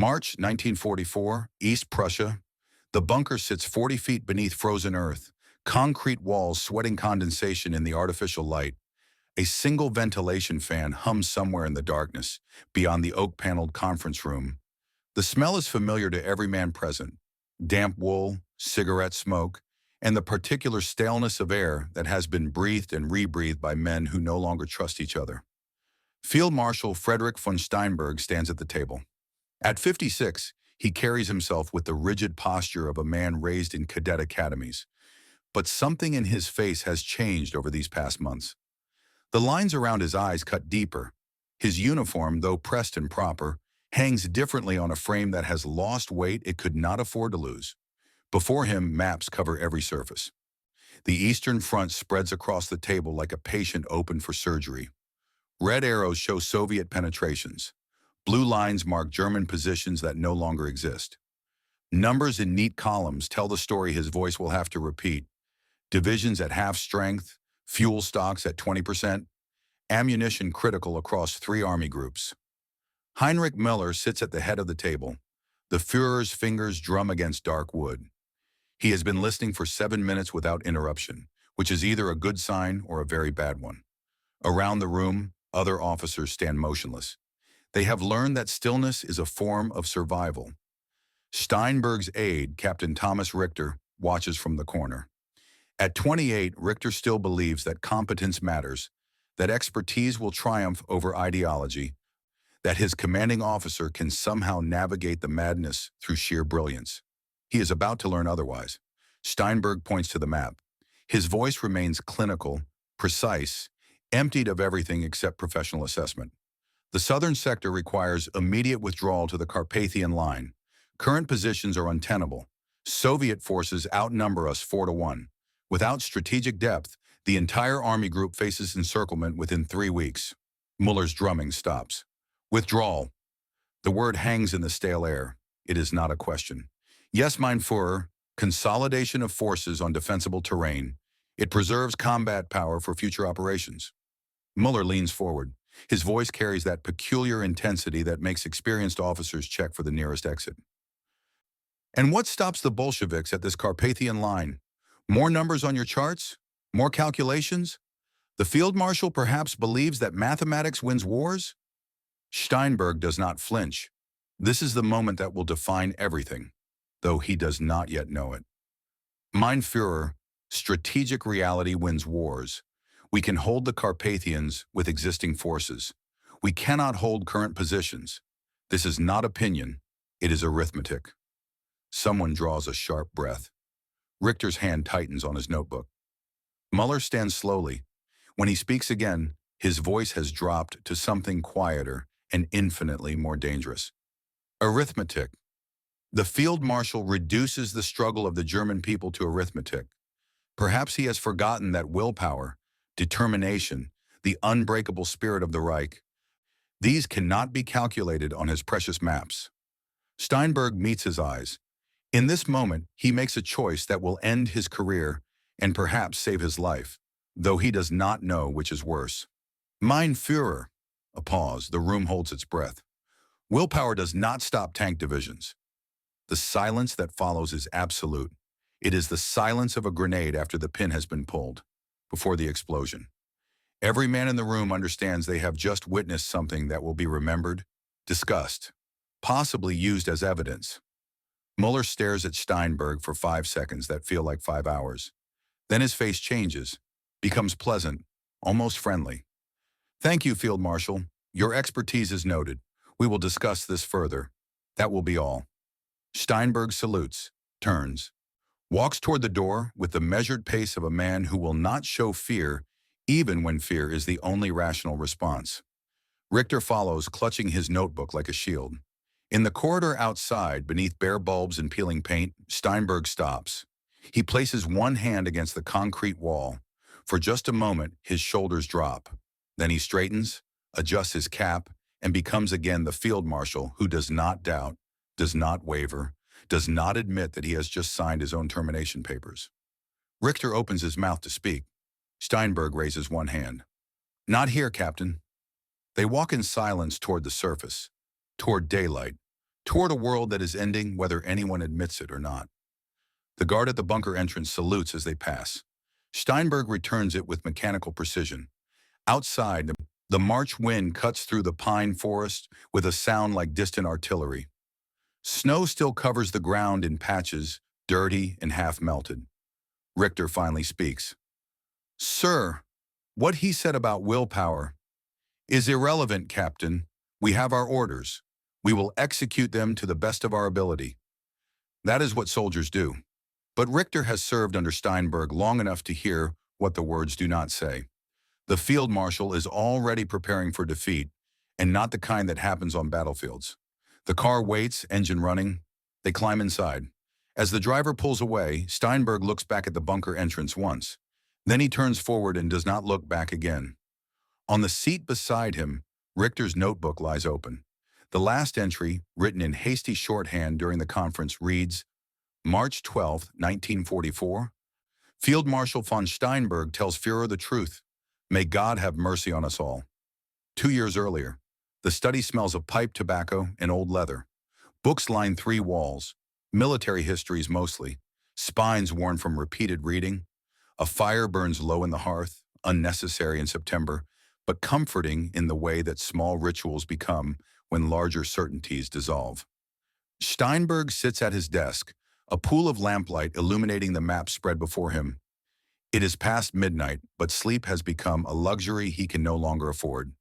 March 1944, East Prussia. The bunker sits 40 feet beneath frozen earth, concrete walls sweating condensation in the artificial light. A single ventilation fan hums somewhere in the darkness, beyond the oak-paneled conference room. The smell is familiar to every man present: damp wool, cigarette smoke, and the particular staleness of air that has been breathed and rebreathed by men who no longer trust each other. Field Marshal Frederick von Steinberg stands at the table. At 56, he carries himself with the rigid posture of a man raised in cadet academies. But something in his face has changed over these past months. The lines around his eyes cut deeper. His uniform, though pressed and proper, hangs differently on a frame that has lost weight it could not afford to lose. Before him, maps cover every surface. The Eastern Front spreads across the table like a patient opened for surgery. Red arrows show Soviet penetrations. Blue lines mark German positions that no longer exist. Numbers in neat columns tell the story his voice will have to repeat. Divisions at half strength, fuel stocks at 20%, ammunition critical across 3 army groups. Heinrich Müller sits at the head of the table. The Führer's fingers drum against dark wood. He has been listening for 7 minutes without interruption, which is either a good sign or a very bad one. Around the room, other officers stand motionless. They have learned that stillness is a form of survival. Steinberg's aide, Captain Thomas Richter, watches from the corner. At 28, Richter still believes that competence matters, that expertise will triumph over ideology, that his commanding officer can somehow navigate the madness through sheer brilliance. He is about to learn otherwise. Steinberg points to the map. His voice remains clinical, precise, emptied of everything except professional assessment. The southern sector requires immediate withdrawal to the Carpathian Line. Current positions are untenable. Soviet forces outnumber us 4-1. Without strategic depth, the entire army group faces encirclement within 3 weeks. Muller's drumming stops. Withdrawal. The word hangs in the stale air. It is not a question. Yes, mein Führer, consolidation of forces on defensible terrain. It preserves combat power for future operations. Muller leans forward. His voice carries that peculiar intensity that makes experienced officers check for the nearest exit. And what stops the Bolsheviks at this Carpathian Line? More numbers on your charts? More calculations? The field marshal perhaps believes that mathematics wins wars? Steinberg does not flinch. This is the moment that will define everything, though he does not yet know it. Mein Führer, strategic reality wins wars. We can hold the Carpathians with existing forces. We cannot hold current positions. This is not opinion, it is arithmetic. Someone draws a sharp breath. Richter's hand tightens on his notebook. Muller stands slowly. When he speaks again, his voice has dropped to something quieter and infinitely more dangerous. Arithmetic. The field marshal reduces the struggle of the German people to arithmetic. Perhaps he has forgotten that willpower, determination, the unbreakable spirit of the Reich, these cannot be calculated on his precious maps. Steinberg meets his eyes. In this moment, he makes a choice that will end his career and perhaps save his life, though he does not know which is worse. Mein Führer. A pause. The room holds its breath. Willpower does not stop tank divisions. The silence that follows is absolute. It is the silence of a grenade after the pin has been pulled, before the explosion. Every man in the room understands they have just witnessed something that will be remembered, discussed, possibly used as evidence. Muller stares at Steinberg for 5 seconds that feel like 5 hours. Then his face changes, becomes pleasant, almost friendly. Thank you, Field Marshal. Your expertise is noted. We will discuss this further. That will be all. Steinberg salutes, turns, walks toward the door with the measured pace of a man who will not show fear even when fear is the only rational response. Richter follows, clutching his notebook like a shield. In the corridor outside, beneath bare bulbs and peeling paint, Steinberg stops. He places one hand against the concrete wall. For just a moment, his shoulders drop. Then he straightens, adjusts his cap, and becomes again the field marshal who does not doubt, does not waver, does not admit that he has just signed his own termination papers. Richter opens his mouth to speak. Steinberg raises one hand. Not here, Captain. They walk in silence toward the surface, toward daylight, toward a world that is ending whether anyone admits it or not. The guard at the bunker entrance salutes as they pass. Steinberg returns it with mechanical precision. Outside, the March wind cuts through the pine forest with a sound like distant artillery. Snow still covers the ground in patches, dirty and half melted. Richter finally speaks. "Sir, what he said about willpower is irrelevant, Captain. We have our orders. We will execute them to the best of our ability." That is what soldiers do. But Richter has served under Steinberg long enough to hear what the words do not say. The field marshal is already preparing for defeat, and not the kind that happens on battlefields. The car waits, engine running. They climb inside. As the driver pulls away, Steinberg looks back at the bunker entrance once. Then he turns forward and does not look back again. On the seat beside him, Richter's notebook lies open. The last entry, written in hasty shorthand during the conference, reads, March 12, 1944. Field Marshal von Steinberg tells Führer the truth. May God have mercy on us all. 2 years earlier, the study smells of pipe tobacco and old leather. Books line 3 walls, military histories mostly, spines worn from repeated reading. A fire burns low in the hearth, unnecessary in September, but comforting in the way that small rituals become when larger certainties dissolve. Steinberg sits at his desk, a pool of lamplight illuminating the map spread before him. It is past midnight, but sleep has become a luxury he can no longer afford.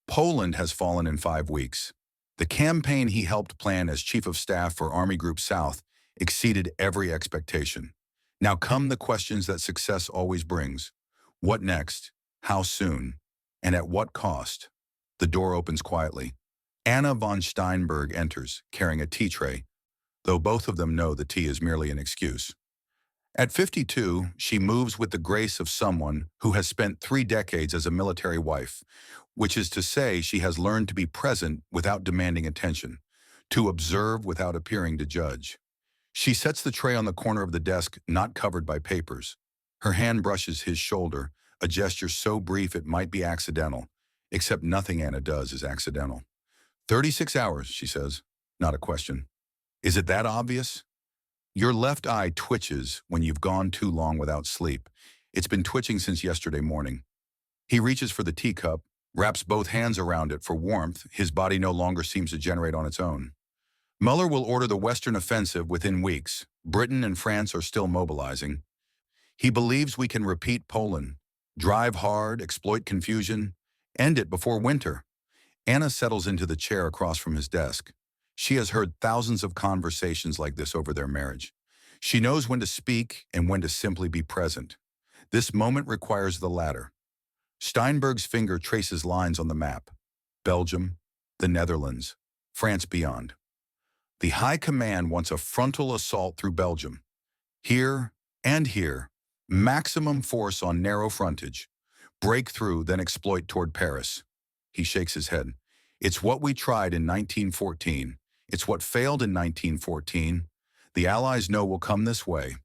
Poland has fallen in 5 weeks. The campaign he helped plan as Chief of Staff for Army Group South exceeded every expectation. Now come the questions that success always brings. What next? How soon? And at what cost? The door opens quietly. Anna von Steinberg enters, carrying a tea tray, though both of them know the tea is merely an excuse. At 52, she moves with the grace of someone who has spent 3 decades as a military wife, which is to say she has learned to be present without demanding attention, to observe without appearing to judge. She sets the tray on the corner of the desk, not covered by papers. Her hand brushes his shoulder, a gesture so brief it might be accidental, except nothing Anna does is accidental. 36 hours, she says, not a question. Is it that obvious? Your left eye twitches when you've gone too long without sleep. It's been twitching since yesterday morning. He reaches for the teacup, wraps both hands around it for warmth. His body no longer seems to generate on its own. Muller will order the Western offensive within weeks. Britain and France are still mobilizing. He believes we can repeat Poland, drive hard, exploit confusion, end it before winter. Anna settles into the chair across from his desk. She has heard thousands of conversations like this over their marriage. She knows when to speak and when to simply be present. This moment requires the latter. Steinberg's finger traces lines on the map. Belgium, the Netherlands, France beyond. The High Command wants a frontal assault through Belgium. Here and here, maximum force on narrow frontage. Break through, then exploit toward Paris. He shakes his head. It's what we tried in 1914. It's what failed in 1914. The Allies know we'll come this way.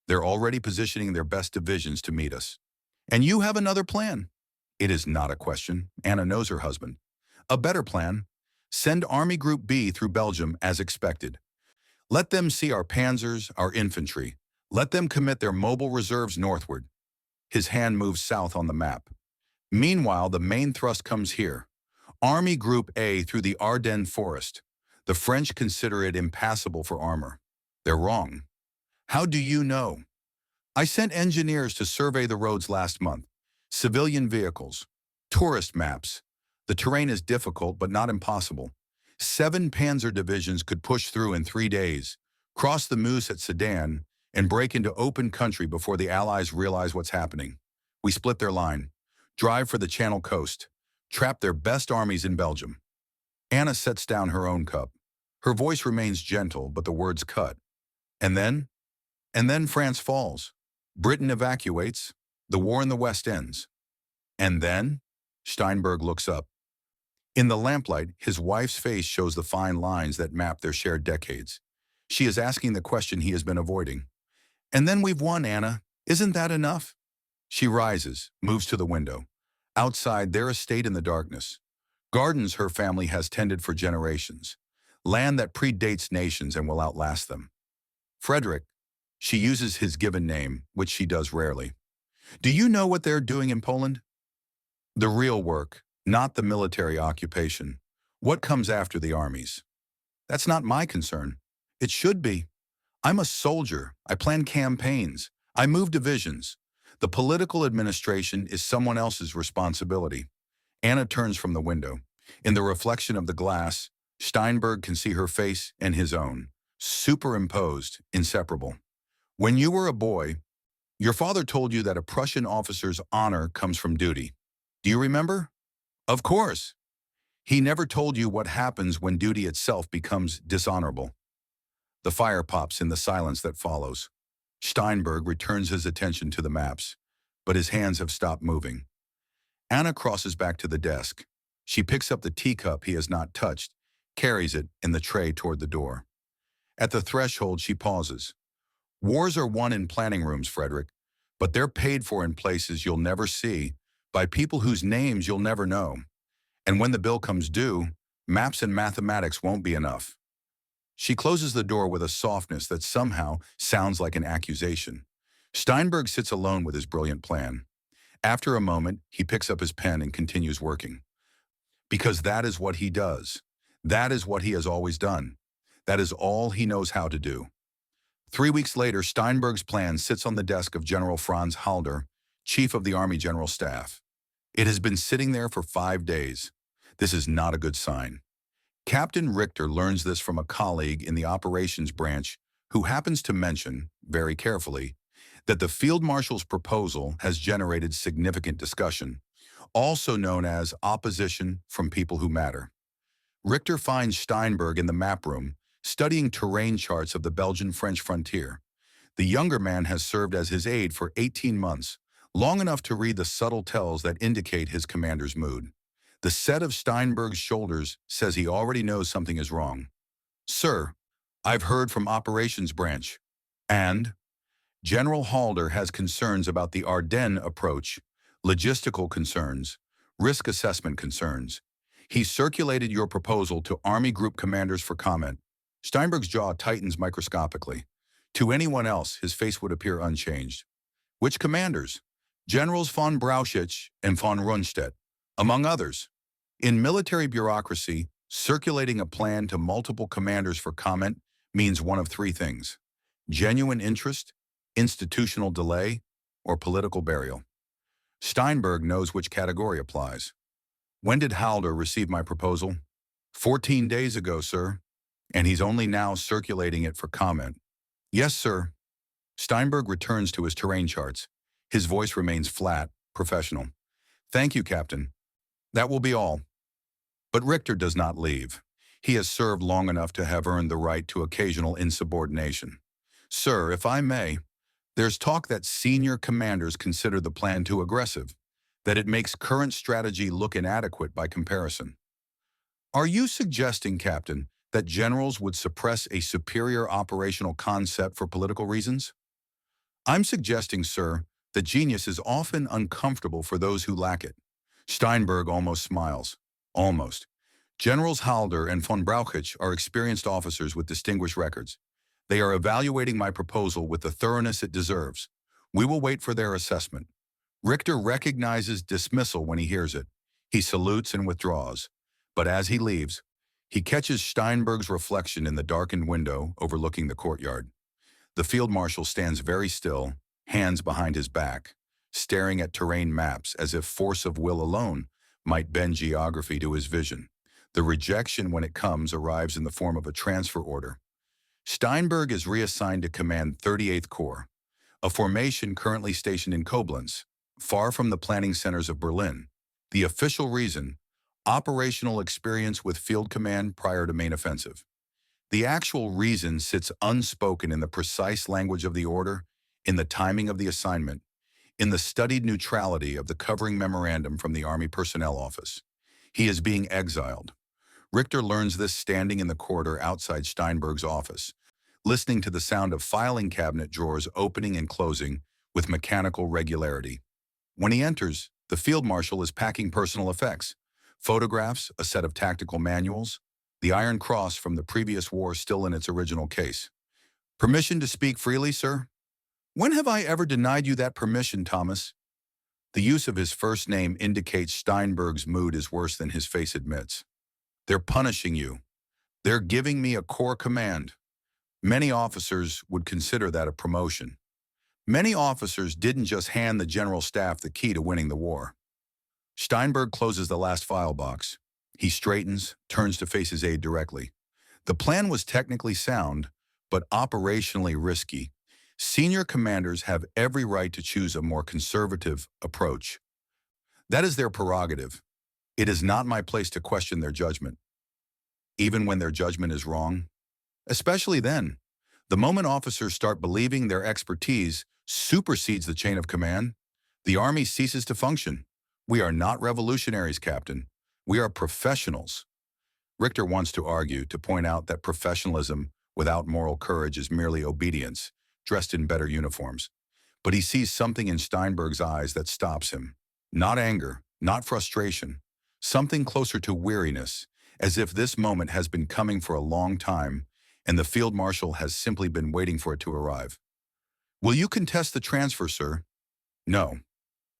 They're already positioning their best divisions to meet us. And you have another plan. It is not a question. Anna knows her husband. A better plan. Send Army Group B through Belgium as expected. Let them see our panzers, our infantry. Let them commit their mobile reserves northward. His hand moves south on the map. Meanwhile, the main thrust comes here. Army Group A through the Ardennes forest. The French consider it impassable for armor. They're wrong. How do you know? I sent engineers to survey the roads last month. Civilian vehicles. Tourist maps. The terrain is difficult but not impossible. 7 panzer divisions could push through in 3 days, cross the Meuse at Sedan, and break into open country before the Allies realize what's happening. We split their line. Drive for the Channel coast. Trap their best armies in Belgium. Anna sets down her own cup. Her voice remains gentle, but the words cut. And then France falls. Britain evacuates. The war in the West ends. And then? Steinberg looks up. In the lamplight, his wife's face shows the fine lines that map their shared decades. She is asking the question he has been avoiding. And then we've won, Anna. Isn't that enough? She rises, moves to the window. Outside, their estate in the darkness. Gardens her family has tended for generations. land that predates nations and will outlast them. Frederick, she uses his given name, which she does rarely. Do you know what they're doing in Poland? The real work, not the military occupation. What comes after the armies? That's not my concern. It should be. I'm a soldier. I plan campaigns. I move divisions. The political administration is someone else's responsibility. Anna turns from the window. In the reflection of the glass, Steinberg can see her face and his own, superimposed, inseparable. When you were a boy, your father told you that a Prussian officer's honor comes from duty. Do you remember? Of course. He never told you what happens when duty itself becomes dishonorable. The fire pops in the silence that follows. Steinberg returns his attention to the maps, but his hands have stopped moving. Anna crosses back to the desk. She picks up the teacup he has not touched, carries it in the tray toward the door. At the threshold, she pauses. Wars are won in planning rooms, Frederick, but they're paid for in places you'll never see, by people whose names you'll never know. And when the bill comes due, maps and mathematics won't be enough. She closes the door with a softness that somehow sounds like an accusation. Steinberg sits alone with his brilliant plan. After a moment, he picks up his pen and continues working. Because that is what he does. That is what he has always done. That is all he knows how to do. 3 weeks later, Steinberg's plan sits on the desk of General Franz Halder, Chief of the Army General Staff. It has been sitting there for 5 days. This is not a good sign. Captain Richter learns this from a colleague in the operations branch who happens to mention, very carefully, that the Field Marshal's proposal has generated significant discussion, also known as opposition from people who matter. Richter finds Steinberg in the map room, studying terrain charts of the Belgian-French frontier. The younger man has served as his aide for 18 months, long enough to read the subtle tells that indicate his commander's mood. The set of Steinberg's shoulders says he already knows something is wrong. Sir, I've heard from operations branch. And? General Halder has concerns about the Ardennes approach, logistical concerns, risk assessment concerns. He circulated your proposal to Army Group commanders for comment. Steinberg's jaw tightens microscopically. To anyone else, his face would appear unchanged. Which commanders? Generals von Brauchitsch and von Rundstedt, among others. In military bureaucracy, circulating a plan to multiple commanders for comment means one of 3 things: genuine interest, institutional delay, or political burial. Steinberg knows which category applies. When did Halder receive my proposal? 14 days ago, sir. And he's only now circulating it for comment. Yes, sir. Steinberg returns to his terrain charts. His voice remains flat, professional. Thank you, Captain. That will be all. But Richter does not leave. He has served long enough to have earned the right to occasional insubordination. Sir, if I may, there's talk that senior commanders consider the plan too aggressive, that it makes current strategy look inadequate by comparison. Are you suggesting, Captain, that generals would suppress a superior operational concept for political reasons? I'm suggesting, sir, that genius is often uncomfortable for those who lack it. Steinberg almost smiles. Almost. Generals Halder and von Brauchitsch are experienced officers with distinguished records. They are evaluating my proposal with the thoroughness it deserves. We will wait for their assessment. Richter recognizes dismissal when he hears it. He salutes and withdraws. But as he leaves, he catches Steinberg's reflection in the darkened window overlooking the courtyard. The field marshal stands very still, hands behind his back, staring at terrain maps as if force of will alone might bend geography to his vision. The rejection, when it comes, arrives in the form of a transfer order. Steinberg is reassigned to command 38th Corps, a formation currently stationed in Koblenz, far from the planning centers of Berlin. The official reason: operational experience with field command prior to main offensive. The actual reason sits unspoken in the precise language of the order, in the timing of the assignment, in the studied neutrality of the covering memorandum from the Army Personnel Office. He is being exiled. Richter learns this standing in the corridor outside Steinberg's office, listening to the sound of filing cabinet drawers opening and closing with mechanical regularity. When he enters, the field marshal is packing personal effects, photographs, a set of tactical manuals. The Iron Cross from the previous war still in its original case. Permission to speak freely, sir? When have I ever denied you that permission, Thomas? The use of his first name indicates Steinberg's mood is worse than his face admits. They're punishing you. They're giving me a corps command. Many officers would consider that a promotion. Many officers didn't just hand the general staff the key to winning the war. Steinberg closes the last file box. He straightens, turns to face his aide directly. The plan was technically sound, but operationally risky. Senior commanders have every right to choose a more conservative approach. That is their prerogative. It is not my place to question their judgment, even when their judgment is wrong. Especially then, the moment officers start believing their expertise supersedes the chain of command, the army ceases to function. We are not revolutionaries, Captain. We are professionals. Richter wants to argue, to point out that professionalism without moral courage is merely obedience, dressed in better uniforms. But he sees something in Steinberg's eyes that stops him. Not anger, not frustration, something closer to weariness, as if this moment has been coming for a long time and the field marshal has simply been waiting for it to arrive. Will you contest the transfer, sir? No.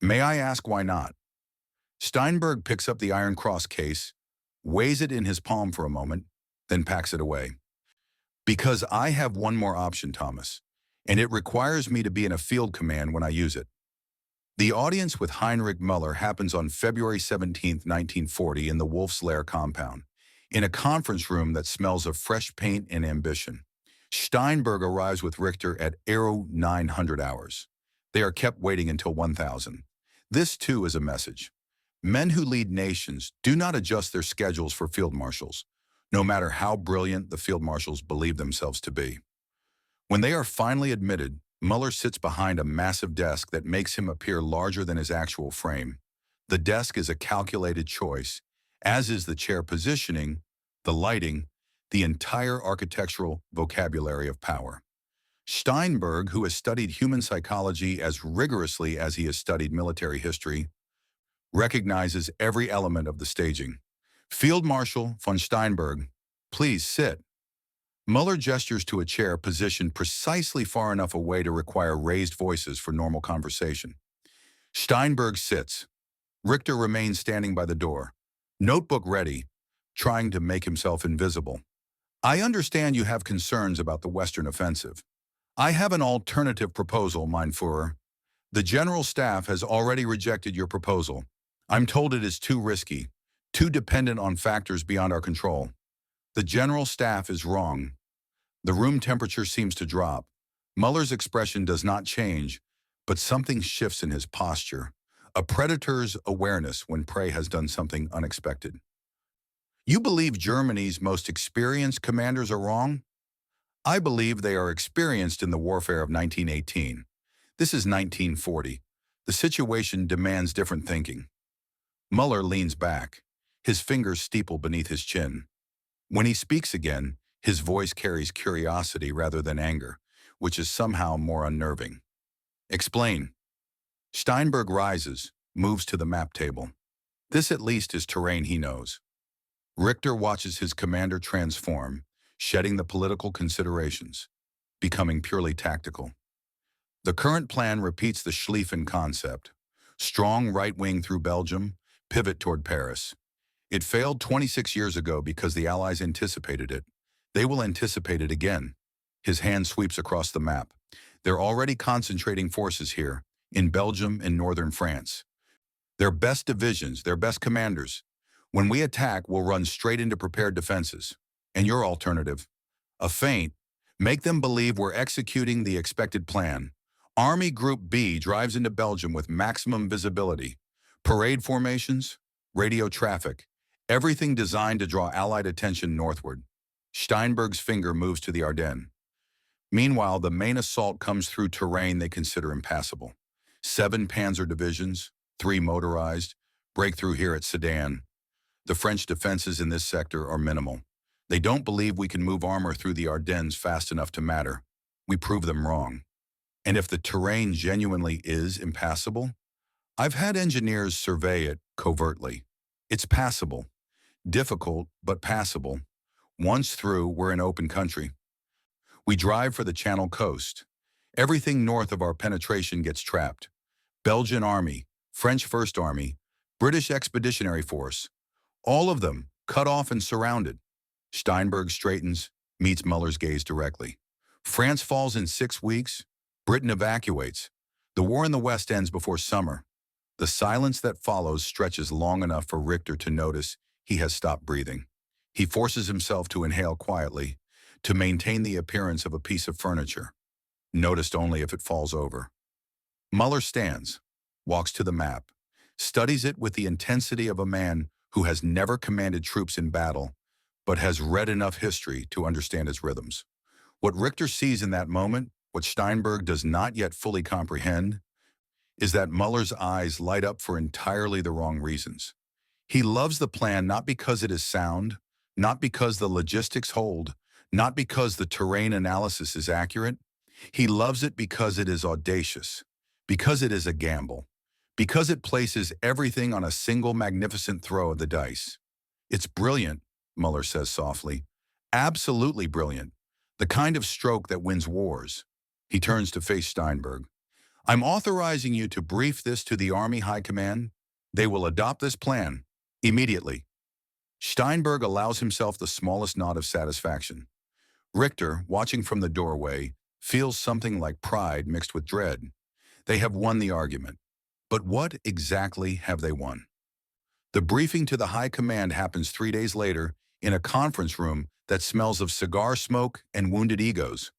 May I ask why not? Steinberg picks up the Iron Cross case, weighs it in his palm for a moment, then packs it away. Because I have one more option, Thomas, and it requires me to be in a field command when I use it. The audience with Heinrich Müller happens on February 17, 1940 in the Wolf's Lair compound, in a conference room that smells of fresh paint and ambition. Steinberg arrives with Richter at 900 hours. They are kept waiting until 1000. This, too, is a message. Men who lead nations do not adjust their schedules for field marshals, no matter how brilliant the field marshals believe themselves to be. When they are finally admitted, Müller sits behind a massive desk that makes him appear larger than his actual frame. The desk is a calculated choice, as is the chair positioning, the lighting, the entire architectural vocabulary of power. Steinberg, who has studied human psychology as rigorously as he has studied military history, recognizes every element of the staging. Field Marshal von Steinberg, please sit. Müller gestures to a chair positioned precisely far enough away to require raised voices for normal conversation. Steinberg sits. Richter remains standing by the door, notebook ready, trying to make himself invisible. I understand you have concerns about the Western offensive. I have an alternative proposal, mein Führer. The General Staff has already rejected your proposal. I'm told it is too risky, too dependent on factors beyond our control. The General Staff is wrong. The room temperature seems to drop. Müller's expression does not change, but something shifts in his posture, a predator's awareness when prey has done something unexpected. You believe Germany's most experienced commanders are wrong? I believe they are experienced in the warfare of 1918. This is 1940. The situation demands different thinking. Müller leans back, his fingers steeple beneath his chin. When he speaks again, his voice carries curiosity rather than anger, which is somehow more unnerving. Explain. Steinberg rises, moves to the map table. This at least is terrain he knows. Richter watches his commander transform, shedding the political considerations, becoming purely tactical. The current plan repeats the Schlieffen concept. Strong right wing through Belgium, pivot toward Paris. It failed 26 years ago because the Allies anticipated it. They will anticipate it again. His hand sweeps across the map. They're already concentrating forces here, in Belgium and northern France. Their best divisions, their best commanders. When we attack, we'll run straight into prepared defenses. And your alternative? A feint. Make them believe we're executing the expected plan. Army Group B drives into Belgium with maximum visibility. Parade formations, radio traffic, everything designed to draw Allied attention northward. Steinberg's finger moves to the Ardennes. Meanwhile, the main assault comes through terrain they consider impassable. 7 panzer divisions, 3 motorized, break through here at Sedan. The French defenses in this sector are minimal. They don't believe we can move armor through the Ardennes fast enough to matter. We prove them wrong. And if the terrain genuinely is impassable, I've had engineers survey it covertly. It's passable. Difficult, but passable. Once through, we're in open country. We drive for the Channel coast. Everything north of our penetration gets trapped. Belgian Army, French First Army, British Expeditionary Force. All of them cut off and surrounded. Steinberg straightens, meets Muller's gaze directly. France falls in 6 weeks. Britain evacuates. The war in the West ends before summer. The silence that follows stretches long enough for Richter to notice he has stopped breathing. He forces himself to inhale quietly, to maintain the appearance of a piece of furniture, noticed only if it falls over. Muller stands, walks to the map, studies it with the intensity of a man who has never commanded troops in battle, but has read enough history to understand its rhythms. What Richter sees in that moment, what Steinberg does not yet fully comprehend, is that Muller's eyes light up for entirely the wrong reasons. He loves the plan not because it is sound, not because the logistics hold, not because the terrain analysis is accurate. He loves it because it is audacious, because it is a gamble, because it places everything on a single magnificent throw of the dice. It's brilliant, Muller says softly. Absolutely brilliant. The kind of stroke that wins wars. He turns to face Steinberg. I'm authorizing you to brief this to the Army High Command. They will adopt this plan immediately. Steinberg allows himself the smallest nod of satisfaction. Richter, watching from the doorway, feels something like pride mixed with dread. They have won the argument. But what exactly have they won? The briefing to the High Command happens 3 days later in a conference room that smells of cigar smoke and wounded egos.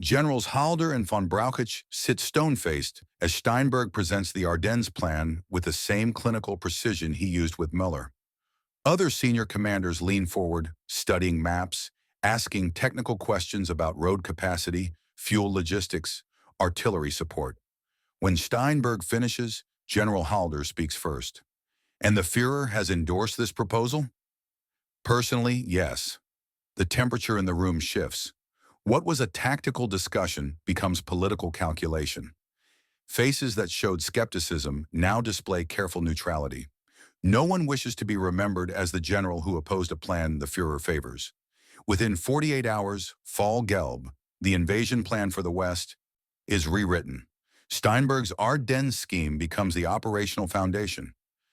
Generals Halder and von Brauchitsch sit stone-faced as Steinberg presents the Ardennes plan with the same clinical precision he used with Muller. Other senior commanders lean forward, studying maps, asking technical questions about road capacity, fuel logistics, artillery support. When Steinberg finishes, General Halder speaks first. And the Führer has endorsed this proposal? Personally, yes. The temperature in the room shifts. What was a tactical discussion becomes political calculation. Faces that showed skepticism now display careful neutrality. No one wishes to be remembered as the general who opposed a plan the Führer favors. Within 48 hours, Fall Gelb, the invasion plan for the West, is rewritten. Steinberg's Ardennes scheme becomes the operational foundation.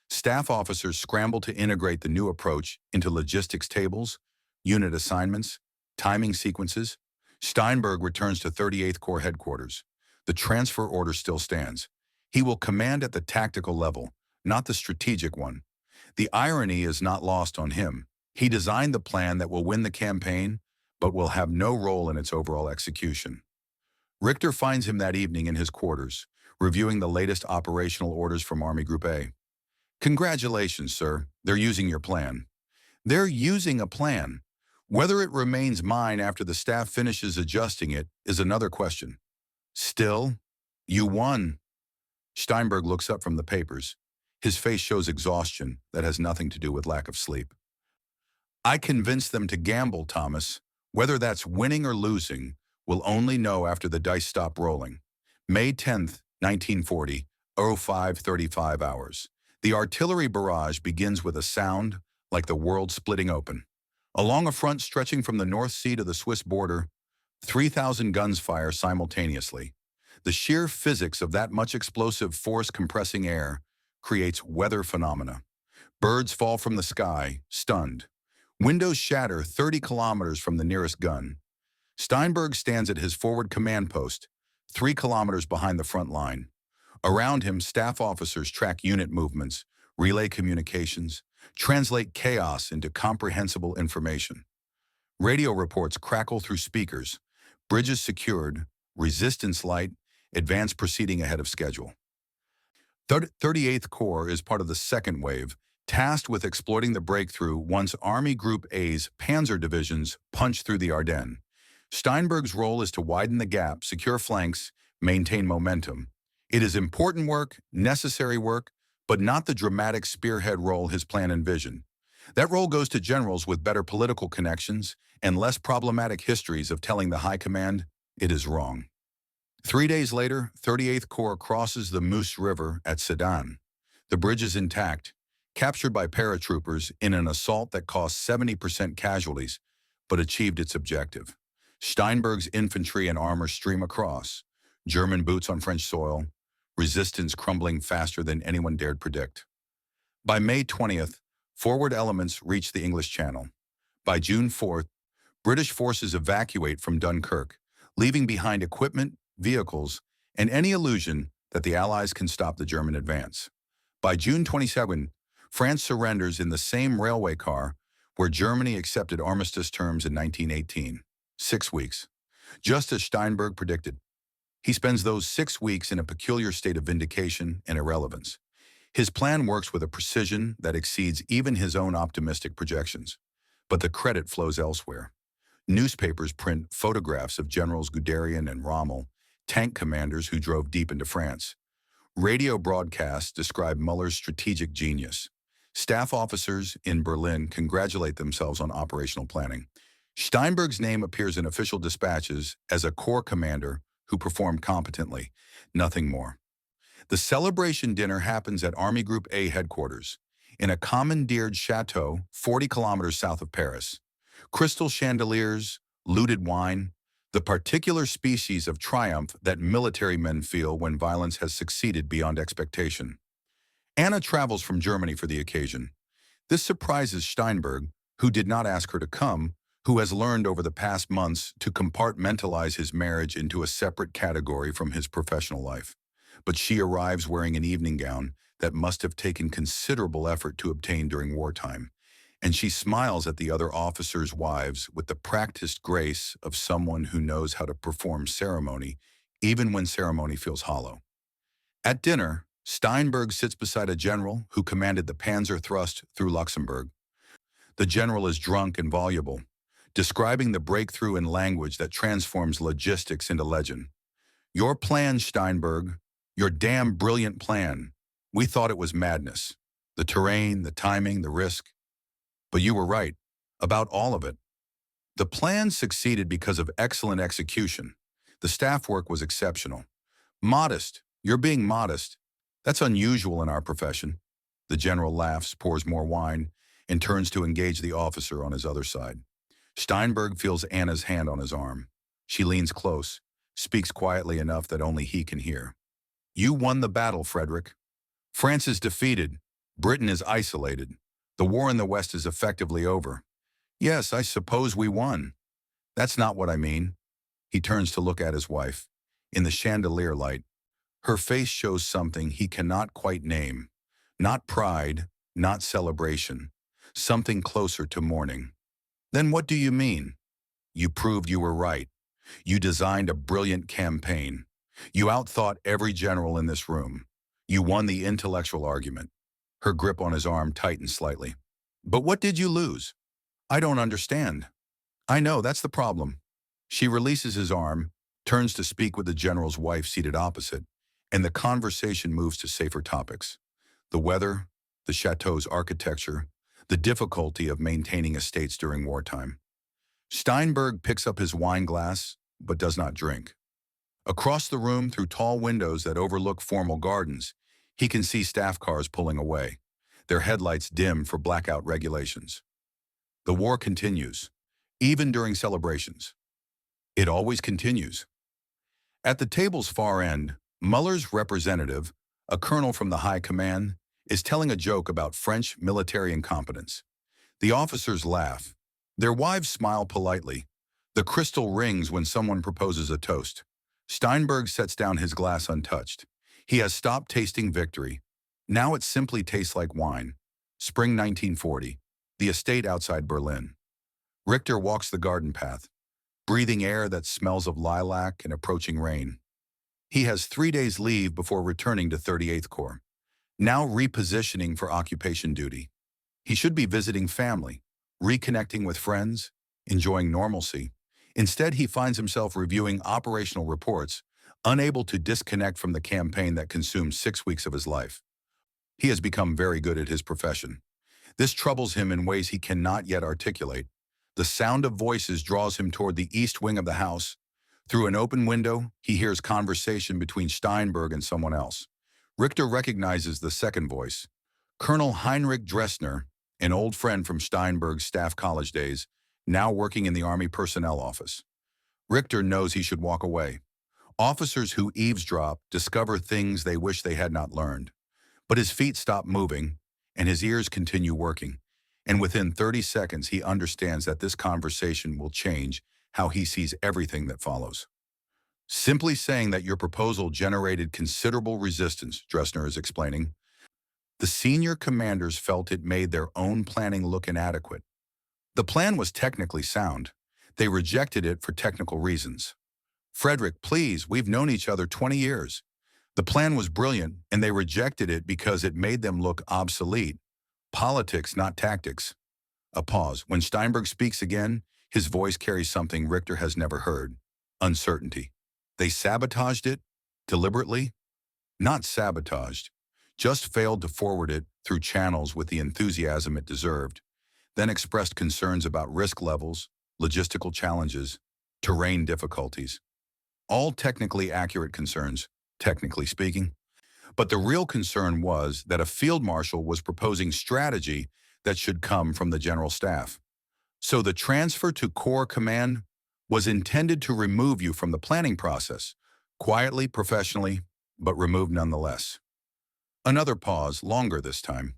Staff officers scramble to integrate the new approach into logistics tables, unit assignments, timing sequences. Steinberg returns to 38th Corps headquarters. The transfer order still stands. He will command at the tactical level, not the strategic one. The irony is not lost on him. He designed the plan that will win the campaign, but will have no role in its overall execution. Richter finds him that evening in his quarters, reviewing the latest operational orders from Army Group A. Congratulations, sir. They're using your plan. They're using a plan. Whether it remains mine after the staff finishes adjusting it is another question. Still, you won. Steinberg looks up from the papers. His face shows exhaustion that has nothing to do with lack of sleep. I convinced them to gamble, Thomas. Whether that's winning or losing, we'll only know after the dice stop rolling. May 10th, 1940, 05:35 hours. The artillery barrage begins with a sound like the world splitting open. Along a front stretching from the North Sea to the Swiss border, 3,000 guns fire simultaneously. The sheer physics of that much explosive force compressing air creates weather phenomena. Birds fall from the sky, stunned. Windows shatter 30 kilometers from the nearest gun. Steinberg stands at his forward command post, 3 kilometers behind the front line. Around him, staff officers track unit movements, relay communications, translate chaos into comprehensible information. Radio reports crackle through speakers, bridges secured, resistance light, advance proceeding ahead of schedule. 38th Corps is part of the second wave, tasked with exploiting the breakthrough once Army Group A's panzer divisions punch through the Ardennes. Steinberg's role is to widen the gap, secure flanks, maintain momentum. It is important work, necessary work, but not the dramatic spearhead role his plan envisioned. That role goes to generals with better political connections and less problematic histories of telling the High Command it is wrong. 3 days later, 38th Corps crosses the Meuse River at Sedan. The bridge is intact, captured by paratroopers in an assault that cost 70% casualties, but achieved its objective. Steinberg's infantry and armor stream across, German boots on French soil, resistance crumbling faster than anyone dared predict. By May 20th, forward elements reach the English Channel. By June 4th, British forces evacuate from Dunkirk, leaving behind equipment, vehicles, and any illusion that the Allies can stop the German advance. By June 27, France surrenders in the same railway car where Germany accepted armistice terms in 1918. 6 weeks. Just as Steinberg predicted, he spends those 6 weeks in a peculiar state of vindication and irrelevance. His plan works with a precision that exceeds even his own optimistic projections. But the credit flows elsewhere. Newspapers print photographs of Generals Guderian and Rommel, tank commanders who drove deep into France. Radio broadcasts describe Muller's strategic genius. Staff officers in Berlin congratulate themselves on operational planning. Steinberg's name appears in official dispatches as a corps commander who performed competently, nothing more. The celebration dinner happens at Army Group A headquarters, in a commandeered chateau 40 kilometers south of Paris. Crystal chandeliers, looted wine, the particular species of triumph that military men feel when violence has succeeded beyond expectation. Anna travels from Germany for the occasion. This surprises Steinberg, who did not ask her to come, who has learned over the past months to compartmentalize his marriage into a separate category from his professional life. But she arrives wearing an evening gown that must have taken considerable effort to obtain during wartime, and she smiles at the other officers' wives with the practiced grace of someone who knows how to perform ceremony, even when ceremony feels hollow. At dinner, Steinberg sits beside a general who commanded the panzer thrust through Luxembourg. The general is drunk and voluble, describing the breakthrough in language that transforms logistics into legend. Your plan, Steinberg, your damn brilliant plan. We thought it was madness. The terrain, the timing, the risk. But you were right, about all of it. The plan succeeded because of excellent execution. The staff work was exceptional. Modest, you're being modest. That's unusual in our profession. The general laughs, pours more wine, and turns to engage the officer on his other side. Steinberg feels Anna's hand on his arm. She leans close, speaks quietly enough that only he can hear. You won the battle, Frederick. France is defeated. Britain is isolated. The war in the West is effectively over. Yes, I suppose we won. That's not what I mean. He turns to look at his wife. In the chandelier light, her face shows something he cannot quite name. Not pride, not celebration. Something closer to mourning. Then what do you mean? You proved you were right. You designed a brilliant campaign. You outthought every general in this room. You won the intellectual argument. Her grip on his arm tightened slightly. But what did you lose? I don't understand. I know, that's the problem. She releases his arm, turns to speak with the general's wife seated opposite, and the conversation moves to safer topics. The weather, the chateau's architecture, the difficulty of maintaining estates during wartime. Steinberg picks up his wine glass, but does not drink. Across the room, through tall windows that overlook formal gardens, he can see staff cars pulling away, their headlights dim for blackout regulations. The war continues, even during celebrations. It always continues. At the table's far end, Muller's representative, a colonel from the high command, is telling a joke about French military incompetence. The officers laugh. Their wives smile politely. The crystal rings when someone proposes a toast. Steinberg sets down his glass untouched. He has stopped tasting victory. Now it simply tastes like wine. Spring 1940. The estate outside Berlin. Richter walks the garden path, breathing air that smells of lilac and approaching rain. He has 3 days leave before returning to 38th Corps, now repositioning for occupation duty. He should be visiting family, reconnecting with friends, enjoying normalcy. Instead, he finds himself reviewing operational reports, unable to disconnect from the campaign that consumed 6 weeks of his life. He has become very good at his profession. This troubles him in ways he cannot yet articulate. The sound of voices draws him toward the east wing of the house. Through an open window, he hears conversation between Steinberg and someone else. Richter recognizes the second voice. Colonel Heinrich Dressner, an old friend from Steinberg's staff college days, now working in the Army Personnel Office. Richter knows he should walk away. Officers who eavesdrop discover things they wish they had not learned. But his feet stop moving, and his ears continue working. And within 30 seconds, he understands that this conversation will change how he sees everything that follows. Simply saying that your proposal generated considerable resistance, Dressner is explaining. The senior commanders felt it made their own planning look inadequate. The plan was technically sound. They rejected it for technical reasons. Frederick, please, we've known each other 20 years. The plan was brilliant, and they rejected it because it made them look obsolete. Politics, not tactics. A pause. When Steinberg speaks again, his voice carries something Richter has never heard. Uncertainty. They sabotaged it? Deliberately? Not sabotaged. Just failed to forward it through channels with the enthusiasm it deserved. Then expressed concerns about risk levels, logistical challenges, terrain difficulties. All technically accurate concerns, technically speaking. But the real concern was that a field marshal was proposing strategy that should come from the general staff. So the transfer to Corps Command was intended to remove you from the planning process, quietly, professionally, but removed nonetheless. Another pause, longer this time.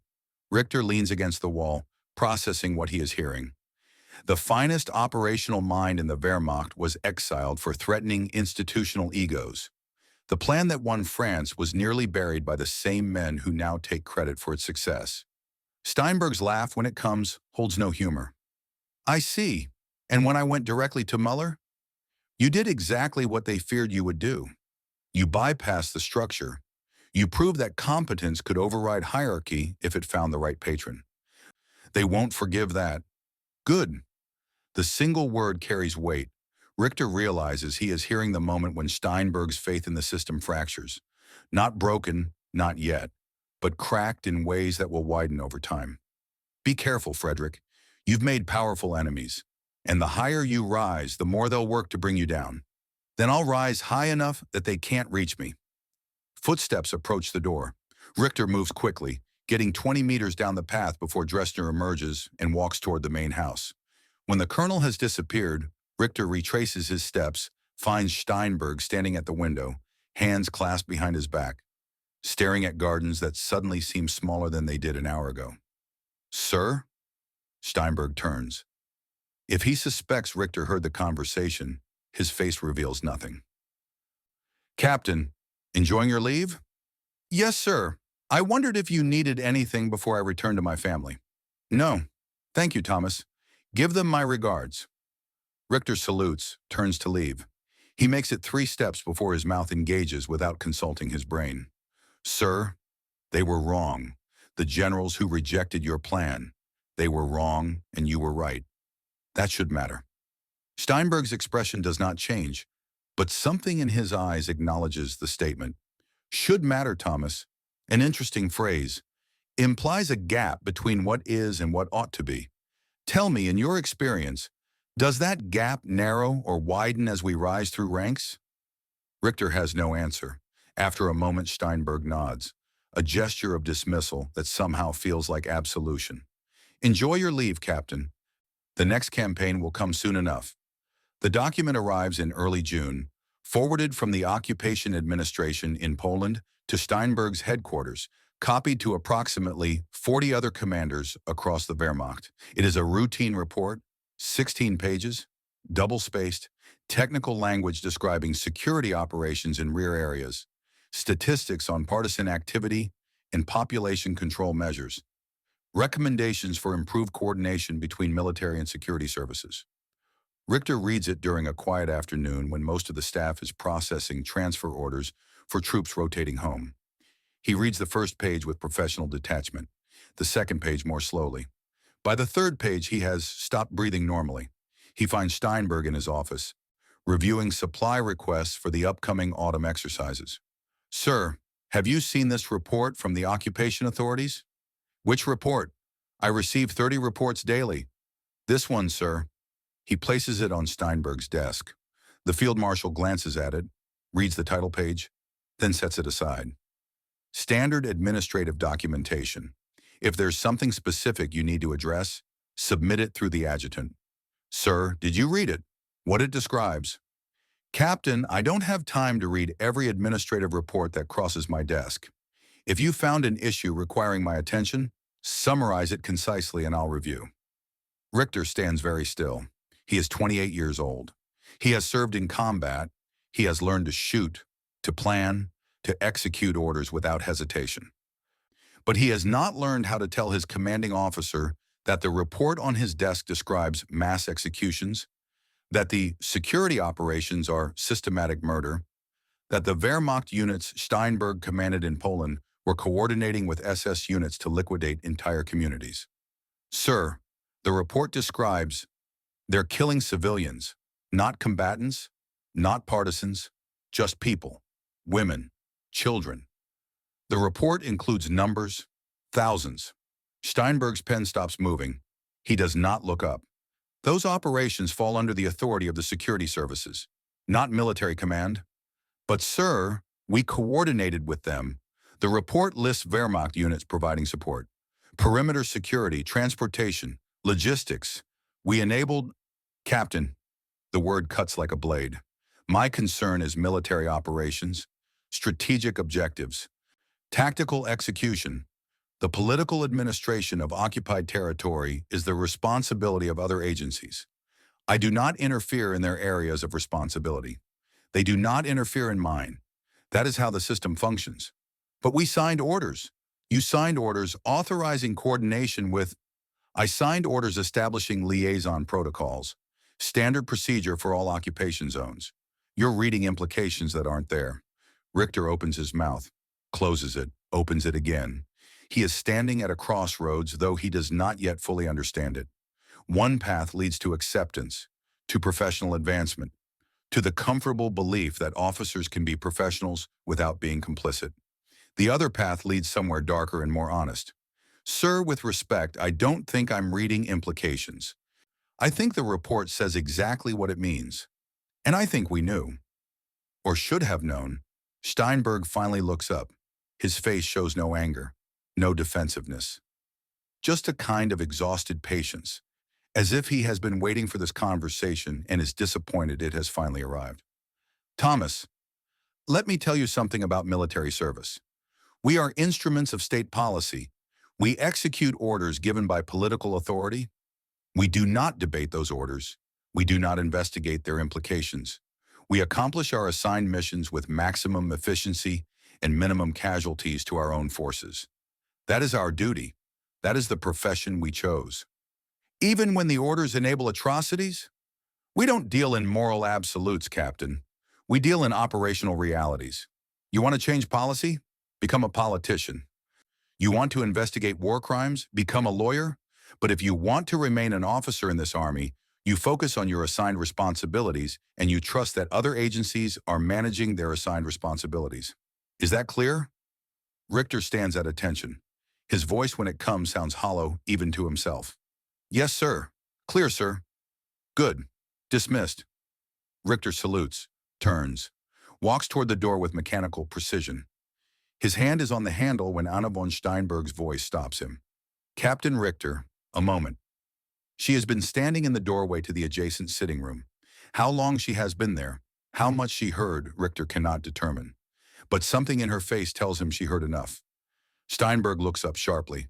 Richter leans against the wall, processing what he is hearing. The finest operational mind in the Wehrmacht was exiled for threatening institutional egos. The plan that won France was nearly buried by the same men who now take credit for its success. Steinberg's laugh, when it comes, holds no humor. I see. And when I went directly to Muller? You did exactly what they feared you would do. You bypassed the structure. You proved that competence could override hierarchy if it found the right patron. They won't forgive that. Good. The single word carries weight. Richter realizes he is hearing the moment when Steinberg's faith in the system fractures. Not broken, not yet, but cracked in ways that will widen over time. Be careful, Frederick. You've made powerful enemies, and the higher you rise, the more they'll work to bring you down. Then I'll rise high enough that they can't reach me. Footsteps approach the door. Richter moves quickly, getting 20 meters down the path before Dressner emerges and walks toward the main house. When the colonel has disappeared, Richter retraces his steps, finds Steinberg standing at the window, hands clasped behind his back, staring at gardens that suddenly seem smaller than they did an hour ago. Sir? Steinberg turns. If he suspects Richter heard the conversation, his face reveals nothing. Captain, enjoying your leave? Yes, sir. I wondered if you needed anything before I return to my family. No. Thank you, Thomas. Give them my regards. Richter salutes, turns to leave. He makes it 3 steps before his mouth engages without consulting his brain. Sir, they were wrong. The generals who rejected your plan. They were wrong, and you were right. That should matter. Steinberg's expression does not change, but something in his eyes acknowledges the statement. Should matter, Thomas. An interesting phrase. Implies a gap between what is and what ought to be. Tell me, in your experience, does that gap narrow or widen as we rise through ranks? Richter has no answer. After a moment, Steinberg nods, a gesture of dismissal that somehow feels like absolution. Enjoy your leave, Captain. The next campaign will come soon enough. The document arrives in early June, forwarded from the Occupation Administration in Poland to Steinberg's headquarters, copied to approximately 40 other commanders across the Wehrmacht. It is a routine report, 16 pages, double-spaced, technical language describing security operations in rear areas, statistics on partisan activity, and population control measures, recommendations for improved coordination between military and security services. Richter reads it during a quiet afternoon when most of the staff is processing transfer orders for troops rotating home. He reads the first page with professional detachment, the second page more slowly. By the third page, he has stopped breathing normally. He finds Steinberg in his office, reviewing supply requests for the upcoming autumn exercises. Sir, have you seen this report from the occupation authorities? Which report? I receive 30 reports daily. This one, sir. He places it on Steinberg's desk. The field marshal glances at it, reads the title page, then sets it aside. Standard administrative documentation. If there's something specific you need to address, submit it through the adjutant. Sir, did you read it? What it describes? Captain, I don't have time to read every administrative report that crosses my desk. If you found an issue requiring my attention, summarize it concisely and I'll review. Richter stands very still. He is 28 years old. He has served in combat. He has learned to shoot, to plan, to execute orders without hesitation. But he has not learned how to tell his commanding officer that the report on his desk describes mass executions, that the security operations are systematic murder, that the Wehrmacht units Steinberg commanded in Poland were coordinating with SS units to liquidate entire communities. Sir, the report describes they're killing civilians, not combatants, not partisans, just people, women, children. The report includes numbers, thousands. Steinberg's pen stops moving. He does not look up. Those operations fall under the authority of the security services, not military command. But sir, we coordinated with them. The report lists Wehrmacht units providing support, perimeter security, transportation, logistics. We enabled... Captain, the word cuts like a blade. My concern is military operations, strategic objectives, tactical execution. The political administration of occupied territory is the responsibility of other agencies. I do not interfere in their areas of responsibility. They do not interfere in mine. That is how the system functions. But we signed orders. You signed orders authorizing coordination with... I signed orders establishing liaison protocols, standard procedure for all occupation zones. You're reading implications that aren't there. Richter opens his mouth, closes it, opens it again. He is standing at a crossroads, though he does not yet fully understand it. One path leads to acceptance, to professional advancement, to the comfortable belief that officers can be professionals without being complicit. The other path leads somewhere darker and more honest. Sir, with respect, I don't think I'm reading implications. I think the report says exactly what it means. And I think we knew. Or should have known. Steinberg finally looks up. His face shows no anger, no defensiveness. Just a kind of exhausted patience, as if he has been waiting for this conversation and is disappointed it has finally arrived. Thomas, let me tell you something about military service. We are instruments of state policy. We execute orders given by political authority. We do not debate those orders. We do not investigate their implications. We accomplish our assigned missions with maximum efficiency and minimum casualties to our own forces. That is our duty. That is the profession we chose. Even when the orders enable atrocities, we don't deal in moral absolutes, Captain. We deal in operational realities. You want to change policy? Become a politician. You want to investigate war crimes? Become a lawyer? But if you want to remain an officer in this army, you focus on your assigned responsibilities and you trust that other agencies are managing their assigned responsibilities. Is that clear? Richter stands at attention. His voice when it comes sounds hollow, even to himself. Yes, sir. Clear, sir. Good. Dismissed. Richter salutes, turns, walks toward the door with mechanical precision. His hand is on the handle when Anna von Steinberg's voice stops him. Captain Richter, a moment. She has been standing in the doorway to the adjacent sitting room. How long she has been there, how much she heard, Richter cannot determine. But something in her face tells him she heard enough. Steinberg looks up sharply.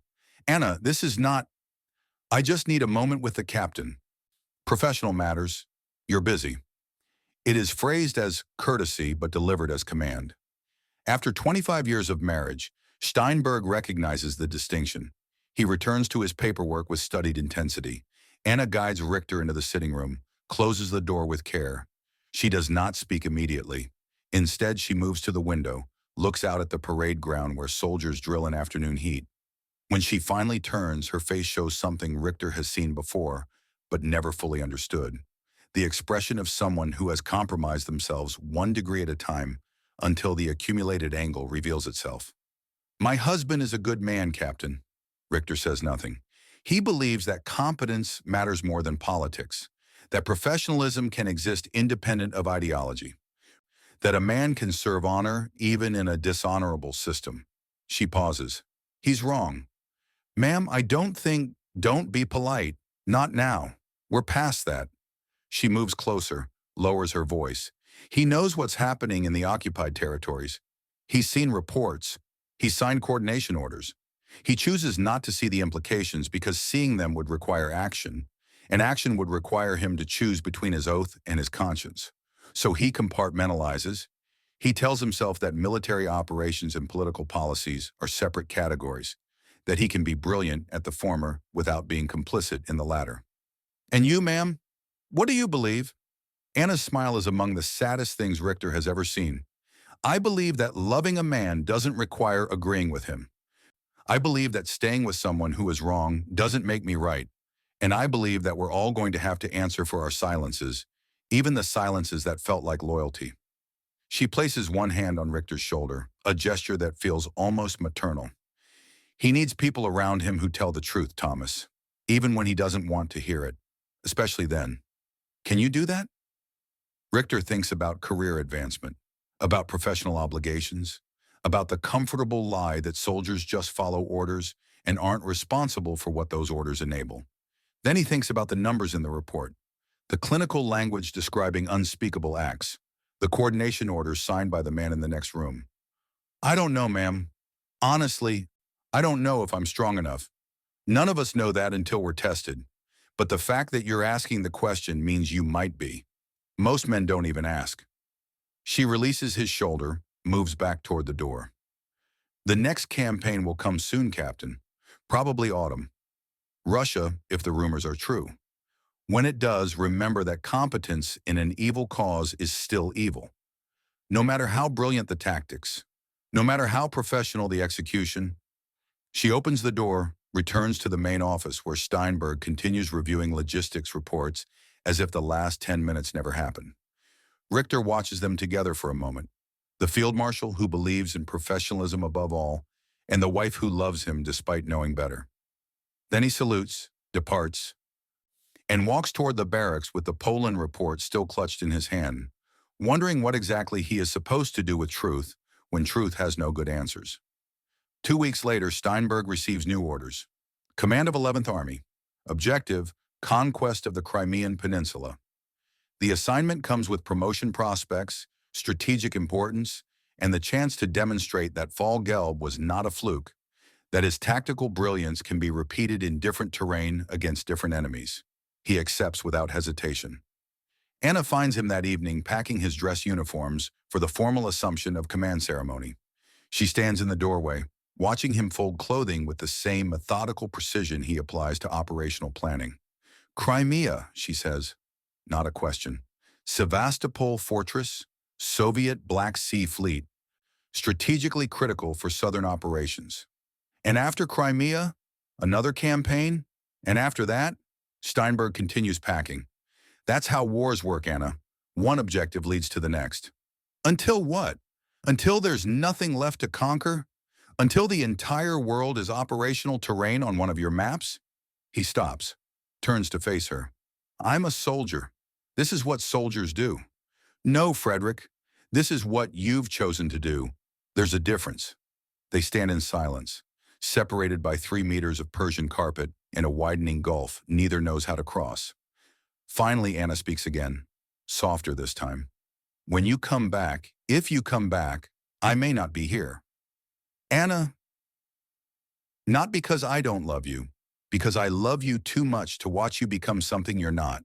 Anna, this is not... I just need a moment with the captain. Professional matters. You're busy. It is phrased as courtesy but delivered as command. After 25 years of marriage, Steinberg recognizes the distinction. He returns to his paperwork with studied intensity. Anna guides Richter into the sitting room, closes the door with care. She does not speak immediately. Instead, she moves to the window, looks out at the parade ground where soldiers drill in afternoon heat. When she finally turns, her face shows something Richter has seen before, but never fully understood. The expression of someone who has compromised themselves 1 degree at a time until the accumulated angle reveals itself. My husband is a good man, Captain. Richter says nothing. He believes that competence matters more than politics, that professionalism can exist independent of ideology, that a man can serve honor even in a dishonorable system. She pauses. He's wrong. Ma'am, I don't think... Don't be polite. Not now. We're past that. She moves closer, lowers her voice. He knows what's happening in the occupied territories. He's seen reports. He's signed coordination orders. He chooses not to see the implications because seeing them would require action, and action would require him to choose between his oath and his conscience. So he compartmentalizes. He tells himself that military operations and political policies are separate categories, that he can be brilliant at the former without being complicit in the latter. And you, ma'am, what do you believe? Anna's smile is among the saddest things Richter has ever seen. I believe that loving a man doesn't require agreeing with him. I believe that staying with someone who is wrong doesn't make me right. And I believe that we're all going to have to answer for our silences, even the silences that felt like loyalty. She places one hand on Richter's shoulder, a gesture that feels almost maternal. He needs people around him who tell the truth, Thomas, even when he doesn't want to hear it, especially then. Can you do that? Richter thinks about career advancement, about professional obligations, about the comfortable lie that soldiers just follow orders and aren't responsible for what those orders enable. Then he thinks about the numbers in the report, the clinical language describing unspeakable acts, the coordination orders signed by the man in the next room. I don't know, ma'am. Honestly, I don't know if I'm strong enough. None of us know that until we're tested. But the fact that you're asking the question means you might be. Most men don't even ask. She releases his shoulder, moves back toward the door. The next campaign will come soon, Captain. Probably autumn. Russia, if the rumors are true. When it does, remember that competence in an evil cause is still evil. No matter how brilliant the tactics, no matter how professional the execution. She opens the door, returns to the main office where Steinberg continues reviewing logistics reports as if the last 10 minutes never happened. Richter watches them together for a moment. The field marshal who believes in professionalism above all, and the wife who loves him despite knowing better. Then he salutes, departs, and walks toward the barracks with the Poland report still clutched in his hand, wondering what exactly he is supposed to do with truth when truth has no good answers. 2 weeks later, Steinberg receives new orders. Command of 11th Army. Objective, conquest of the Crimean Peninsula. The assignment comes with promotion prospects, strategic importance, and the chance to demonstrate that Fall Gelb was not a fluke, that his tactical brilliance can be repeated in different terrain against different enemies. He accepts without hesitation. Anna finds him that evening packing his dress uniforms for the formal assumption of command ceremony. She stands in the doorway, watching him fold clothing with the same methodical precision he applies to operational planning. Crimea, she says. Not a question. Sevastopol Fortress, Soviet Black Sea Fleet, strategically critical for southern operations. And after Crimea, another campaign, and after that, Steinberg continues packing. That's how wars work, Anna. One objective leads to the next. Until what? Until there's nothing left to conquer? Until the entire world is operational terrain on one of your maps? He stops, turns to face her. I'm a soldier. This is what soldiers do. No, Frederick, this is what you've chosen to do. There's a difference. They stand in silence, separated by 3 meters of Persian carpet and a widening gulf neither knows how to cross. Finally, Anna speaks again, softer this time. When you come back, if you come back, I may not be here. Anna, not because I don't love you, because I love you too much to watch you become something you're not.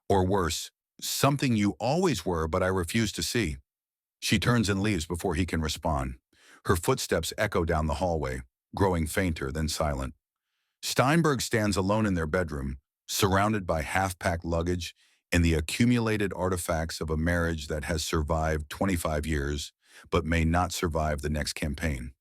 Or worse, something you always were but I refuse to see. She turns and leaves before he can respond. Her footsteps echo down the hallway, growing fainter than silent. Steinberg stands alone in their bedroom, surrounded by half-packed luggage and the accumulated artifacts of a marriage that has survived 25 years but may not survive the next campaign.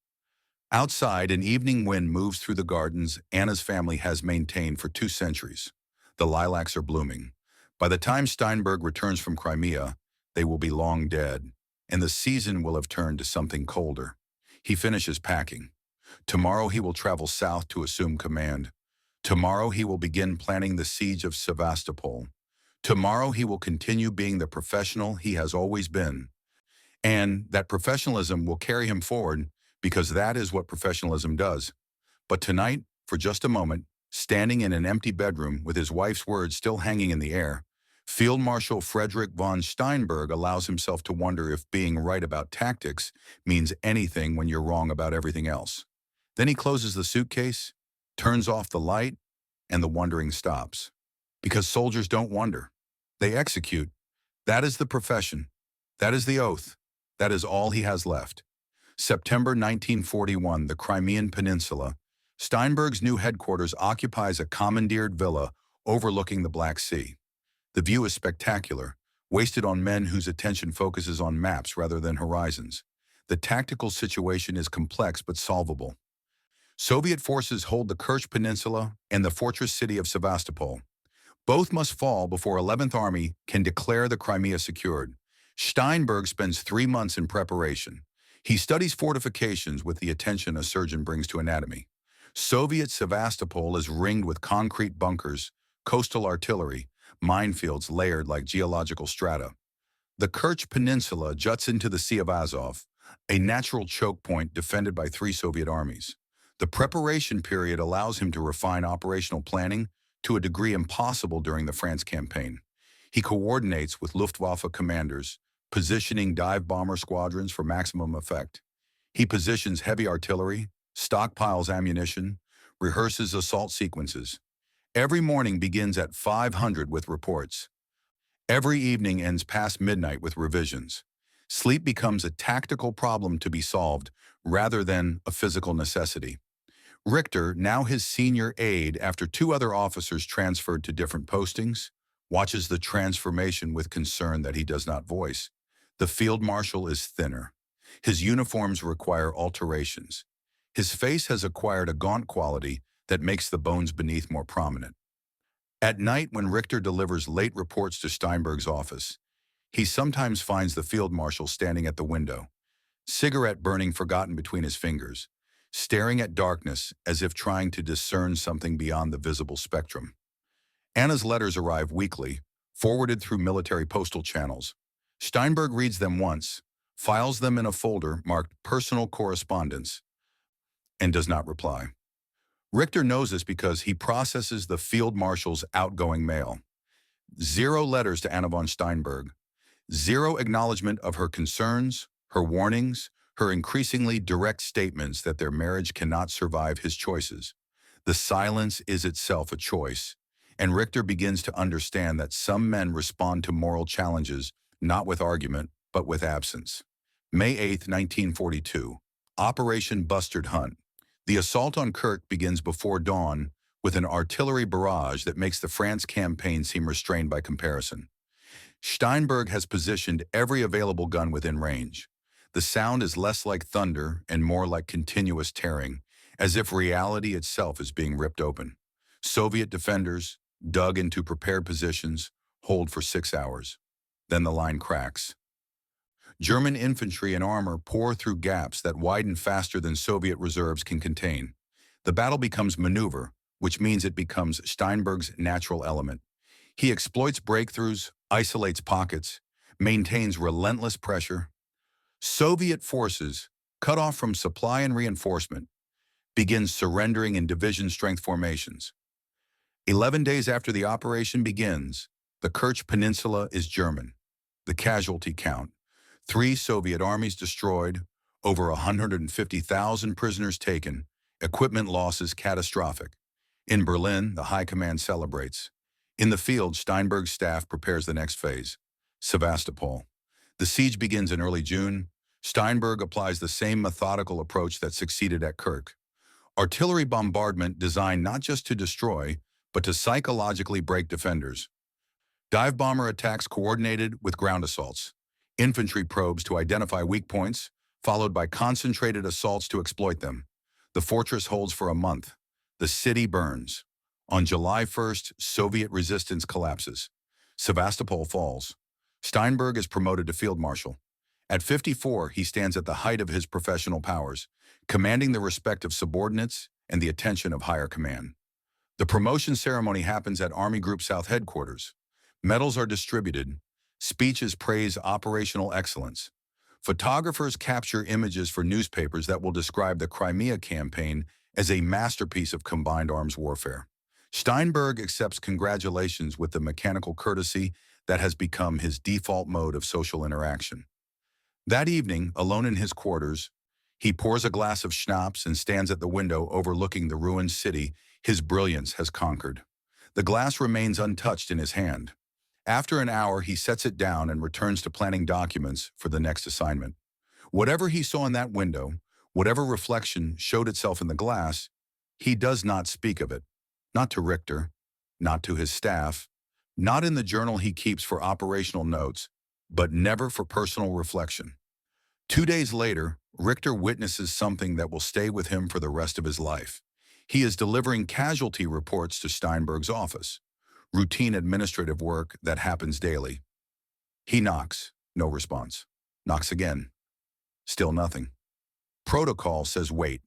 Outside, an evening wind moves through the gardens Anna's family has maintained for 2 centuries. The lilacs are blooming. By the time Steinberg returns from Crimea, they will be long dead, and the season will have turned to something colder. He finishes packing. Tomorrow he will travel south to assume command. Tomorrow he will begin planning the siege of Sevastopol. Tomorrow he will continue being the professional he has always been. And that professionalism will carry him forward because that is what professionalism does. But tonight, for just a moment, Standing in an empty bedroom with his wife's words still hanging in the air, Field Marshal Frederick von Steinberg allows himself to wonder if being right about tactics means anything when you're wrong about everything else. Then he closes the suitcase, turns off the light, and the wondering stops. Because soldiers don't wonder. They execute. That is the profession. That is the oath. That is all he has left. September 1941, the Crimean Peninsula. Steinberg's new headquarters occupies a commandeered villa overlooking the Black Sea. The view is spectacular, wasted on men whose attention focuses on maps rather than horizons. The tactical situation is complex but solvable. Soviet forces hold the Kursk Peninsula and the fortress city of Sevastopol. Both must fall before 11th Army can declare the Crimea secured. Steinberg spends 3 months in preparation. He studies fortifications with the attention a surgeon brings to anatomy. Soviet Sevastopol is ringed with concrete bunkers, coastal artillery, minefields layered like geological strata. The Kursk Peninsula juts into the Sea of Azov, a natural choke point defended by 3 Soviet armies. The preparation period allows him to refine operational planning to a degree impossible during the France campaign. He coordinates with Luftwaffe commanders, positioning dive bomber squadrons for maximum effect. He positions heavy artillery, stockpiles ammunition, rehearses assault sequences. Every morning begins at 500 with reports. Every evening ends past midnight with revisions. Sleep becomes a tactical problem to be solved rather than a physical necessity. Richter, now his senior aide after 2 other officers transferred to different postings, watches the transformation with concern that he does not voice. The field marshal is thinner. His uniforms require alterations. His face has acquired a gaunt quality that makes the bones beneath more prominent. At night, when Richter delivers late reports to Steinberg's office, he sometimes finds the field marshal standing at the window, cigarette burning forgotten between his fingers, staring at darkness as if trying to discern something beyond the visible spectrum. Anna's letters arrive weekly, forwarded through military postal channels. Steinberg reads them once, files them in a folder marked personal correspondence, and does not reply. Richter knows this because he processes the field marshal's outgoing mail. 0 letters to Anna von Steinberg. 0 acknowledgement of her concerns, her warnings, her increasingly direct statements that their marriage cannot survive his choices. The silence is itself a choice, and Richter begins to understand that some men respond to moral challenges not with argument, but with absence. May 8, 1942. Operation Bustard Hunt. The assault on Kursk begins before dawn with an artillery barrage that makes the France campaign seem restrained by comparison. Steinberg has positioned every available gun within range. The sound is less like thunder and more like continuous tearing, as if reality itself is being ripped open. Soviet defenders, dug into prepared positions, hold for 6 hours. Then the line cracks. German infantry and armor pour through gaps that widen faster than Soviet reserves can contain. The battle becomes maneuver, which means it becomes Steinberg's natural element. He exploits breakthroughs, isolates pockets, maintains relentless pressure. Soviet forces, cut off from supply and reinforcement, begin surrendering in division-strength formations. 11 days after the operation begins, the Kursk Peninsula is German. The casualty count: 3 Soviet armies destroyed, over 150,000 prisoners taken, equipment losses catastrophic. In Berlin, the High Command celebrates. In the field, Steinberg's staff prepares the next phase: Sevastopol. The siege begins in early June. Steinberg applies the same methodical approach that succeeded at Kursk. Artillery bombardment designed not just to destroy, but to psychologically break defenders. Dive bomber attacks coordinated with ground assaults. Infantry probes to identify weak points, followed by concentrated assaults to exploit them. The fortress holds for a month. The city burns. On July 1st, Soviet resistance collapses. Sevastopol falls. Steinberg is promoted to field marshal. At 54, he stands at the height of his professional powers, commanding the respect of subordinates and the attention of higher command. The promotion ceremony happens at Army Group South headquarters. Medals are distributed. Speeches praise operational excellence. Photographers capture images for newspapers that will describe the Crimea campaign as a masterpiece of combined arms warfare. Steinberg accepts congratulations with the mechanical courtesy that has become his default mode of social interaction. That evening, alone in his quarters, he pours a glass of schnapps and stands at the window overlooking the ruined city his brilliance has conquered. The glass remains untouched in his hand. After an hour, he sets it down and returns to planning documents for the next assignment. Whatever he saw in that window, whatever reflection showed itself in the glass, he does not speak of it. Not to Richter, not to his staff, not in the journal he keeps for operational notes, but never for personal reflection. 2 days later, Richter witnesses something that will stay with him for the rest of his life. He is delivering casualty reports to Steinberg's office, routine administrative work that happens daily. He knocks, no response. Knocks again, still nothing. Protocol says wait.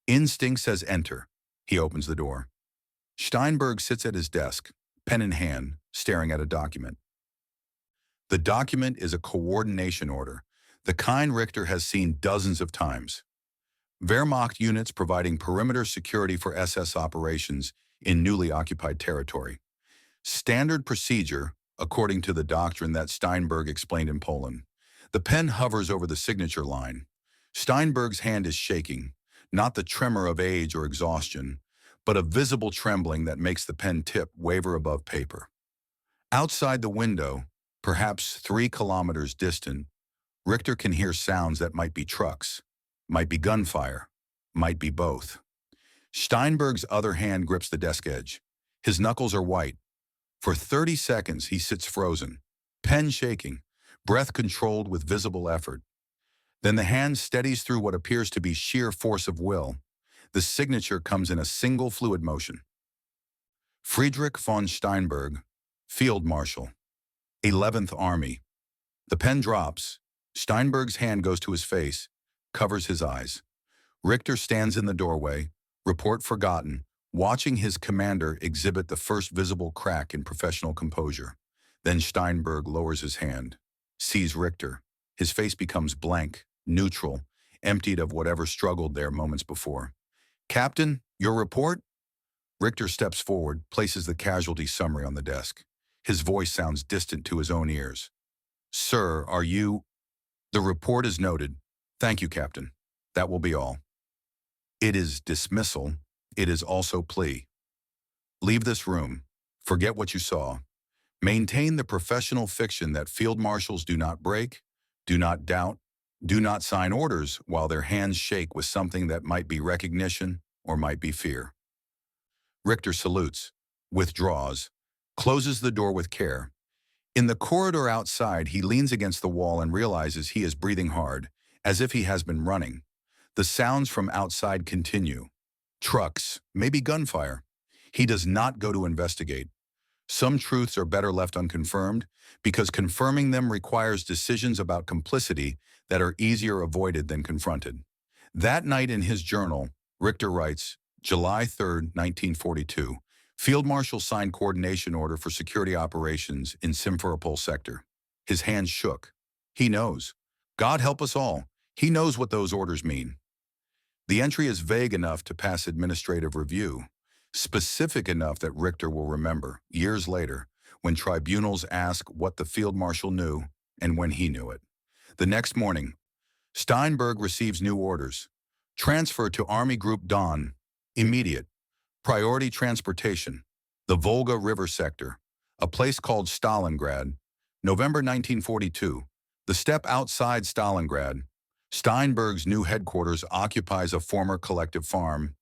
Instinct says enter. He opens the door. Steinberg sits at his desk, pen in hand, staring at a document. The document is a coordination order, the kind Richter has seen dozens of times. Wehrmacht units providing perimeter security for SS operations in newly occupied territory. Standard procedure, according to the doctrine that Steinberg explained in Poland. The pen hovers over the signature line. Steinberg's hand is shaking, not the tremor of age or exhaustion, but a visible trembling that makes the pen tip waver above paper. Outside the window, perhaps 3 kilometers distant, Richter can hear sounds that might be trucks, might be gunfire, might be both. Steinberg's other hand grips the desk edge. His knuckles are white. For 30 seconds, he sits frozen, pen shaking, breath controlled with visible effort. Then the hand steadies through what appears to be sheer force of will. The signature comes in a single fluid motion. Frederick von Steinberg, Field Marshal, 11th Army. The pen drops. Steinberg's hand goes to his face, covers his eyes. Richter stands in the doorway, report forgotten, watching his commander exhibit the first visible crack in professional composure. Then Steinberg lowers his hand, sees Richter. His face becomes blank, neutral, emptied of whatever struggled there moments before. Captain, your report? Richter steps forward, places the casualty summary on the desk. His voice sounds distant to his own ears. Sir, are you... The report is noted. Thank you, Captain. That will be all. It is dismissal. It is also plea. Leave this room. Forget what you saw. Maintain the professional fiction that field marshals do not break, do not doubt, do not sign orders while their hands shake with something that might be recognition or might be fear. Richter salutes, withdraws, closes the door with care. In the corridor outside, he leans against the wall and realizes he is breathing hard, as if he has been running. The sounds from outside continue. Trucks, maybe gunfire. He does not go to investigate. Some truths are better left unconfirmed because confirming them requires decisions about complicity that are easier avoided than confronted. That night in his journal, Richter writes, July 3, 1942, Field Marshal signed coordination order for security operations in Simferopol sector. His hands shook. He knows. God help us all. He knows what those orders mean. The entry is vague enough to pass administrative review, specific enough that Richter will remember, years later, when tribunals ask what the Field Marshal knew and when he knew it. The next morning, Steinberg receives new orders. Transfer to Army Group Don, immediate. Priority transportation, the Volga River sector, a place called Stalingrad, November 1942, the steppe outside Stalingrad. Steinberg's new headquarters occupies a former collective farm,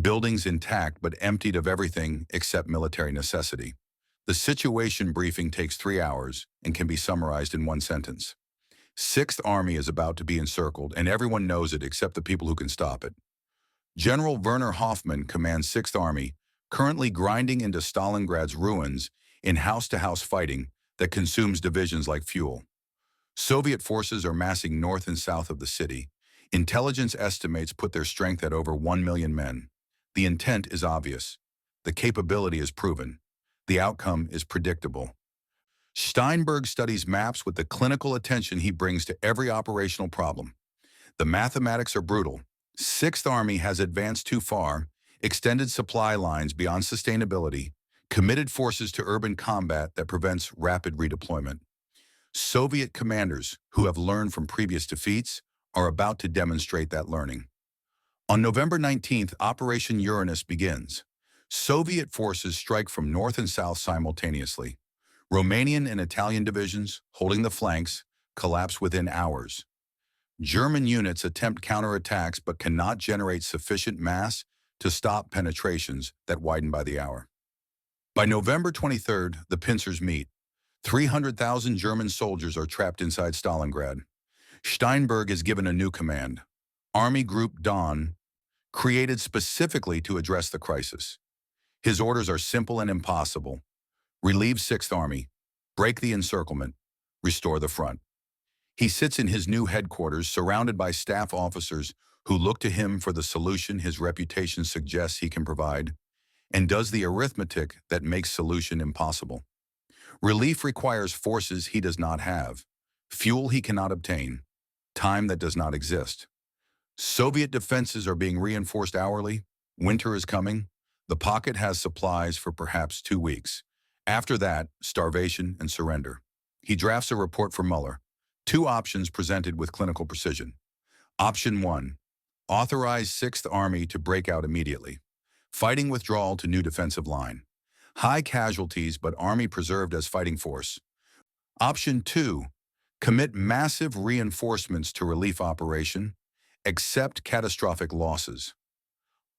buildings intact but emptied of everything except military necessity. The situation briefing takes 3 hours and can be summarized in one sentence. 6th Army is about to be encircled, and everyone knows it except the people who can stop it. General Werner Hoffmann commands 6th Army, currently grinding into Stalingrad's ruins in house-to-house fighting that consumes divisions like fuel. Soviet forces are massing north and south of the city. Intelligence estimates put their strength at over 1 million men. The intent is obvious. The capability is proven. The outcome is predictable. Steinberg studies maps with the clinical attention he brings to every operational problem. The mathematics are brutal. 6th Army has advanced too far, extended supply lines beyond sustainability, committed forces to urban combat that prevents rapid redeployment. Soviet commanders who have learned from previous defeats are about to demonstrate that learning. On November 19th, Operation Uranus begins. Soviet forces strike from north and south simultaneously. Romanian and Italian divisions, holding the flanks, collapse within hours. German units attempt counterattacks but cannot generate sufficient mass to stop penetrations that widen by the hour. By November 23rd, the pincers meet. 300,000 German soldiers are trapped inside Stalingrad. Steinberg is given a new command, Army Group Dawn, created specifically to address the crisis. His orders are simple and impossible. Relieve 6th Army, break the encirclement, restore the front. He sits in his new headquarters surrounded by staff officers who look to him for the solution his reputation suggests he can provide, and does the arithmetic that makes solution impossible. Relief requires forces he does not have, fuel he cannot obtain, time that does not exist. Soviet defenses are being reinforced hourly. Winter is coming. The pocket has supplies for perhaps 2 weeks. After that, starvation and surrender. He drafts a report for Mueller. 2 options presented with clinical precision. Option 1. Authorize 6th Army to break out immediately. Fighting withdrawal to new defensive line. High casualties but Army preserved as fighting force. Option 2. Commit massive reinforcements to relief operation. Accept catastrophic losses.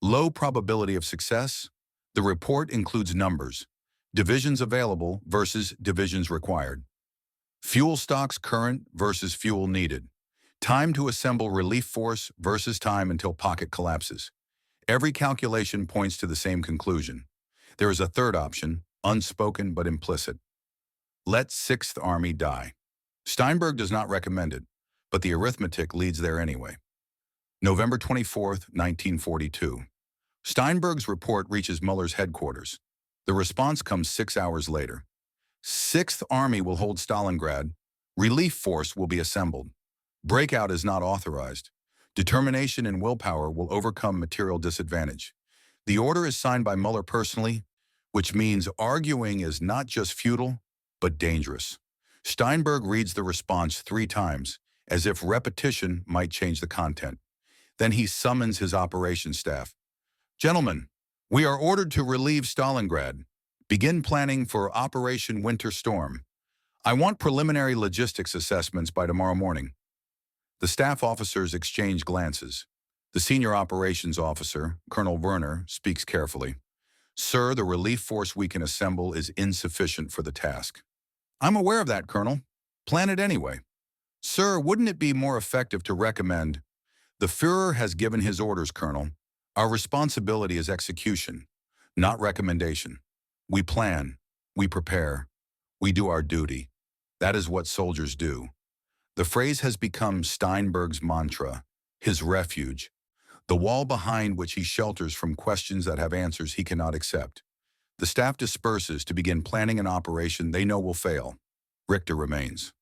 Low probability of success. The report includes numbers. Divisions available versus divisions required. Fuel stocks current versus fuel needed. Time to assemble relief force versus time until pocket collapses. Every calculation points to the same conclusion. There is a third option, unspoken but implicit. Let 6th Army die. Steinberg does not recommend it, but the arithmetic leads there anyway. November 24th, 1942. Steinberg's report reaches Mueller's headquarters. The response comes 6 hours later. 6th Army will hold Stalingrad. Relief force will be assembled. Breakout is not authorized. Determination and willpower will overcome material disadvantage. The order is signed by Mueller personally, which means arguing is not just futile, but dangerous. Steinberg reads the response 3 times, as if repetition might change the content. Then he summons his operations staff. Gentlemen, we are ordered to relieve Stalingrad. Begin planning for Operation Winter Storm. I want preliminary logistics assessments by tomorrow morning. The staff officers exchange glances. The senior operations officer, Colonel Werner, speaks carefully. Sir, the relief force we can assemble is insufficient for the task. I'm aware of that, Colonel. Plan it anyway. Sir, wouldn't it be more effective to recommend? The Führer has given his orders, Colonel. Our responsibility is execution, not recommendation. We plan, we prepare, we do our duty. That is what soldiers do. The phrase has become Steinberg's mantra, his refuge, the wall behind which he shelters from questions that have answers he cannot accept. The staff disperses to begin planning an operation they know will fail. Richter remains.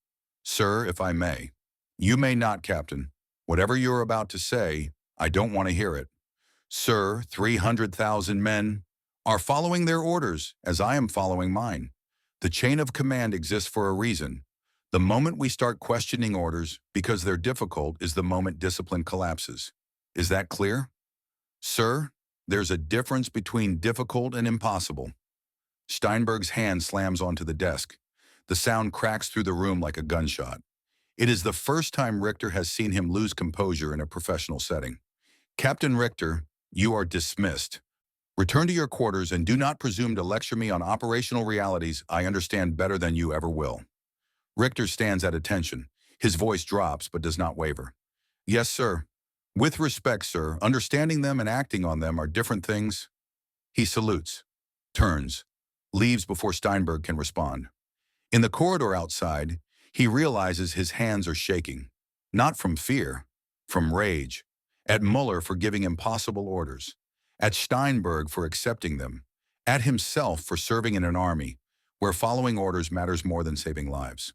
Sir, if I may. You may not, Captain. Whatever you're about to say, I don't want to hear it. Sir, 300,000 men are following their orders as I am following mine. The chain of command exists for a reason. The moment we start questioning orders because they're difficult is the moment discipline collapses. Is that clear? Sir, there's a difference between difficult and impossible. Steinberg's hand slams onto the desk. The sound cracks through the room like a gunshot. It is the first time Richter has seen him lose composure in a professional setting. Captain Richter, you are dismissed. Return to your quarters and do not presume to lecture me on operational realities I understand better than you ever will. Richter stands at attention. His voice drops but does not waver. Yes, sir. With respect, sir, understanding them and acting on them are different things. He salutes, turns, leaves before Steinberg can respond. In the corridor outside, he realizes his hands are shaking, not from fear, from rage, at Mueller for giving impossible orders, at Steinberg for accepting them, at himself for serving in an army where following orders matters more than saving lives.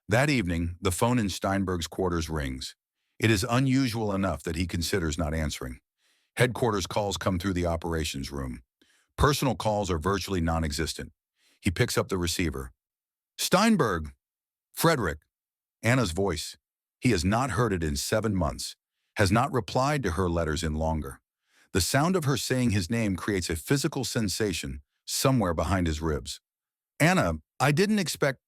That evening, the phone in Steinberg's quarters rings. It is unusual enough that he considers not answering. Headquarters calls come through the operations room. Personal calls are virtually non-existent. He picks up the receiver. Steinberg! Frederick! Anna's voice. He has not heard it in 7 months, has not replied to her letters in longer. The sound of her saying his name creates a physical sensation somewhere behind his ribs. Anna, I didn't expect...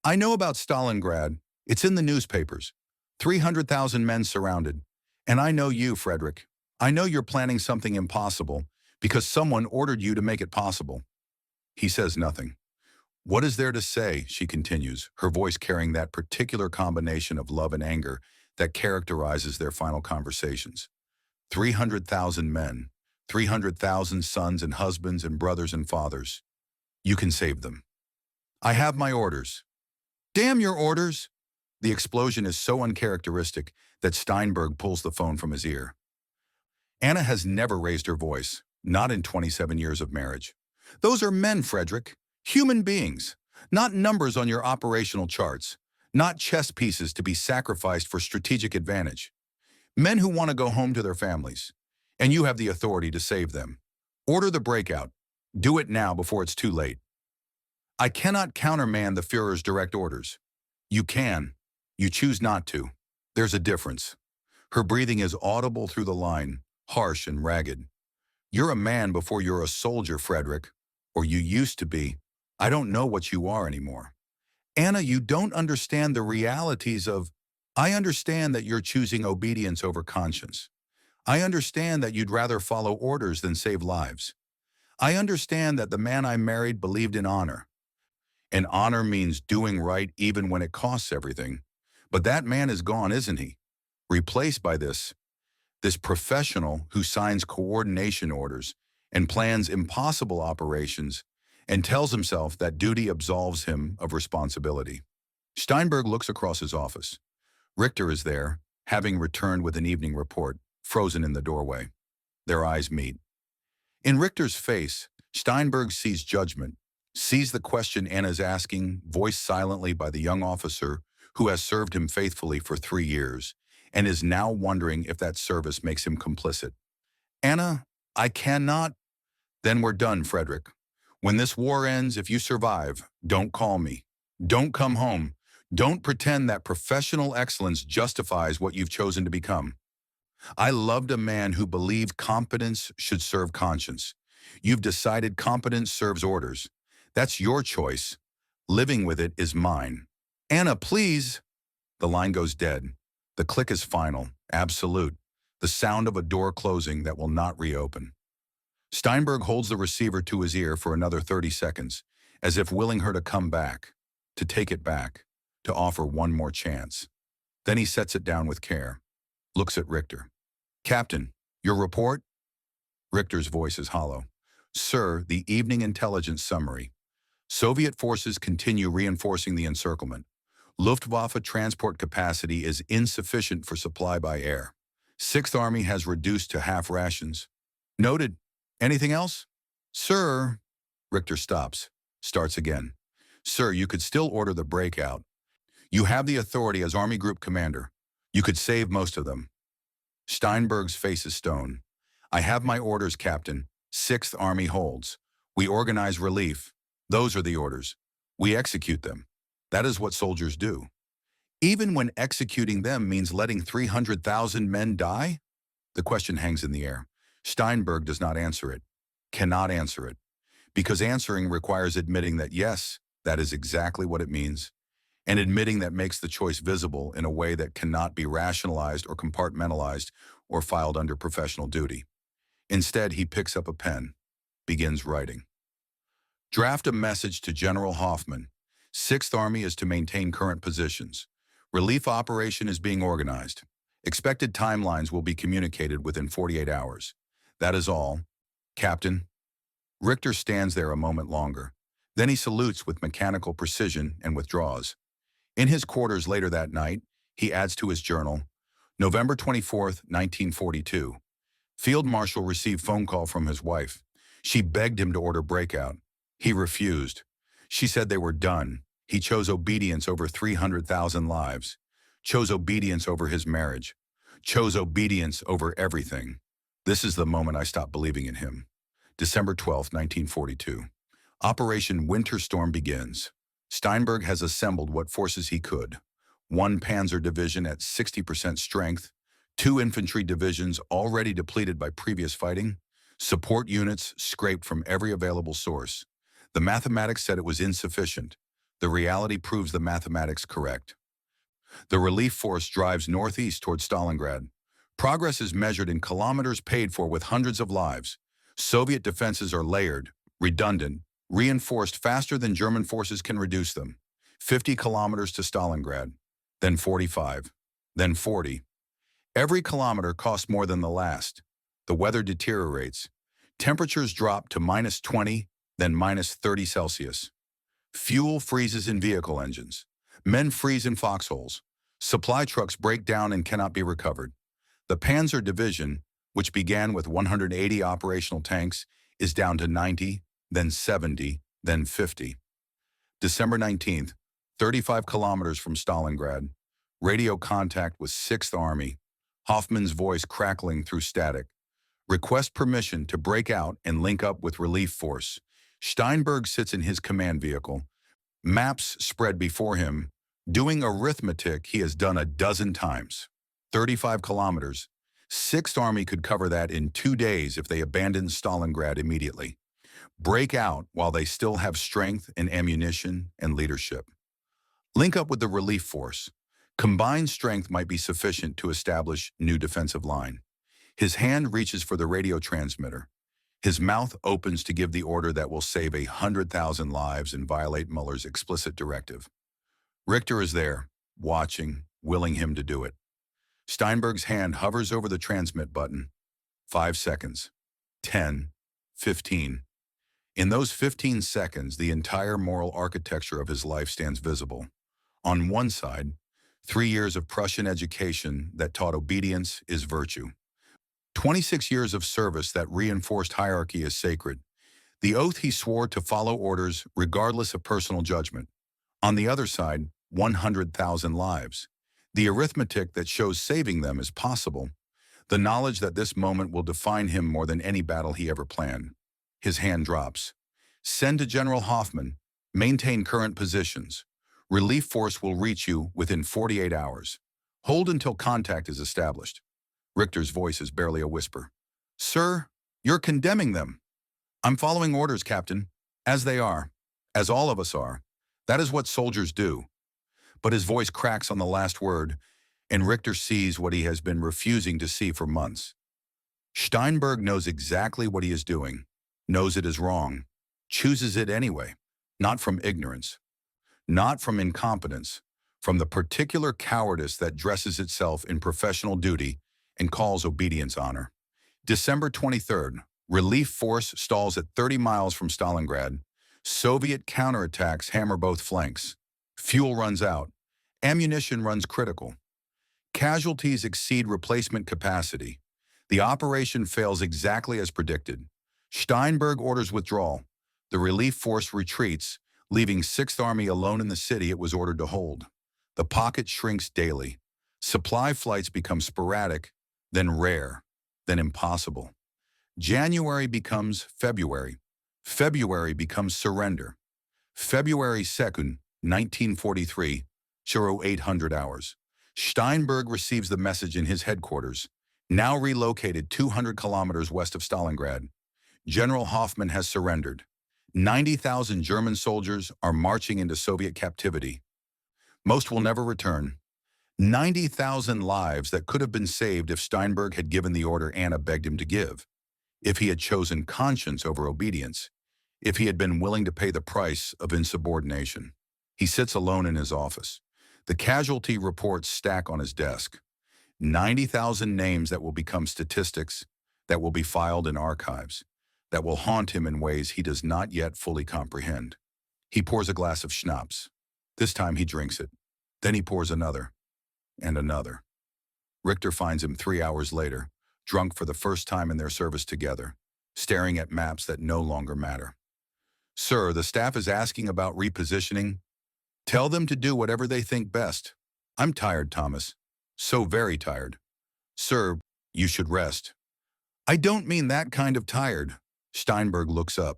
I know about Stalingrad. It's in the newspapers. 300,000 men surrounded. And I know you, Frederick. I know you're planning something impossible because someone ordered you to make it possible. He says nothing. What is there to say, she continues, her voice carrying that particular combination of love and anger that characterizes their final conversations. 300,000 men, 300,000 sons and husbands and brothers and fathers. You can save them. I have my orders. Damn your orders! The explosion is so uncharacteristic that Steinberg pulls the phone from his ear. Anna has never raised her voice, not in 27 years of marriage. Those are men, Frederick. Human beings, not numbers on your operational charts, not chess pieces to be sacrificed for strategic advantage. Men who want to go home to their families, and you have the authority to save them. Order the breakout. Do it now before it's too late. I cannot countermand the Führer's direct orders. You can. You choose not to. There's a difference. Her breathing is audible through the line, harsh and ragged. You're a man before you're a soldier, Frederick. Or you used to be. I don't know what you are anymore. Anna, you don't understand the realities of... I understand that you're choosing obedience over conscience. I understand that you'd rather follow orders than save lives. I understand that the man I married believed in honor. And honor means doing right even when it costs everything. But that man is gone, isn't he? Replaced by this professional who signs coordination orders and plans impossible operations and tells himself that duty absolves him of responsibility. Steinberg looks across his office. Richter is there, having returned with an evening report, frozen in the doorway. Their eyes meet. In Richter's face, Steinberg sees judgment, sees the question Anna's asking, voiced silently by the young officer who has served him faithfully for 3 years, and is now wondering if that service makes him complicit. Anna, I cannot... Then we're done, Frederick. When this war ends, if you survive, don't call me. Don't come home. Don't pretend that professional excellence justifies what you've chosen to become. I loved a man who believed competence should serve conscience. You've decided competence serves orders. That's your choice. Living with it is mine. Anna, please. The line goes dead. The click is final, absolute. The sound of a door closing that will not reopen. Steinberg holds the receiver to his ear for another 30 seconds, as if willing her to come back, to take it back, to offer one more chance. Then he sets it down with care, looks at Richter. Captain, your report? Richter's voice is hollow. Sir, the evening intelligence summary. Soviet forces continue reinforcing the encirclement. Luftwaffe transport capacity is insufficient for supply by air. 6th Army has reduced to half rations. Noted. Anything else? Sir, Richter stops, starts again. Sir, you could still order the breakout. You have the authority as Army Group Commander. You could save most of them. Steinberg's face is stone. I have my orders, Captain. 6th Army holds. We organize relief. Those are the orders. We execute them. That is what soldiers do. Even when executing them means letting 300,000 men die? The question hangs in the air. Steinberg does not answer it, cannot answer it, because answering requires admitting that yes, that is exactly what it means, and admitting that makes the choice visible in a way that cannot be rationalized or compartmentalized or filed under professional duty. Instead, he picks up a pen, begins writing. Draft a message to General Hoffman. 6th Army is to maintain current positions. Relief operation is being organized. Expected timelines will be communicated within 48 hours. That is all. Captain. Richter stands there a moment longer. Then he salutes with mechanical precision and withdraws. In his quarters later that night, he adds to his journal, November 24th, 1942. Field Marshal received phone call from his wife. She begged him to order breakout. He refused. She said they were done. He chose obedience over 300,000 lives. Chose obedience over his marriage. Chose obedience over everything. This is the moment I stopped believing in him. December 12, 1942. Operation Winter Storm begins. Steinberg has assembled what forces he could. One panzer division at 60% strength, two infantry divisions already depleted by previous fighting, support units scraped from every available source. The mathematics said it was insufficient. The reality proves the mathematics correct. The relief force drives northeast toward Stalingrad. Progress is measured in kilometers paid for with hundreds of lives. Soviet defenses are layered, redundant, reinforced faster than German forces can reduce them. 50 kilometers to Stalingrad, then 45, then 40. Every kilometer costs more than the last. The weather deteriorates. Temperatures drop to -20, then -30 Celsius. Fuel freezes in vehicle engines. Men freeze in foxholes. Supply trucks break down and cannot be recovered. The Panzer Division, which began with 180 operational tanks, is down to 90, then 70, then 50. December 19th, 35 kilometers from Stalingrad. Radio contact with 6th Army. Hoffman's voice crackling through static. Request permission to break out and link up with relief force. Steinberg sits in his command vehicle. Maps spread before him. Doing arithmetic he has done a dozen times. 35 kilometers. 6th Army could cover that in 2 days if they abandoned Stalingrad immediately. Break out while they still have strength and ammunition and leadership. Link up with the relief force. Combined strength might be sufficient to establish new defensive line. His hand reaches for the radio transmitter. His mouth opens to give the order that will save 100,000 lives and violate Muller's explicit directive. Richter is there, watching, willing him to do it. Steinberg's hand hovers over the transmit button. 5 seconds. 10. 15. In those 15 seconds, the entire moral architecture of his life stands visible. On one side, 3 years of Prussian education that taught obedience is virtue. 26 years of service that reinforced hierarchy as sacred. The oath he swore to follow orders regardless of personal judgment. On the other side, 100,000 lives. The arithmetic that shows saving them is possible. The knowledge that this moment will define him more than any battle he ever planned. His hand drops. Send to General Hoffman. Maintain current positions. Relief force will reach you within 48 hours. Hold until contact is established. Richter's voice is barely a whisper. Sir, you're condemning them. I'm following orders, Captain. As they are. As all of us are. That is what soldiers do. But his voice cracks on the last word, and Richter sees what he has been refusing to see for months. Steinberg knows exactly what he is doing, knows it is wrong, chooses it anyway, not from ignorance, not from incompetence, from the particular cowardice that dresses itself in professional duty and calls obedience honor. December 23rd, relief force stalls at 30 miles from Stalingrad. Soviet counterattacks hammer both flanks. Fuel runs out. Ammunition runs critical. Casualties exceed replacement capacity. The operation fails exactly as predicted. Steinberg orders withdrawal. The relief force retreats, leaving 6th Army alone in the city it was ordered to hold. The pocket shrinks daily. Supply flights become sporadic, then rare, then impossible. January becomes February. February becomes surrender. February 2nd, 1943, 0800 hours. Steinberg receives the message in his headquarters, now relocated 200 kilometers west of Stalingrad. General Hoffman has surrendered. 90,000 German soldiers are marching into Soviet captivity. Most will never return. 90,000 lives that could have been saved if Steinberg had given the order Anna begged him to give, if he had chosen conscience over obedience, if he had been willing to pay the price of insubordination. He sits alone in his office. The casualty reports stack on his desk. 90,000 names that will become statistics, that will be filed in archives, that will haunt him in ways he does not yet fully comprehend. He pours a glass of schnapps. This time he drinks it. Then he pours another, and another. Richter finds him 3 hours later, drunk for the first time in their service together, staring at maps that no longer matter. Sir, the staff is asking about repositioning. Tell them to do whatever they think best. I'm tired, Thomas. So very tired. Sir, you should rest. I don't mean that kind of tired. Steinberg looks up.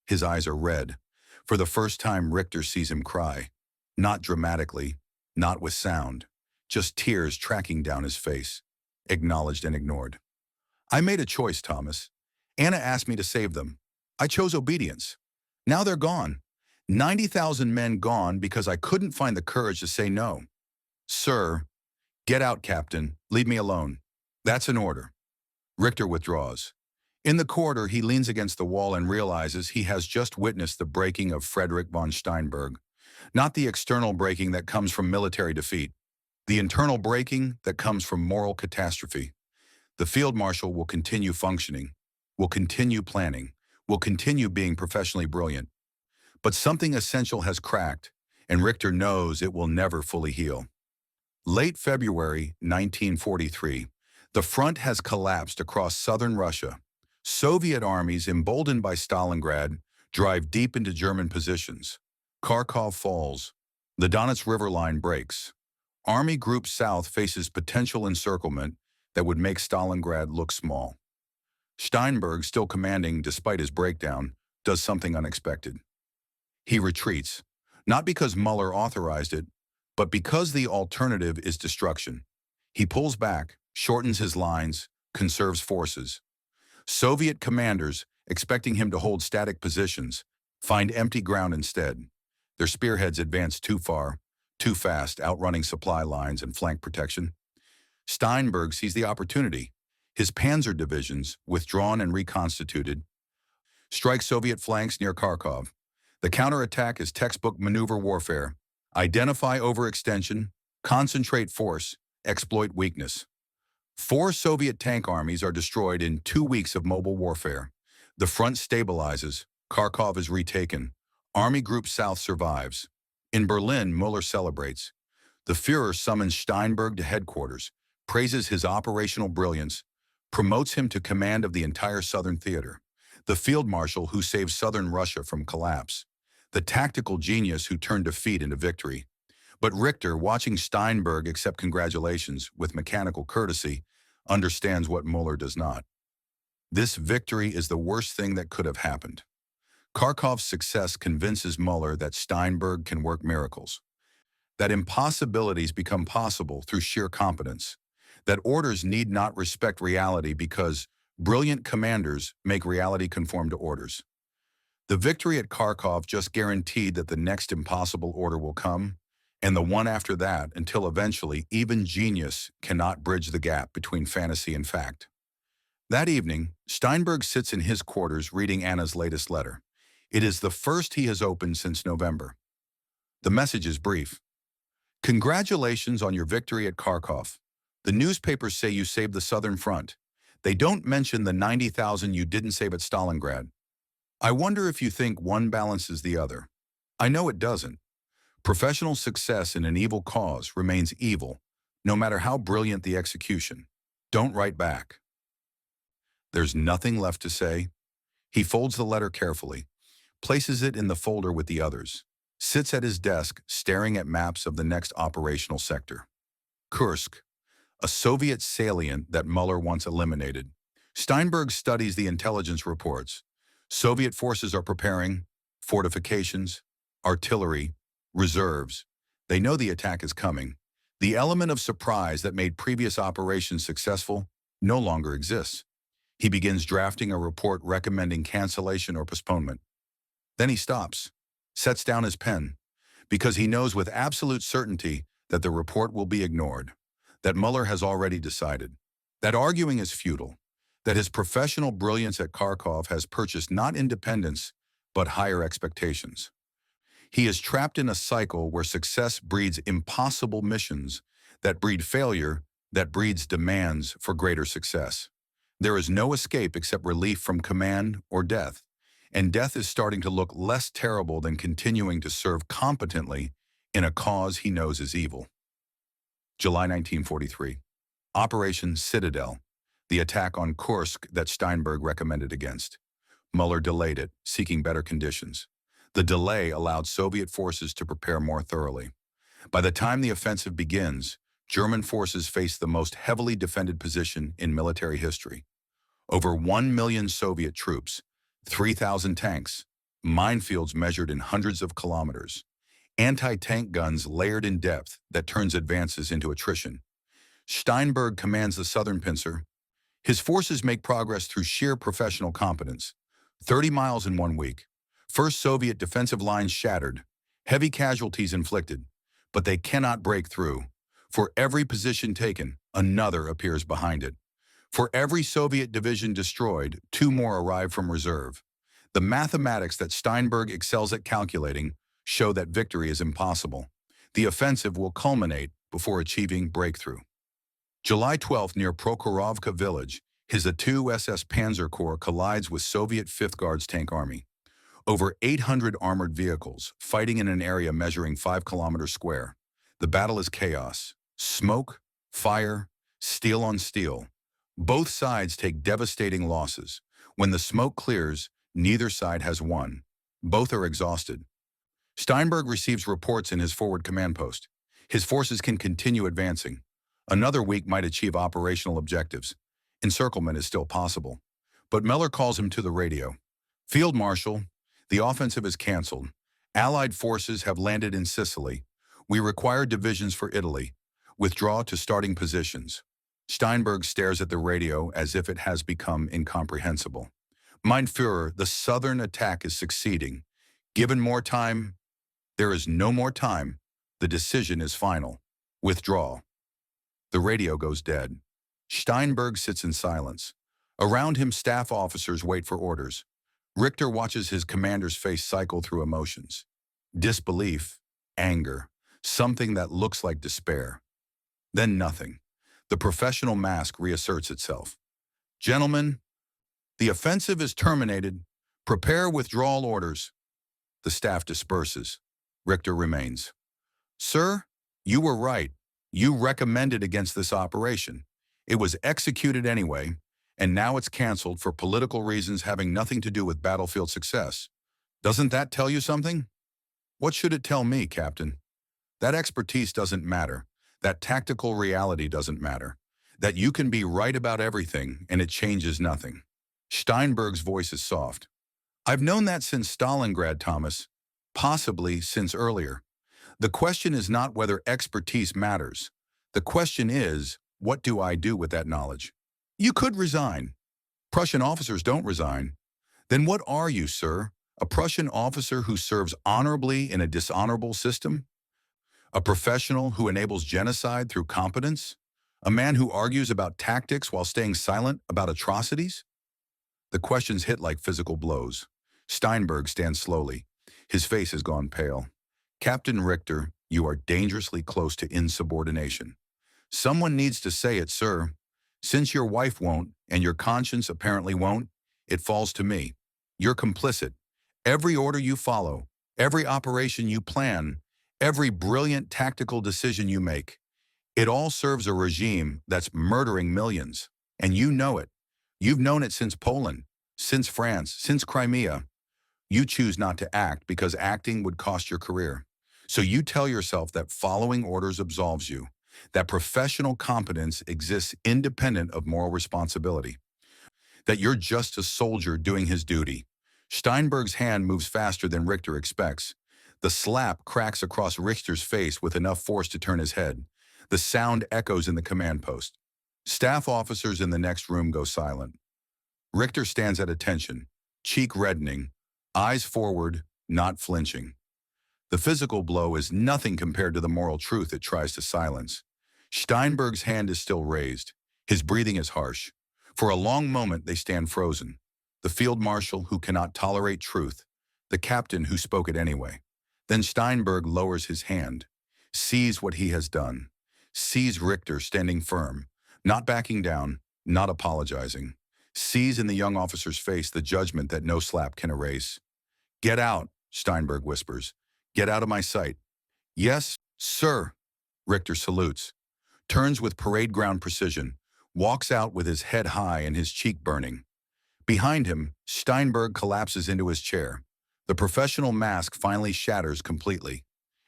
His eyes are red. For the first time, Richter sees him cry. Not dramatically, not with sound, just tears tracking down his face. Acknowledged and ignored. I made a choice, Thomas. Anna asked me to save them. I chose obedience. Now they're gone. 90,000 men gone because I couldn't find the courage to say no. Sir, get out, Captain. Leave me alone. That's an order. Richter withdraws. In the corridor, he leans against the wall and realizes he has just witnessed the breaking of Frederick von Steinberg. Not the external breaking that comes from military defeat. The internal breaking that comes from moral catastrophe. The Field Marshal will continue functioning, will continue planning, will continue being professionally brilliant. But something essential has cracked, and Richter knows it will never fully heal. Late February 1943, the front has collapsed across southern Russia. Soviet armies, emboldened by Stalingrad, drive deep into German positions. Kharkov falls. The Donets River line breaks. Army Group South faces potential encirclement that would make Stalingrad look small. Steinberg, still commanding despite his breakdown, does something unexpected. He retreats, not because Muller authorized it, but because the alternative is destruction. He pulls back, shortens his lines, conserves forces. Soviet commanders, expecting him to hold static positions, find empty ground instead. Their spearheads advance too far, too fast, outrunning supply lines and flank protection. Steinberg sees the opportunity. His panzer divisions, withdrawn and reconstituted, strike Soviet flanks near Kharkov. The counterattack is textbook maneuver warfare. Identify overextension, concentrate force, exploit weakness. 4 Soviet tank armies are destroyed in 2 weeks of mobile warfare. The front stabilizes. Kharkov is retaken. Army Group South survives. In Berlin, Muller celebrates. The Führer summons Steinberg to headquarters, praises his operational brilliance, promotes him to command of the entire southern theater. The Field Marshal who saved southern Russia from collapse. The tactical genius who turned defeat into victory. But Richter, watching Steinberg accept congratulations with mechanical courtesy, understands what Muller does not. This victory is the worst thing that could have happened. Kharkov's success convinces Muller that Steinberg can work miracles, that impossibilities become possible through sheer competence, that orders need not respect reality because brilliant commanders make reality conform to orders. The victory at Kharkov just guaranteed that the next impossible order will come, and the one after that, until eventually even genius cannot bridge the gap between fantasy and fact. That evening, Steinberg sits in his quarters reading Anna's latest letter. It is the first he has opened since November. The message is brief. Congratulations on your victory at Kharkov. The newspapers say you saved the Southern Front. They don't mention the 90,000 you didn't save at Stalingrad. I wonder if you think one balances the other. I know it doesn't. Professional success in an evil cause remains evil, no matter how brilliant the execution. Don't write back. There's nothing left to say. He folds the letter carefully, places it in the folder with the others, sits at his desk staring at maps of the next operational sector. Kursk, a Soviet salient that Muller once eliminated. Steinberg studies the intelligence reports. Soviet forces are preparing, fortifications, artillery, reserves. They know the attack is coming. The element of surprise that made previous operations successful no longer exists. He begins drafting a report recommending cancellation or postponement. Then he stops, sets down his pen, because he knows with absolute certainty that the report will be ignored, that Muller has already decided, that arguing is futile, that his professional brilliance at Kharkov has purchased not independence, but higher expectations. He is trapped in a cycle where success breeds impossible missions that breed failure, that breeds demands for greater success. There is no escape except relief from command or death, and death is starting to look less terrible than continuing to serve competently in a cause he knows is evil. July 1943. Operation Citadel, the attack on Kursk that Steinberg recommended against. Muller delayed it, seeking better conditions. The delay allowed Soviet forces to prepare more thoroughly. By the time the offensive begins, German forces face the most heavily defended position in military history. Over 1 million Soviet troops, 3,000 tanks, minefields measured in hundreds of kilometers, anti-tank guns layered in depth that turns advances into attrition. Steinberg commands the southern pincer. His forces make progress through sheer professional competence. 30 miles in 1 week. First Soviet defensive lines shattered, heavy casualties inflicted, but they cannot break through. For every position taken, another appears behind it. For every Soviet division destroyed, 2 more arrive from reserve. The mathematics that Steinberg excels at calculating show that victory is impossible. The offensive will culminate before achieving breakthrough. July 12th, near Prokhorovka village, his A-2 SS Panzer Corps collides with Soviet 5th Guards Tank Army. Over 800 armored vehicles, fighting in an area measuring 5 kilometers square. The battle is chaos. Smoke, fire, steel on steel. Both sides take devastating losses. When the smoke clears, neither side has won. Both are exhausted. Steinberg receives reports in his forward command post. His forces can continue advancing. Another week might achieve operational objectives. Encirclement is still possible. But Miller calls him to the radio. Field Marshal, the offensive is canceled. Allied forces have landed in Sicily. We require divisions for Italy. Withdraw to starting positions. Steinberg stares at the radio as if it has become incomprehensible. Mein Führer, the southern attack is succeeding. Given more time, there is no more time. The decision is final. Withdraw. The radio goes dead. Steinberg sits in silence. Around him, staff officers wait for orders. Richter watches his commander's face cycle through emotions. Disbelief, anger, something that looks like despair. Then nothing. The professional mask reasserts itself. Gentlemen, the offensive is terminated. Prepare withdrawal orders. The staff disperses. Richter remains. Sir, you were right. You recommended against this operation. It was executed anyway, and now it's canceled for political reasons having nothing to do with battlefield success. Doesn't that tell you something? What should it tell me, Captain? That expertise doesn't matter. That tactical reality doesn't matter. That you can be right about everything and it changes nothing. Steinberg's voice is soft. I've known that since Stalingrad, Thomas. Possibly since earlier. The question is not whether expertise matters. The question is, what do I do with that knowledge? You could resign. Prussian officers don't resign. Then what are you, sir? A Prussian officer who serves honorably in a dishonorable system? A professional who enables genocide through competence? A man who argues about tactics while staying silent about atrocities? The questions hit like physical blows. Steinberg stands slowly. His face has gone pale. Captain Richter, you are dangerously close to insubordination. Someone needs to say it, sir. Since your wife won't, and your conscience apparently won't, it falls to me. You're complicit. Every order you follow, every operation you plan, every brilliant tactical decision you make, it all serves a regime that's murdering millions. And you know it. You've known it since Poland, since France, since Crimea. You choose not to act because acting would cost your career. So you tell yourself that following orders absolves you, that professional competence exists independent of moral responsibility, that you're just a soldier doing his duty. Steinberg's hand moves faster than Richter expects. The slap cracks across Richter's face with enough force to turn his head. The sound echoes in the command post. Staff officers in the next room go silent. Richter stands at attention, cheek reddening, eyes forward, not flinching. The physical blow is nothing compared to the moral truth it tries to silence. Steinberg's hand is still raised. His breathing is harsh. For a long moment, they stand frozen. The field marshal who cannot tolerate truth, the captain who spoke it anyway. Then Steinberg lowers his hand, sees what he has done, sees Richter standing firm, not backing down, not apologizing, sees in the young officer's face the judgment that no slap can erase. Get out, Steinberg whispers. Get out of my sight. Yes, sir. Richter salutes, turns with parade ground precision, walks out with his head high and his cheek burning. Behind him, Steinberg collapses into his chair. The professional mask finally shatters completely.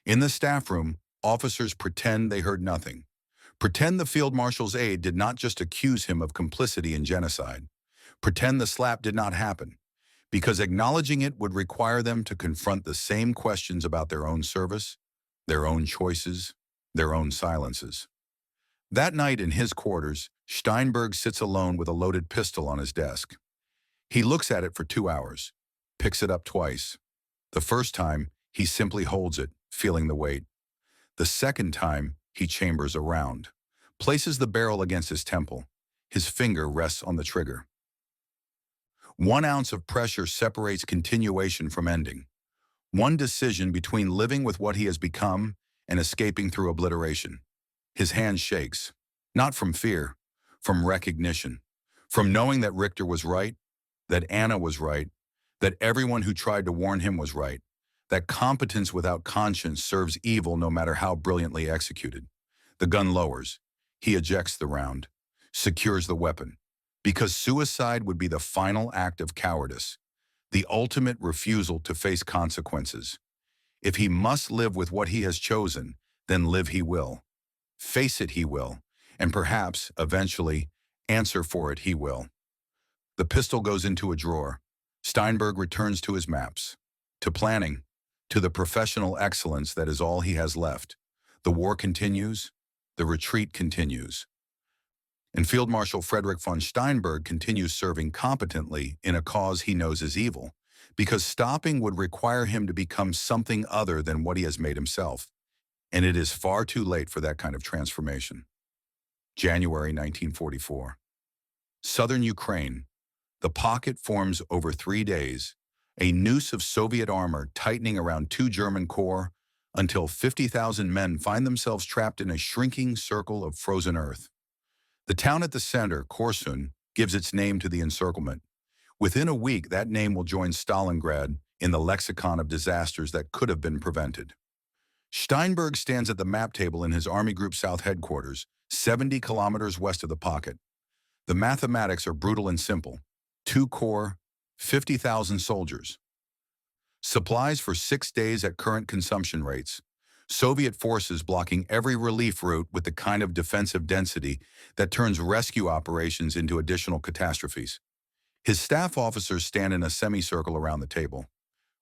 In the staff room, officers pretend they heard nothing. Pretend the field marshal's aide did not just accuse him of complicity in genocide. Pretend the slap did not happen, because acknowledging it would require them to confront the same questions about their own service, their own choices, their own silences. That night in his quarters, Steinberg sits alone with a loaded pistol on his desk. He looks at it for 2 hours, picks it up twice. The first time, he simply holds it, feeling the weight. The second time, he chambers around, places the barrel against his temple. His finger rests on the trigger. 1 ounce of pressure separates continuation from ending. One decision between living with what he has become and escaping through obliteration. His hand shakes, not from fear, from recognition, from knowing that Richter was right, that Anna was right, that everyone who tried to warn him was right, that competence without conscience serves evil no matter how brilliantly executed. The gun lowers. He ejects the round, secures the weapon, because suicide would be the final act of cowardice, the ultimate refusal to face consequences. If he must live with what he has chosen, then live he will. Face it he will, and perhaps, eventually, answer for it he will. The pistol goes into a drawer. Steinberg returns to his maps, to planning, to the professional excellence that is all he has left. The war continues, the retreat continues. And Field Marshal Frederick von Steinberg continues serving competently in a cause he knows is evil, because stopping would require him to become something other than what he has made himself. And it is far too late for that kind of transformation. January 1944. Southern Ukraine. The pocket forms over 3 days, a noose of Soviet armor tightening around 2 German corps until 50,000 men find themselves trapped in a shrinking circle of frozen earth. The town at the center, Korsun, gives its name to the encirclement. Within a week, that name will join Stalingrad in the lexicon of disasters that could have been prevented. Steinberg stands at the map table in his Army Group South headquarters, 70 kilometers west of the pocket. The mathematics are brutal and simple. 2 corps, 50,000 soldiers. Supplies for 6 days at current consumption rates. Soviet forces blocking every relief route with the kind of defensive density that turns rescue operations into additional catastrophes. His staff officers stand in a semicircle around the table,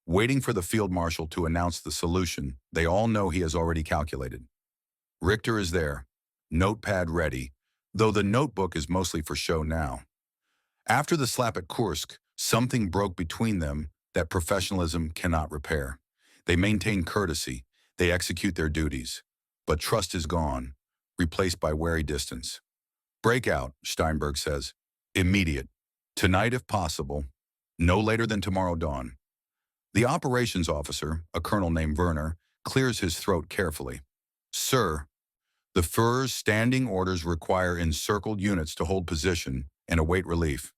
waiting for the field marshal to announce the solution they all know he has already calculated. Richter is there, notepad ready, though the notebook is mostly for show now. After the slap at Kursk, something broke between them that professionalism cannot repair. They maintain courtesy, they execute their duties, but trust is gone, replaced by wary distance. Breakout, Steinberg says. Immediate. Tonight if possible. No later than tomorrow dawn. The operations officer, a colonel named Werner, clears his throat carefully. Sir, the Führer's standing orders require encircled units to hold position and await relief.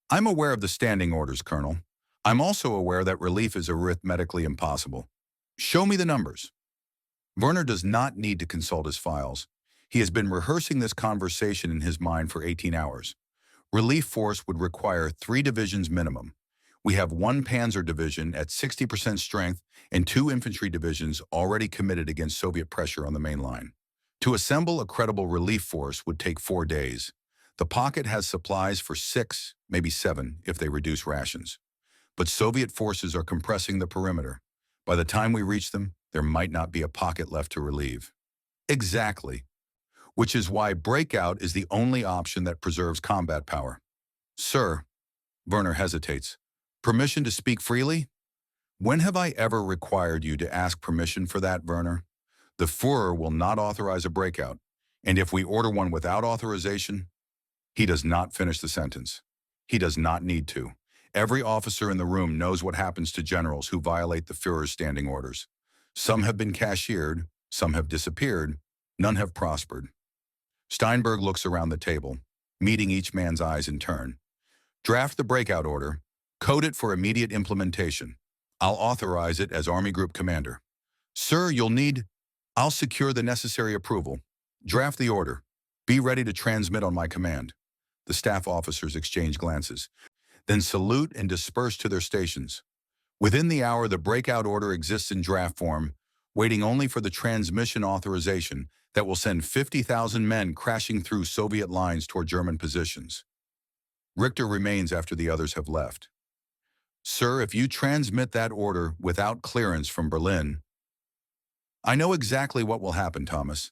I'm aware of the standing orders, Colonel. I'm also aware that relief is arithmetically impossible. Show me the numbers. Werner does not need to consult his files. He has been rehearsing this conversation in his mind for 18 hours. Relief force would require 3 divisions minimum. We have 1 Panzer division at 60% strength and 2 infantry divisions already committed against Soviet pressure on the main line. To assemble a credible relief force would take 4 days. The pocket has supplies for 6, maybe 7, if they reduce rations. But Soviet forces are compressing the perimeter. By the time we reach them, there might not be a pocket left to relieve. Exactly. Which is why breakout is the only option that preserves combat power. Sir, Werner hesitates. Permission to speak freely? When have I ever required you to ask permission for that, Werner? The Führer will not authorize a breakout, and if we order one without authorization, he does not finish the sentence. He does not need to. Every officer in the room knows what happens to generals who violate the Führer's standing orders. Some have been cashiered, some have disappeared, none have prospered. Steinberg looks around the table, meeting each man's eyes in turn. Draft the breakout order, code it for immediate implementation. I'll authorize it as Army Group Commander. Sir, you'll need... I'll secure the necessary approval. Draft the order. Be ready to transmit on my command. The staff officers exchange glances, then salute and disperse to their stations. Within the hour, the breakout order exists in draft form, waiting only for the transmission authorization that will send 50,000 men crashing through Soviet lines toward German positions. Richter remains after the others have left. Sir, if you transmit that order without clearance from Berlin, I know exactly what will happen, Thomas.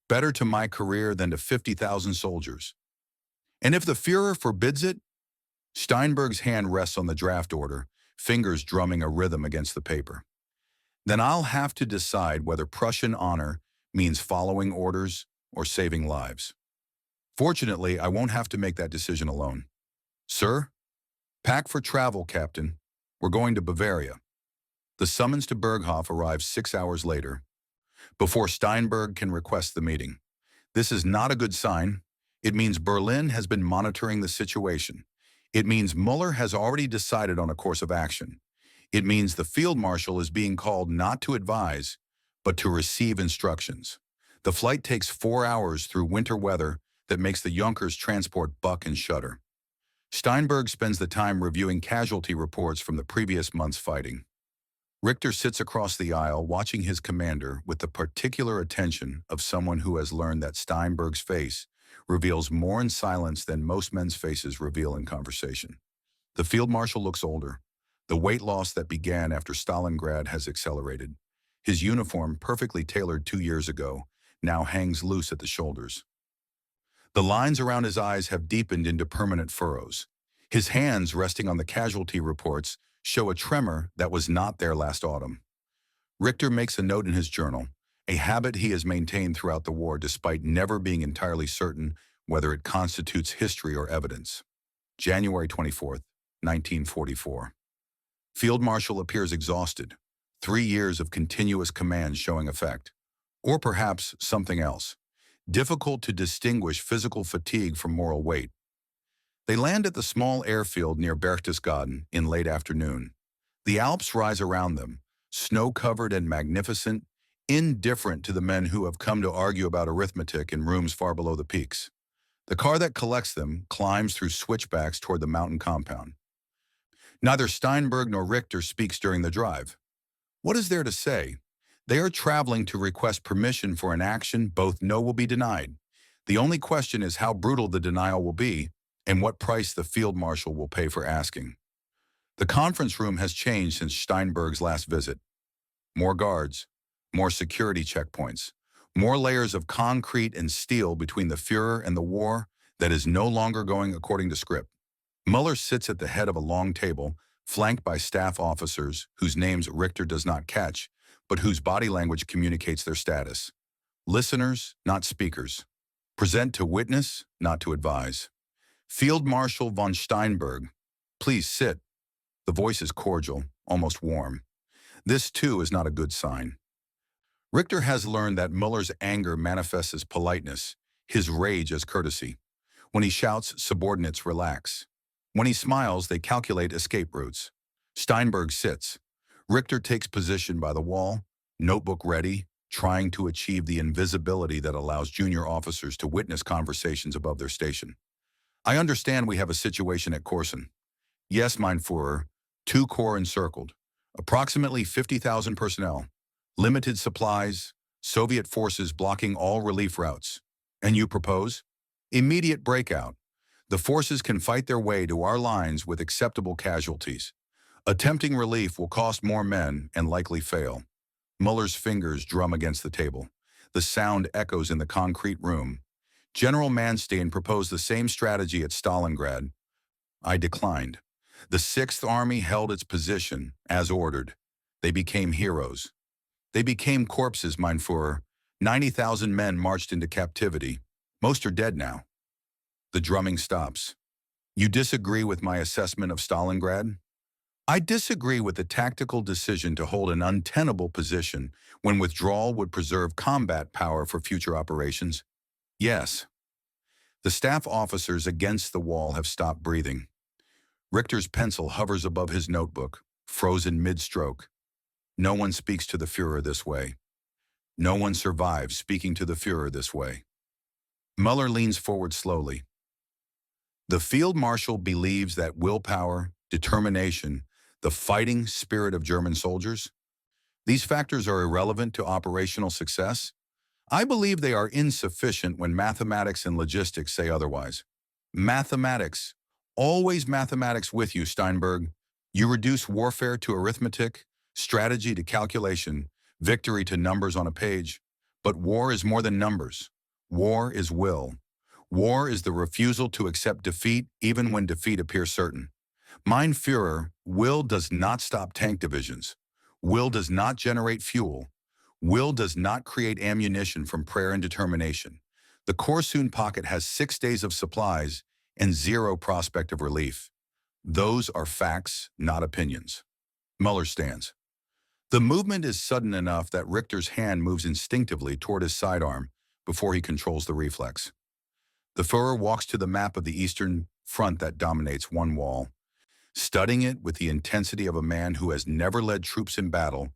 Better to my career than to 50,000 soldiers. And if the Führer forbids it, Steinberg's hand rests on the draft order, fingers drumming a rhythm against the paper. Then I'll have to decide whether Prussian honor means following orders or saving lives. Fortunately, I won't have to make that decision alone. Sir, pack for travel, Captain. We're going to Bavaria. The summons to Berghof arrives 6 hours later, before Steinberg can request the meeting. This is not a good sign. It means Berlin has been monitoring the situation. It means Muller has already decided on a course of action. It means the Field Marshal is being called not to advise, but to receive instructions. The flight takes 4 hours through winter weather that makes the Junkers transport buck and shudder. Steinberg spends the time reviewing casualty reports from the previous month's fighting. Richter sits across the aisle watching his commander with the particular attention of someone who has learned that Steinberg's face reveals more in silence than most men's faces reveal in conversation. The Field Marshal looks older. The weight loss that began after Stalingrad has accelerated. His uniform, perfectly tailored 2 years ago, now hangs loose at the shoulders. The lines around his eyes have deepened into permanent furrows. His hands, resting on the casualty reports, show a tremor that was not there last autumn. Richter makes a note in his journal, a habit he has maintained throughout the war despite never being entirely certain whether it constitutes history or evidence. January 24th, 1944. Field Marshal appears exhausted, 3 years of continuous command showing effect. Or perhaps something else. Difficult to distinguish physical fatigue from moral weight. They land at the small airfield near Berchtesgaden in late afternoon. The Alps rise around them, snow-covered and magnificent, indifferent to the men who have come to argue about arithmetic in rooms far below the peaks. The car that collects them climbs through switchbacks toward the mountain compound. Neither Steinberg nor Richter speaks during the drive. What is there to say? They are traveling to request permission for an action both know will be denied. The only question is how brutal the denial will be and what price the Field Marshal will pay for asking. The conference room has changed since Steinberg's last visit. More guards, more security checkpoints, more layers of concrete and steel between the Führer and the war that is no longer going according to script. Muller sits at the head of a long table, flanked by staff officers whose names Richter does not catch, but whose body language communicates their status. Listeners, not speakers. Present to witness, not to advise. Field Marshal von Steinberg, please sit. The voice is cordial, almost warm. This, too, is not a good sign. Richter has learned that Muller's anger manifests as politeness, his rage as courtesy. When he shouts, subordinates relax. When he smiles, they calculate escape routes. Steinberg sits. Richter takes position by the wall, notebook ready, trying to achieve the invisibility that allows junior officers to witness conversations above their station. I understand we have a situation at Korsun. Yes, mein Führer, 2 corps encircled, approximately 50,000 personnel, limited supplies, Soviet forces blocking all relief routes. And you propose? Immediate breakout. The forces can fight their way to our lines with acceptable casualties. Attempting relief will cost more men and likely fail. Muller's fingers drum against the table. The sound echoes in the concrete room. General Manstein proposed the same strategy at Stalingrad. I declined. The 6th Army held its position, as ordered. They became heroes. They became corpses, mein Führer. 90,000 men marched into captivity. Most are dead now. The drumming stops. You disagree with my assessment of Stalingrad? I disagree with the tactical decision to hold an untenable position when withdrawal would preserve combat power for future operations. Yes. The staff officers against the wall have stopped breathing. Richter's pencil hovers above his notebook, frozen mid-stroke. No one speaks to the Führer this way. No one survives speaking to the Führer this way. Muller leans forward slowly. The Field Marshal believes that willpower, determination, the fighting spirit of German soldiers, these factors are irrelevant to operational success. I believe they are insufficient when mathematics and logistics say otherwise. Mathematics, Always mathematics with you, Steinberg. You reduce warfare to arithmetic, strategy to calculation, victory to numbers on a page. But war is more than numbers. War is will. War is the refusal to accept defeat even when defeat appears certain. Mein Führer, will does not stop tank divisions. Will does not generate fuel. Will does not create ammunition from prayer and determination. The Korsun pocket has 6 days of supplies and zero prospect of relief. Those are facts, not opinions. Muller stands. The movement is sudden enough that Richter's hand moves instinctively toward his sidearm before he controls the reflex. The Führer walks to the map of the Eastern Front that dominates one wall, studying it with the intensity of a man who has never led troops in battle,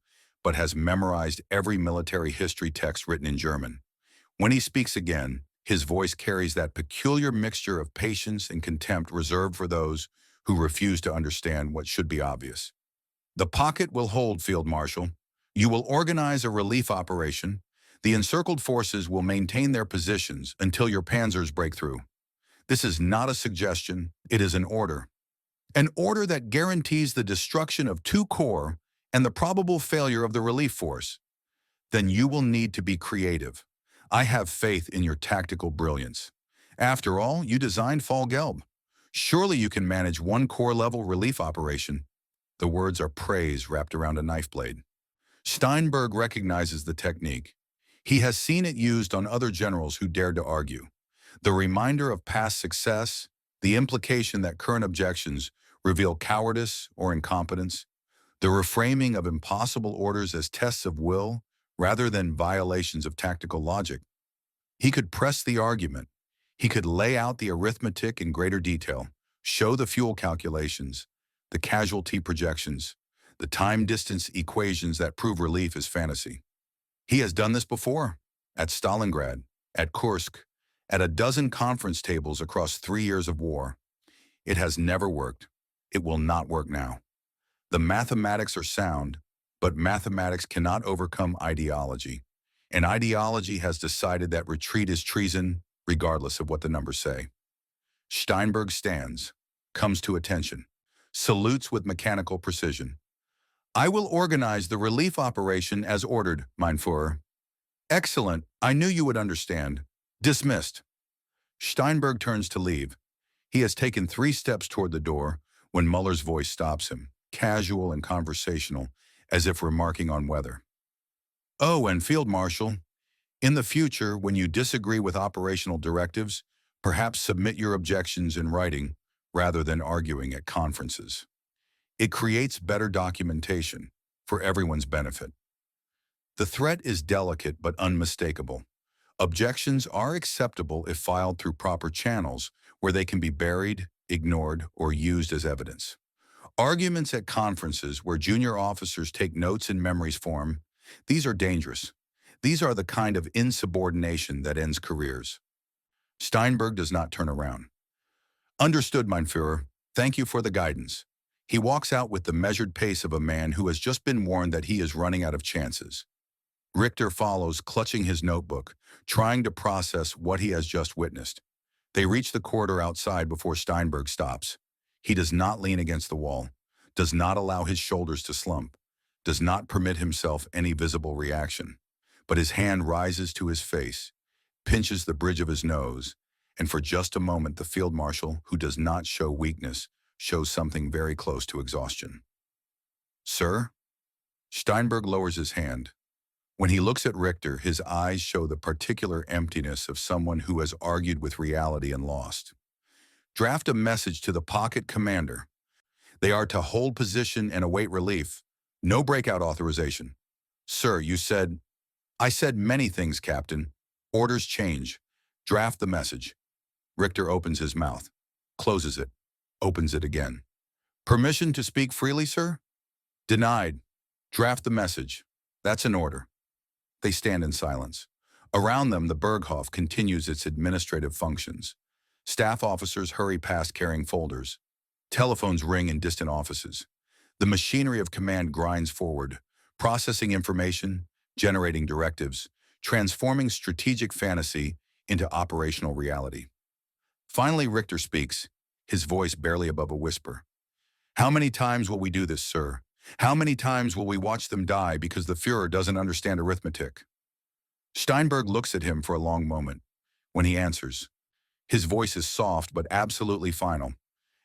but has memorized every military history text written in German. When he speaks again, his voice carries that peculiar mixture of patience and contempt reserved for those who refuse to understand what should be obvious. The pocket will hold, Field Marshal. You will organize a relief operation. The encircled forces will maintain their positions until your panzers break through. This is not a suggestion, it is an order. An order that guarantees the destruction of 2 corps and the probable failure of the relief force. Then you will need to be creative. I have faith in your tactical brilliance. After all, you designed Fall Gelb. Surely you can manage 1 corps-level relief operation. The words are praise wrapped around a knife blade. Steinberg recognizes the technique. He has seen it used on other generals who dared to argue. The reminder of past success, the implication that current objections reveal cowardice or incompetence, the reframing of impossible orders as tests of will rather than violations of tactical logic. He could press the argument. He could lay out the arithmetic in greater detail, show the fuel calculations, the casualty projections, the time-distance equations that prove relief is fantasy. He has done this before, at Stalingrad, at Kursk, at a dozen conference tables across 3 years of war. It has never worked. It will not work now. The mathematics are sound, but mathematics cannot overcome ideology. And ideology has decided that retreat is treason, regardless of what the numbers say. Steinberg stands, comes to attention, salutes with mechanical precision. I will organize the relief operation as ordered, mein Führer. Excellent, I knew you would understand. Dismissed. Steinberg turns to leave. He has taken 3 steps toward the door when Muller's voice stops him, casual and conversational, as if remarking on weather. Oh, and Field Marshal, in the future, when you disagree with operational directives, perhaps submit your objections in writing rather than arguing at conferences. It creates better documentation for everyone's benefit. The threat is delicate but unmistakable. Objections are acceptable if filed through proper channels where they can be buried, ignored, or used as evidence. Arguments at conferences where junior officers take notes in memories form, these are dangerous. These are the kind of insubordination that ends careers. Steinberg does not turn around. Understood, mein Führer. Thank you for the guidance. He walks out with the measured pace of a man who has just been warned that he is running out of chances. Richter follows, clutching his notebook, trying to process what he has just witnessed. They reach the corridor outside before Steinberg stops. He does not lean against the wall, does not allow his shoulders to slump, does not permit himself any visible reaction. But his hand rises to his face, pinches the bridge of his nose, and for just a moment the field marshal, who does not show weakness, shows something very close to exhaustion. Sir? Steinberg lowers his hand. When he looks at Richter, his eyes show the particular emptiness of someone who has argued with reality and lost. Draft a message to the pocket commander. They are to hold position and await relief. No breakout authorization. Sir, you said... I said many things, Captain. Orders change. Draft the message. Richter opens his mouth, closes it, opens it again. Permission to speak freely, sir? Denied. Draft the message. That's an order. They stand in silence. Around them, the Berghof continues its administrative functions. Staff officers hurry past carrying folders. Telephones ring in distant offices. The machinery of command grinds forward, processing information, generating directives, transforming strategic fantasy into operational reality. Finally, Richter speaks. his voice barely above a whisper. How many times will we do this, sir? How many times will we watch them die because the Führer doesn't understand arithmetic? Steinberg looks at him for a long moment. When he answers, his voice is soft but absolutely final.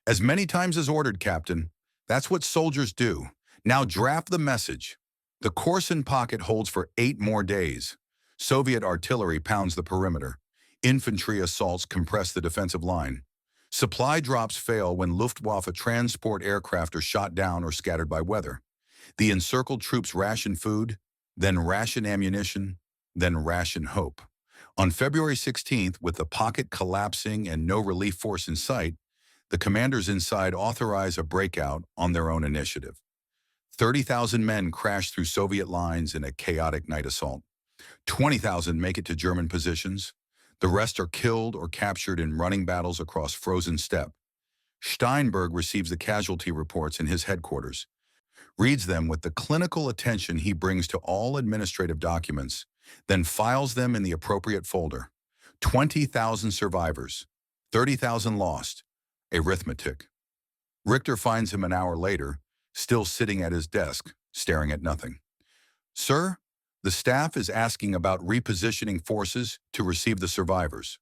As many times as ordered, Captain. That's what soldiers do. Now draft the message. The Korsun pocket holds for 8 more days. Soviet artillery pounds the perimeter. Infantry assaults compress the defensive line. Supply drops fail when Luftwaffe transport aircraft are shot down or scattered by weather. The encircled troops ration food, then ration ammunition, then ration hope. On February 16th, with the pocket collapsing and no relief force in sight, the commanders inside authorize a breakout on their own initiative. 30,000 men crash through Soviet lines in a chaotic night assault. 20,000 make it to German positions. The rest are killed or captured in running battles across frozen steppe. Steinberg receives the casualty reports in his headquarters, reads them with the clinical attention he brings to all administrative documents, then files them in the appropriate folder. 20,000 survivors, 30,000 lost. Arithmetic. Richter finds him an hour later, still sitting at his desk, staring at nothing. Sir, the staff is asking about repositioning forces to receive the survivors.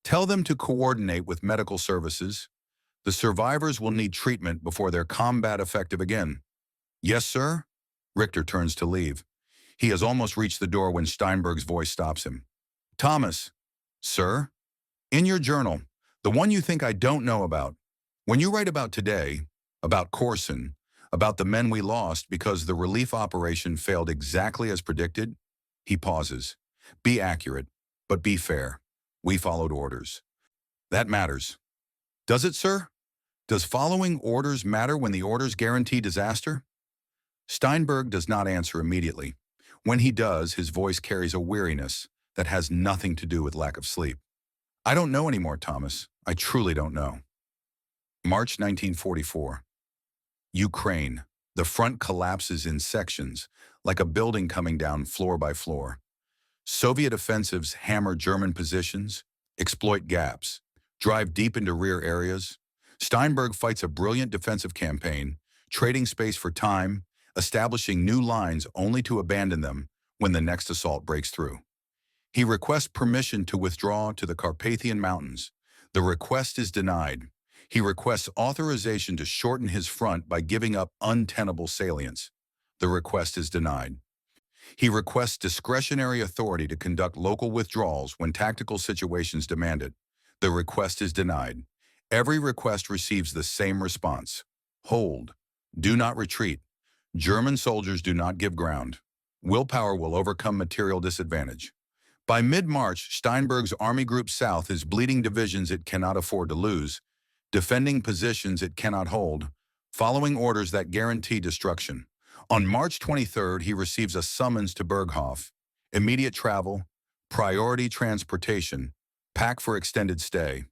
Tell them to coordinate with medical services. The survivors will need treatment before they're combat effective again. Yes, sir? Richter turns to leave. He has almost reached the door when Steinberg's voice stops him. Thomas. Sir? In your journal, the one you think I don't know about, when you write about today, about Korsun, about the men we lost because the relief operation failed exactly as predicted, he pauses. Be accurate, but be fair. We followed orders. That matters. Does it, sir? Does following orders matter when the orders guarantee disaster? Steinberg does not answer immediately. When he does, his voice carries a weariness that has nothing to do with lack of sleep. I don't know anymore, Thomas. I truly don't know. March 1944. Ukraine. The front collapses in sections, like a building coming down floor by floor. Soviet offensives hammer German positions, exploit gaps, drive deep into rear areas. Steinberg fights a brilliant defensive campaign, trading space for time, establishing new lines only to abandon them when the next assault breaks through. He requests permission to withdraw to the Carpathian Mountains. The request is denied. He requests authorization to shorten his front by giving up untenable salients. The request is denied. He requests discretionary authority to conduct local withdrawals when tactical situations demand it. The request is denied. Every request receives the same response. Hold. Do not retreat. German soldiers do not give ground. Willpower will overcome material disadvantage. By mid-March, Steinberg's Army Group South is bleeding divisions it cannot afford to lose, defending positions it cannot hold, following orders that guarantee destruction. On March 23rd, he receives a summons to Berghof. Immediate travel, priority transportation, pack for extended stay.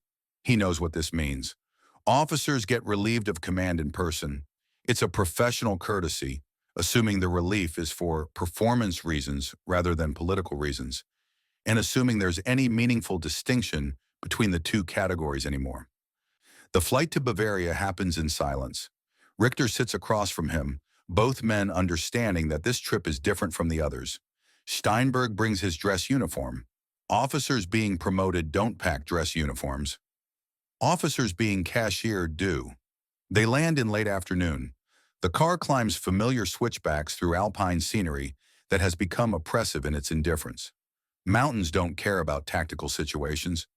He knows what this means. Officers get relieved of command in person. It's a professional courtesy, assuming the relief is for performance reasons rather than political reasons, and assuming there's any meaningful distinction between the two categories anymore. The flight to Bavaria happens in silence. Richter sits across from him, both men understanding that this trip is different from the others. Steinberg brings his dress uniform. Officers being promoted don't pack dress uniforms. Officers being cashiered do. They land in late afternoon. The car climbs familiar switchbacks through alpine scenery that has become oppressive in its indifference. Mountains don't care about tactical situations.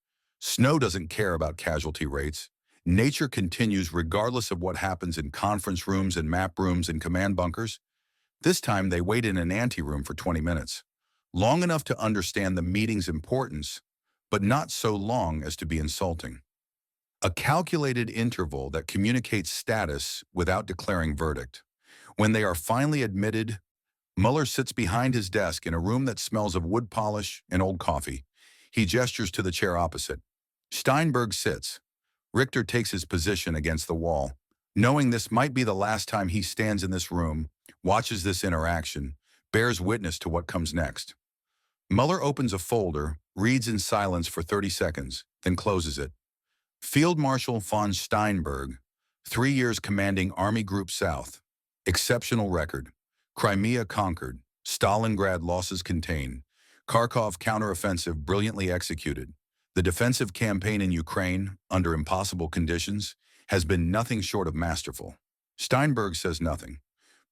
Snow doesn't care about casualty rates. Nature continues regardless of what happens in conference rooms and map rooms and command bunkers. This time they wait in an anteroom for 20 minutes, long enough to understand the meeting's importance, but not so long as to be insulting. A calculated interval that communicates status without declaring verdict. When they are finally admitted, Muller sits behind his desk in a room that smells of wood polish and old coffee. He gestures to the chair opposite. Steinberg sits. Richter takes his position against the wall. Knowing this might be the last time he stands in this room, watches this interaction, bears witness to what comes next. Muller opens a folder, reads in silence for 30 seconds, then closes it. Field Marshal von Steinberg, 3 years commanding Army Group South. Exceptional record. Crimea conquered. Stalingrad losses contained. Kharkov counteroffensive brilliantly executed. The defensive campaign in Ukraine, under impossible conditions, has been nothing short of masterful. Steinberg says nothing.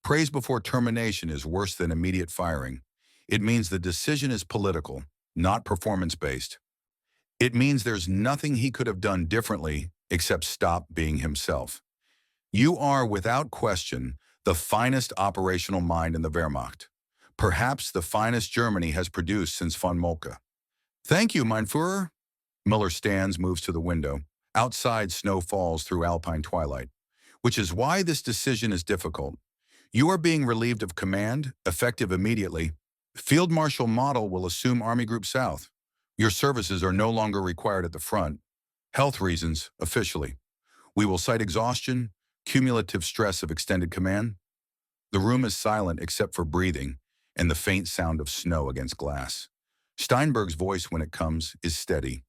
Praise before termination is worse than immediate firing. It means the decision is political, not performance-based. It means there's nothing he could have done differently except stop being himself. You are, without question, the finest operational mind in the Wehrmacht. Perhaps the finest Germany has produced since von Moltke. Thank you, mein Führer. Miller stands, moves to the window. Outside, snow falls through alpine twilight, which is why this decision is difficult. You are being relieved of command, effective immediately. Field Marshal Model will assume Army Group South. Your services are no longer required at the front. Health reasons, officially. We will cite exhaustion, cumulative stress of extended command. The room is silent except for breathing and the faint sound of snow against glass. Steinberg's voice, when it comes, is steady.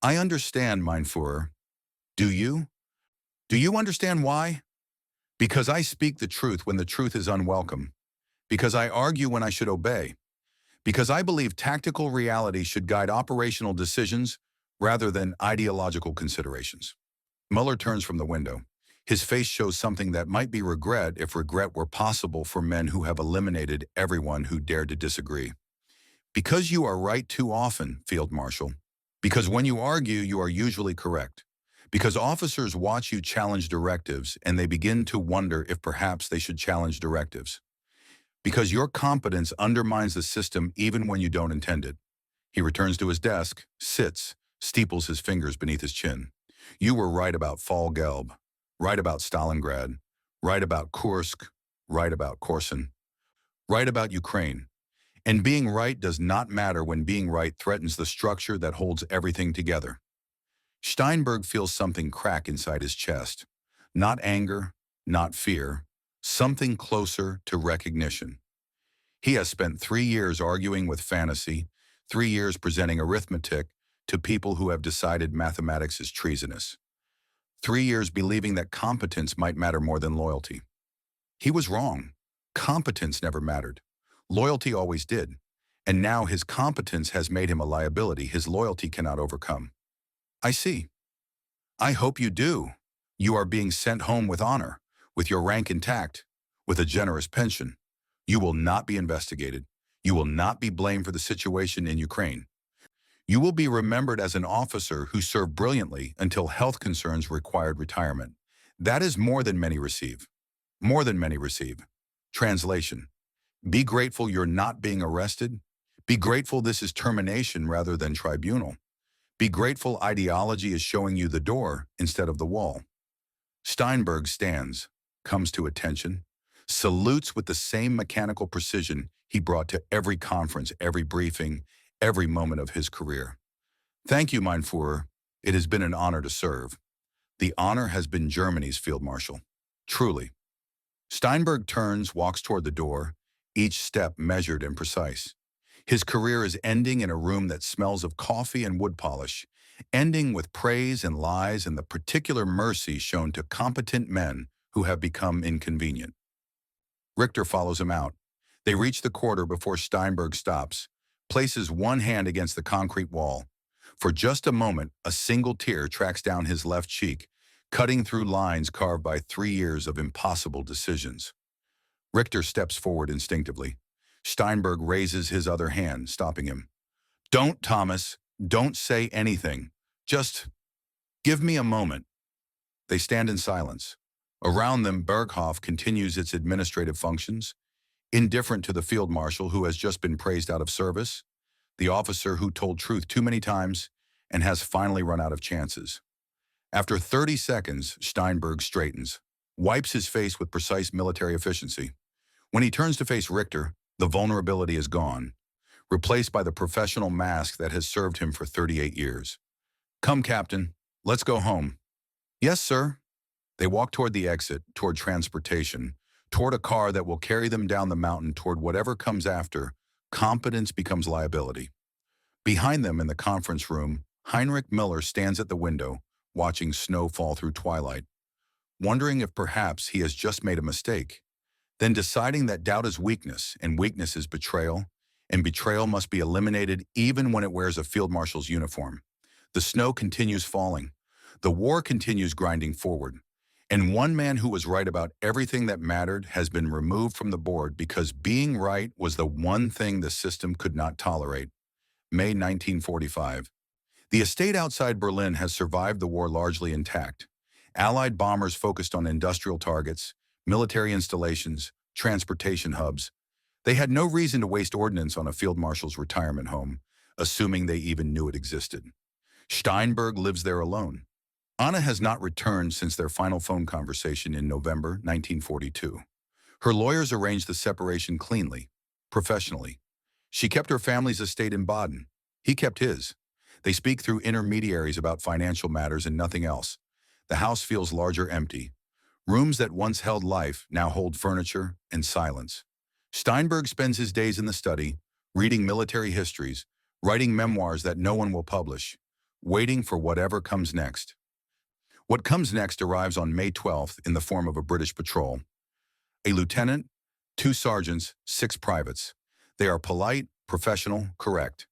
I understand, mein Führer. Do you? Do you understand why? Because I speak the truth when the truth is unwelcome. Because I argue when I should obey. Because I believe tactical reality should guide operational decisions rather than ideological considerations. Muller turns from the window. His face shows something that might be regret if regret were possible for men who have eliminated everyone who dared to disagree. Because you are right too often, Field Marshal. Because when you argue, you are usually correct. Because officers watch you challenge directives and they begin to wonder if perhaps they should challenge directives. Because your competence undermines the system even when you don't intend it. He returns to his desk, sits, steeples his fingers beneath his chin. You were right about Fall Gelb, right about Stalingrad, right about Kursk, right about Korsun, right about Ukraine. And being right does not matter when being right threatens the structure that holds everything together. Steinberg feels something crack inside his chest. Not anger, not fear, something closer to recognition. He has spent 3 years arguing with fantasy, 3 years presenting arithmetic to people who have decided mathematics is treasonous. 3 years believing that competence might matter more than loyalty. He was wrong. Competence never mattered. Loyalty always did. And now his competence has made him a liability his loyalty cannot overcome. I see. I hope you do. You are being sent home with honor, with your rank intact, with a generous pension. You will not be investigated. You will not be blamed for the situation in Ukraine. You will be remembered as an officer who served brilliantly until health concerns required retirement. That is more than many receive. More than many receive. Translation. Be grateful you're not being arrested. Be grateful this is termination rather than tribunal. Be grateful ideology is showing you the door instead of the wall. Steinberg stands, comes to attention, salutes with the same mechanical precision he brought to every conference, every briefing, every moment of his career. Thank you, mein Führer. It has been an honor to serve. The honor has been Germany's, Field Marshal. Truly. Steinberg turns, walks toward the door, each step measured and precise. His career is ending in a room that smells of coffee and wood polish, ending with praise and lies and the particular mercy shown to competent men who have become inconvenient. Richter follows him out. They reach the corridor before Steinberg stops, places one hand against the concrete wall. For just a moment, a single tear tracks down his left cheek, cutting through lines carved by 3 years of impossible decisions. Richter steps forward instinctively. Steinberg raises his other hand, stopping him. Don't, Thomas. Don't say anything. Just give me a moment. They stand in silence. Around them, Berghof continues its administrative functions, indifferent to the field marshal who has just been praised out of service, the officer who told truth too many times and has finally run out of chances. After 30 seconds, Steinberg straightens, wipes his face with precise military efficiency. When he turns to face Richter, the vulnerability is gone, replaced by the professional mask that has served him for 38 years. Come, Captain. Let's go home. Yes, sir. They walk toward the exit, toward transportation, toward a car that will carry them down the mountain toward whatever comes after. Competence becomes liability. Behind them in the conference room, Heinrich Miller stands at the window, watching snow fall through twilight, wondering if perhaps he has just made a mistake, then deciding that doubt is weakness and weakness is betrayal, and betrayal must be eliminated even when it wears a field marshal's uniform. The snow continues falling. The war continues grinding forward. And one man who was right about everything that mattered has been removed from the board because being right was the one thing the system could not tolerate. May 1945. The estate outside Berlin has survived the war largely intact. Allied bombers focused on industrial targets, military installations, transportation hubs. They had no reason to waste ordnance on a field marshal's retirement home, assuming they even knew it existed. Steinberg lives there alone. Anna has not returned since their final phone conversation in November 1942. Her lawyers arranged the separation cleanly, professionally. She kept her family's estate in Baden. He kept his. They speak through intermediaries about financial matters and nothing else. The house feels larger empty. Rooms that once held life now hold furniture and silence. Steinberg spends his days in the study, reading military histories, writing memoirs that no one will publish, waiting for whatever comes next. What comes next arrives on May 12th in the form of a British patrol. A lieutenant, 2 sergeants, 6 privates. They are polite, professional, correct.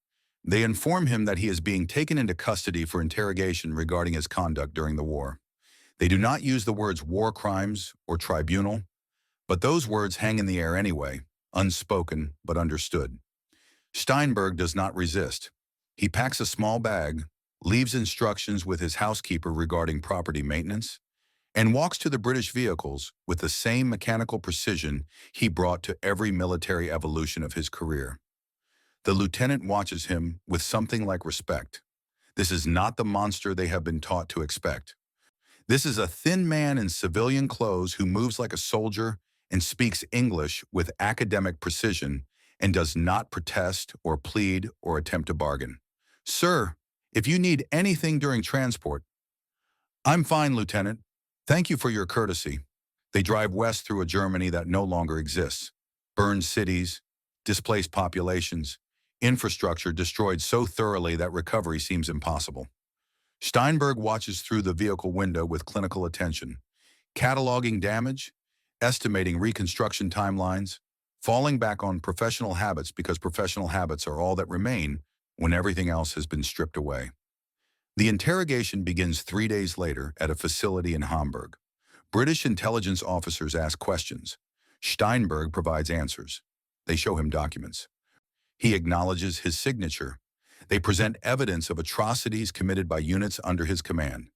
They inform him that he is being taken into custody for interrogation regarding his conduct during the war. They do not use the words war crimes or tribunal, but those words hang in the air anyway, unspoken but understood. Steinberg does not resist. He packs a small bag, leaves instructions with his housekeeper regarding property maintenance, and walks to the British vehicles with the same mechanical precision he brought to every military evolution of his career. The lieutenant watches him with something like respect. This is not the monster they have been taught to expect. This is a thin man in civilian clothes who moves like a soldier and speaks English with academic precision and does not protest or plead or attempt to bargain. "Sir, if you need anything during transport." "I'm fine, Lieutenant. Thank you for your courtesy." They drive west through a Germany that no longer exists. Burned cities, displaced populations, infrastructure destroyed so thoroughly that recovery seems impossible. Steinberg watches through the vehicle window with clinical attention, cataloging damage, estimating reconstruction timelines, falling back on professional habits because professional habits are all that remain when everything else has been stripped away. The interrogation begins 3 days later at a facility in Hamburg. British intelligence officers ask questions. Steinberg provides answers. They show him documents. He acknowledges his signature. They present evidence of atrocities committed by units under his command.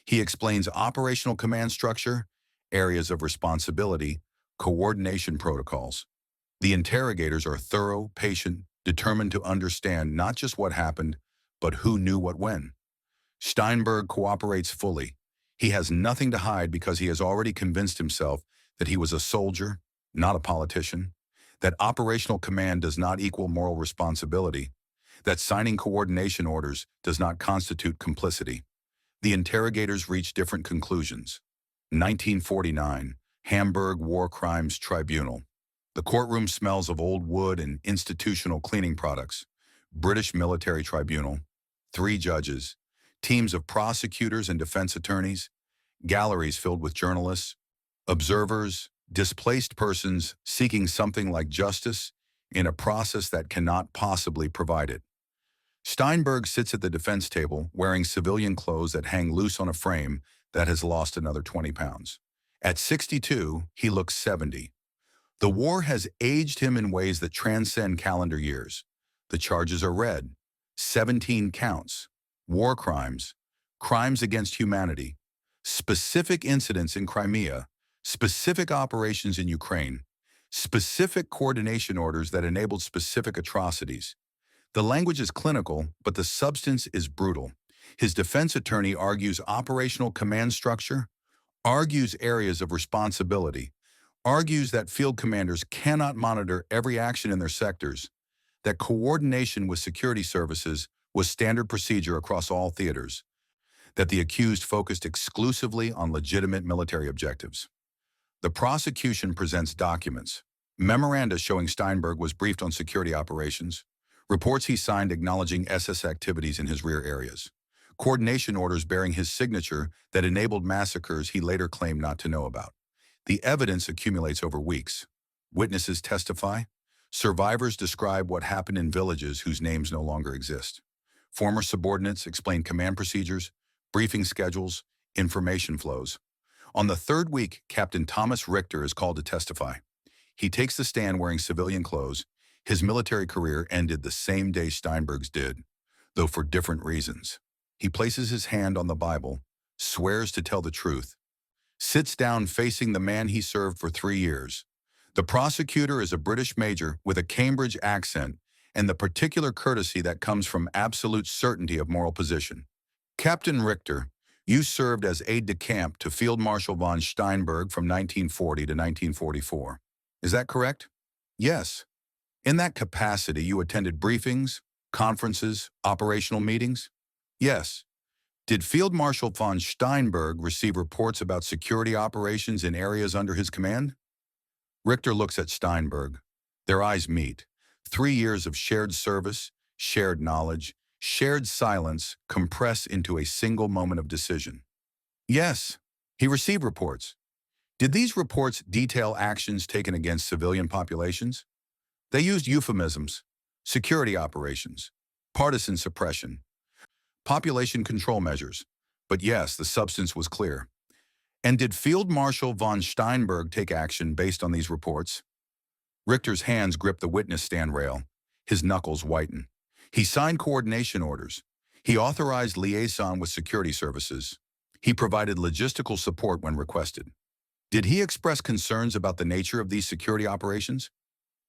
He explains operational command structure, areas of responsibility, coordination protocols. The interrogators are thorough, patient, determined to understand not just what happened, but who knew what when. Steinberg cooperates fully. He has nothing to hide because he has already convinced himself that he was a soldier, not a politician, that operational command does not equal moral responsibility, that signing coordination orders does not constitute complicity. The interrogators reach different conclusions. 1949, Hamburg War Crimes Tribunal. The courtroom smells of old wood and institutional cleaning products. British Military Tribunal. 3 judges. Teams of prosecutors and defense attorneys. Galleries filled with journalists. Observers. Displaced persons seeking something like justice in a process that cannot possibly provide it. Steinberg sits at the defense table wearing civilian clothes that hang loose on a frame that has lost another 20 pounds. At 62, he looks 70. The war has aged him in ways that transcend calendar years. The charges are read. 17 counts. War crimes. Crimes against humanity. Specific incidents in Crimea. Specific operations in Ukraine. Specific coordination orders that enabled specific atrocities. The language is clinical, but the substance is brutal. His defense attorney argues operational command structure, argues areas of responsibility, argues that field commanders cannot monitor every action in their sectors, that coordination with security services was standard procedure across all theaters, that the accused focused exclusively on legitimate military objectives. The prosecution presents documents, memoranda showing Steinberg was briefed on security operations, reports he signed acknowledging SS activities in his rear areas, coordination orders bearing his signature that enabled massacres he later claimed not to know about. The evidence accumulates over weeks. Witnesses testify. Survivors describe what happened in villages whose names no longer exist. Former subordinates explain command procedures, briefing schedules, information flows. On the third week, Captain Thomas Richter is called to testify. He takes the stand wearing civilian clothes. His military career ended the same day Steinberg's did, though for different reasons. He places his hand on the Bible, swears to tell the truth, sits down facing the man he served for 3 years. The prosecutor is a British major with a Cambridge accent and the particular courtesy that comes from absolute certainty of moral position. Captain Richter, you served as aide-de-camp to Field Marshal von Steinberg from 1940 to 1944. Is that correct? Yes. In that capacity, you attended briefings, conferences, operational meetings? Yes. Did Field Marshal von Steinberg receive reports about security operations in areas under his command? Richter looks at Steinberg. Their eyes meet. 3 years of shared service, shared knowledge, shared silence compress into a single moment of decision. Yes, he received reports. Did these reports detail actions taken against civilian populations? They used euphemisms, security operations, partisan suppression, population control measures. But yes, the substance was clear. And did Field Marshal von Steinberg take action based on these reports? Richter's hands grip the witness stand rail. His knuckles whiten. He signed coordination orders. He authorized liaison with security services. He provided logistical support when requested. Did he express concerns about the nature of these security operations?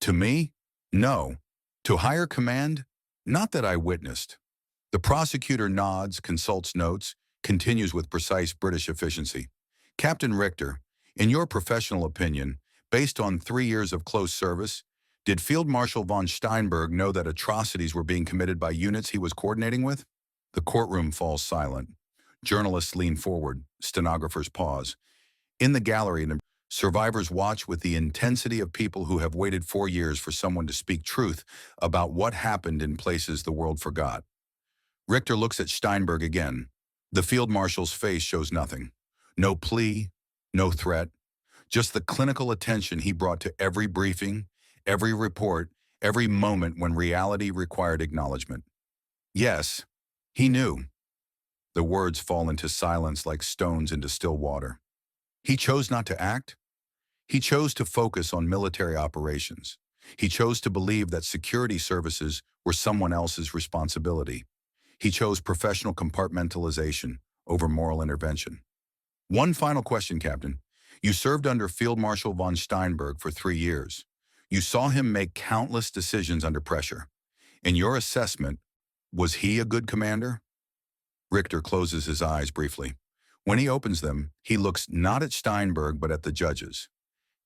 To me, no. To higher command, not that I witnessed. The prosecutor nods, consults notes, continues with precise British efficiency. Captain Richter, in your professional opinion, based on 3 years of close service, did Field Marshal von Steinberg know that atrocities were being committed by units he was coordinating with? The courtroom falls silent. Journalists lean forward, stenographers pause. In the gallery, survivors watch with the intensity of people who have waited 4 years for someone to speak truth about what happened in places the world forgot. Richter looks at Steinberg again. The Field Marshal's face shows nothing. No plea, no threat, just the clinical attention he brought to every briefing, every report, every moment when reality required acknowledgement. Yes, he knew. The words fall into silence like stones into still water. He chose not to act. He chose to focus on military operations. He chose to believe that security services were someone else's responsibility. He chose professional compartmentalization over moral intervention. One final question, Captain. You served under Field Marshal von Steinberg for 3 years. You saw him make countless decisions under pressure. In your assessment, was he a good commander? Richter closes his eyes briefly. When he opens them, he looks not at Steinberg but at the judges.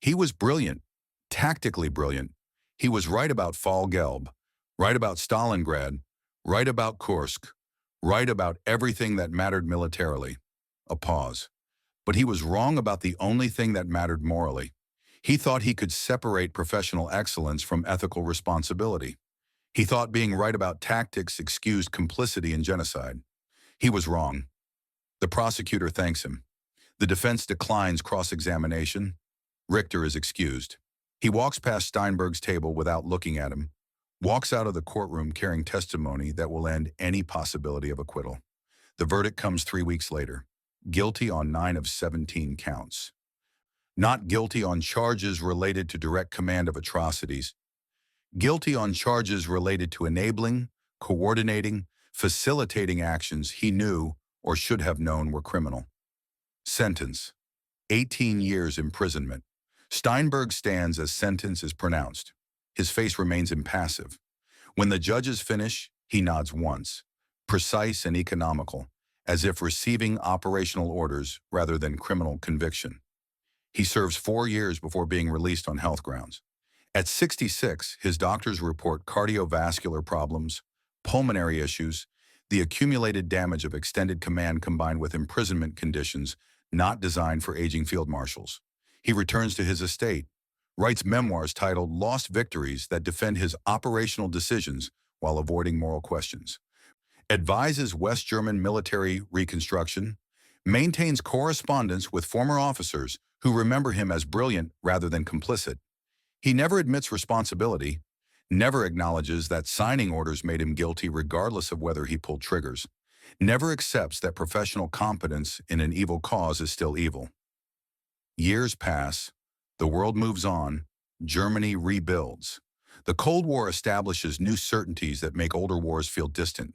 He was brilliant, tactically brilliant. He was right about Fall Gelb, right about Stalingrad, right about Kursk, right about everything that mattered militarily. A pause. But he was wrong about the only thing that mattered morally. He thought he could separate professional excellence from ethical responsibility. He thought being right about tactics excused complicity in genocide. He was wrong. The prosecutor thanks him. The defense declines cross-examination. Richter is excused. He walks past Steinberg's table without looking at him, walks out of the courtroom carrying testimony that will end any possibility of acquittal. The verdict comes 3 weeks later. Guilty on 9 of 17 counts. Not guilty on charges related to direct command of atrocities. Guilty on charges related to enabling, coordinating, facilitating actions he knew or should have known were criminal. Sentence: 18 years imprisonment. Steinberg stands as sentence is pronounced. His face remains impassive. When the judges finish, he nods once, precise and economical, as if receiving operational orders rather than criminal conviction. He serves 4 years before being released on health grounds. At 66, his doctors report cardiovascular problems, pulmonary issues, the accumulated damage of extended command combined with imprisonment conditions not designed for aging field marshals. He returns to his estate, writes memoirs titled Lost Victories that defend his operational decisions while avoiding moral questions. advises West German military reconstruction, maintains correspondence with former officers who remember him as brilliant rather than complicit. He never admits responsibility, never acknowledges that signing orders made him guilty regardless of whether he pulled triggers, never accepts that professional competence in an evil cause is still evil. Years pass, the world moves on, Germany rebuilds. The Cold War establishes new certainties that make older wars feel distant.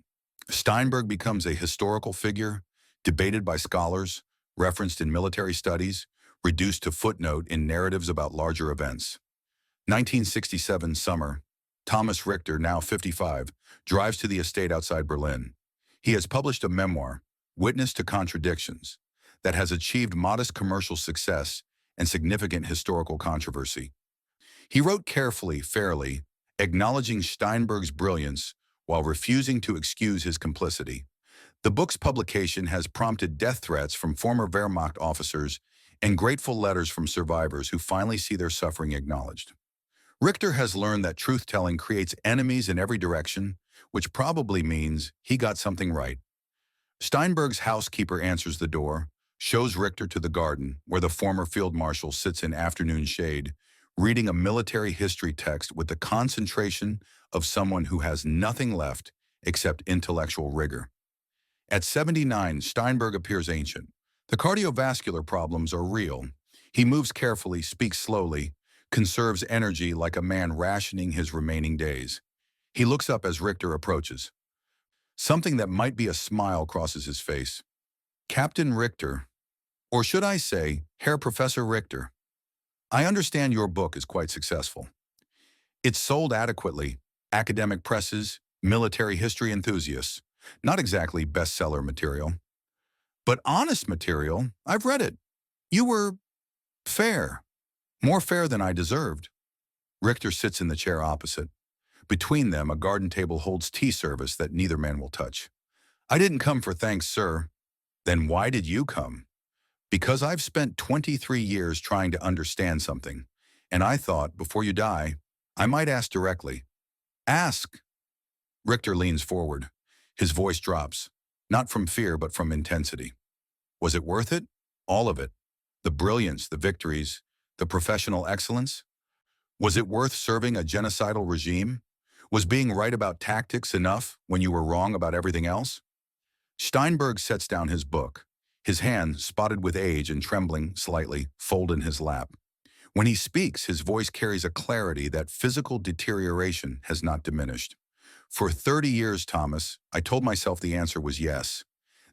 Steinberg becomes a historical figure, debated by scholars, referenced in military studies, reduced to footnote in narratives about larger events. 1967 summer, Thomas Richter, now 55, drives to the estate outside Berlin. He has published a memoir, Witness to Contradictions, that has achieved modest commercial success and significant historical controversy. He wrote carefully, fairly, acknowledging Steinberg's brilliance while refusing to excuse his complicity. The book's publication has prompted death threats from former Wehrmacht officers and grateful letters from survivors who finally see their suffering acknowledged. Richter has learned that truth-telling creates enemies in every direction, which probably means he got something right. Steinberg's housekeeper answers the door, shows Richter to the garden, where the former field marshal sits in afternoon shade, reading a military history text with the concentration of someone who has nothing left except intellectual rigor. At 79, Steinberg appears ancient. The cardiovascular problems are real. He moves carefully, speaks slowly, conserves energy like a man rationing his remaining days. He looks up as Richter approaches. Something that might be a smile crosses his face. Captain Richter, or should I say, Herr Professor Richter, I understand your book is quite successful. It's sold adequately, academic presses, military history enthusiasts, not exactly bestseller material. But honest material, I've read it. You were fair, more fair than I deserved. Richter sits in the chair opposite. Between them, a garden table holds tea service that neither man will touch. I didn't come for thanks, sir. Then why did you come? Because I've spent 23 years trying to understand something, and I thought, before you die, I might ask directly. Ask. Richter leans forward. His voice drops, not from fear but from intensity. Was it worth it? All of it. The brilliance, the victories, the professional excellence? Was it worth serving a genocidal regime? Was being right about tactics enough when you were wrong about everything else? Steinberg sets down his book, his hand, spotted with age and trembling slightly, fold in his lap. When he speaks, his voice carries a clarity that physical deterioration has not diminished. For 30 years, Thomas, I told myself the answer was yes,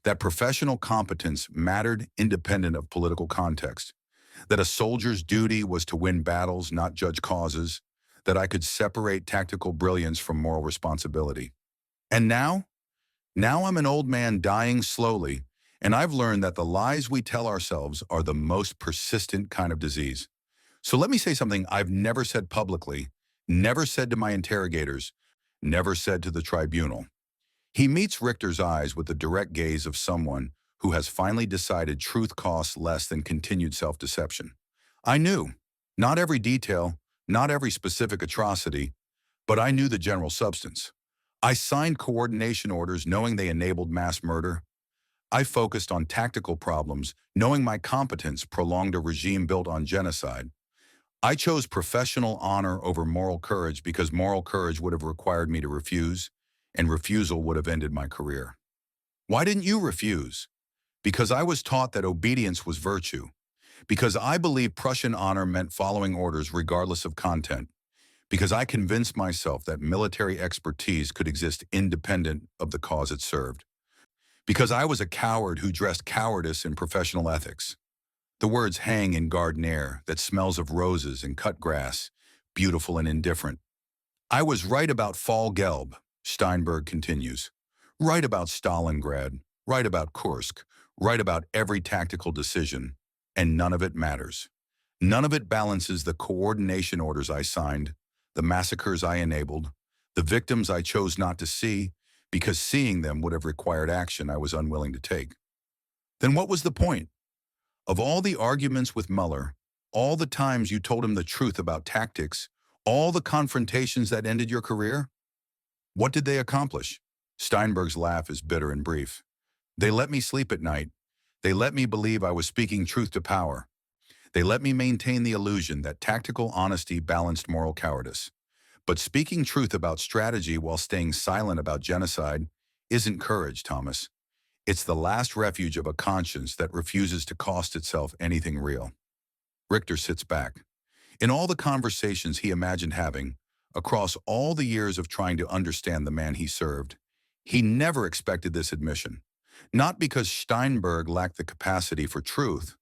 that professional competence mattered independent of political context, that a soldier's duty was to win battles, not judge causes, that I could separate tactical brilliance from moral responsibility. And now? Now I'm an old man dying slowly, and I've learned that the lies we tell ourselves are the most persistent kind of disease. So let me say something I've never said publicly, never said to my interrogators, never said to the tribunal. He meets Richter's eyes with the direct gaze of someone who has finally decided truth costs less than continued self-deception. I knew, not every detail, not every specific atrocity, but I knew the general substance. I signed coordination orders knowing they enabled mass murder. I focused on tactical problems, knowing my competence prolonged a regime built on genocide. I chose professional honor over moral courage because moral courage would have required me to refuse, and refusal would have ended my career. Why didn't you refuse? Because I was taught that obedience was virtue. Because I believed Prussian honor meant following orders regardless of content. Because I convinced myself that military expertise could exist independent of the cause it served. Because I was a coward who dressed cowardice in professional ethics. The words hang in garden air that smells of roses and cut grass, beautiful and indifferent. I was right about Fall Gelb, Steinberg continues. Right about Stalingrad, right about Kursk, right about every tactical decision, and none of it matters. None of it balances the coordination orders I signed, the massacres I enabled, the victims I chose not to see, because seeing them would have required action I was unwilling to take. Then what was the point? Of all the arguments with Mueller, all the times you told him the truth about tactics, all the confrontations that ended your career? What did they accomplish? Steinberg's laugh is bitter and brief. They let me sleep at night. They let me believe I was speaking truth to power. They let me maintain the illusion that tactical honesty balanced moral cowardice. But speaking truth about strategy while staying silent about genocide isn't courage, Thomas. It's the last refuge of a conscience that refuses to cost itself anything real. Richter sits back. In all the conversations he imagined having, across all the years of trying to understand the man he served, he never expected this admission. Not because Steinberg lacked the capacity for truth,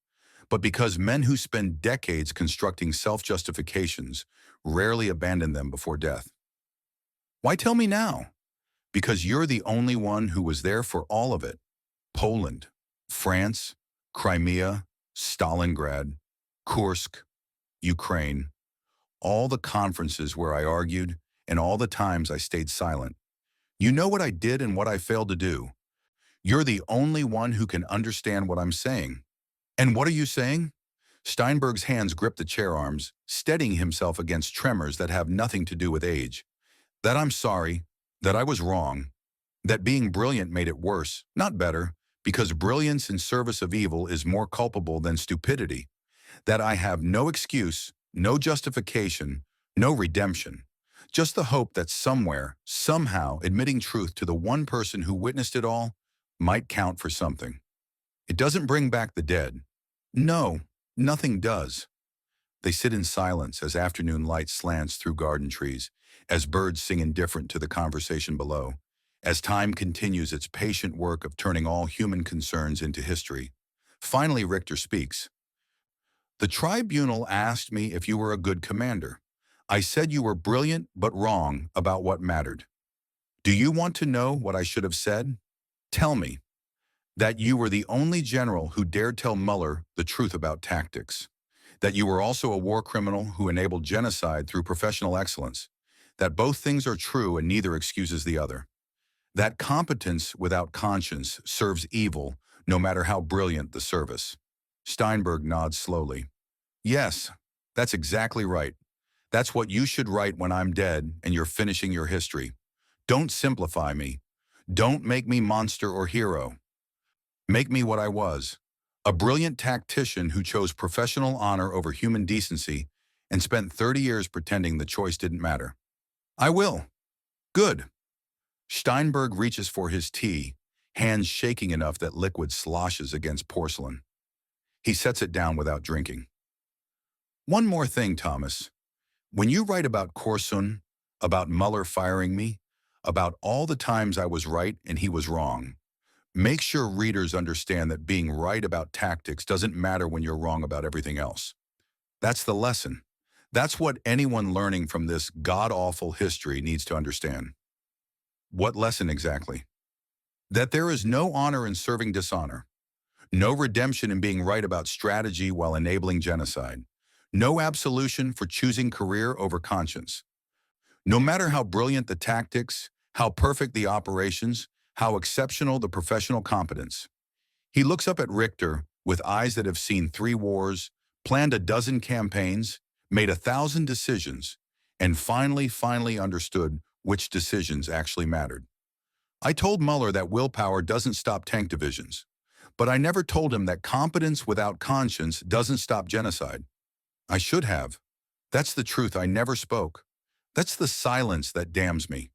but because men who spend decades constructing self-justifications rarely abandon them before death. Why tell me now? Because you're the only one who was there for all of it. Poland, France, Crimea, Stalingrad, Kursk, Ukraine, all the conferences where I argued and all the times I stayed silent. You know what I did and what I failed to do. You're the only one who can understand what I'm saying. And what are you saying? Steinberg's hands grip the chair arms, steadying himself against tremors that have nothing to do with age. That I'm sorry, that I was wrong, that being brilliant made it worse, not better, because brilliance in service of evil is more culpable than stupidity. That I have no excuse, no justification, no redemption. Just the hope that somewhere, somehow, admitting truth to the one person who witnessed it all might count for something. It doesn't bring back the dead. No, nothing does. They sit in silence as afternoon light slants through garden trees, as birds sing indifferent to the conversation below, as time continues its patient work of turning all human concerns into history. Finally, Richter speaks. The tribunal asked me if you were a good commander. I said you were brilliant but wrong about what mattered. Do you want to know what I should have said? Tell me. That you were the only general who dared tell Muller the truth about tactics. That you were also a war criminal who enabled genocide through professional excellence. That both things are true and neither excuses the other. That competence without conscience serves evil, no matter how brilliant the service. Steinberg nods slowly. Yes, that's exactly right. That's what you should write when I'm dead and you're finishing your history. Don't simplify me. Don't make me monster or hero. Make me what I was, a brilliant tactician who chose professional honor over human decency and spent 30 years pretending the choice didn't matter. I will. Good. Steinberg reaches for his tea, hands shaking enough that liquid sloshes against porcelain. He sets it down without drinking. One more thing, Thomas. When you write about Korsun, about Muller firing me, about all the times I was right and he was wrong, make sure readers understand that being right about tactics doesn't matter when you're wrong about everything else. That's the lesson. That's what anyone learning from this god-awful history needs to understand. What lesson exactly? That there is no honor in serving dishonor, no redemption in being right about strategy while enabling genocide, no absolution for choosing career over conscience. No matter how brilliant the tactics, how perfect the operations, how exceptional the professional competence. He looks up at Richter with eyes that have seen 3 wars, planned a dozen campaigns, made 1,000 decisions, and finally understood which decisions actually mattered. I told Muller that willpower doesn't stop tank divisions, but I never told him that competence without conscience doesn't stop genocide. I should have. That's the truth I never spoke. That's the silence that damns me.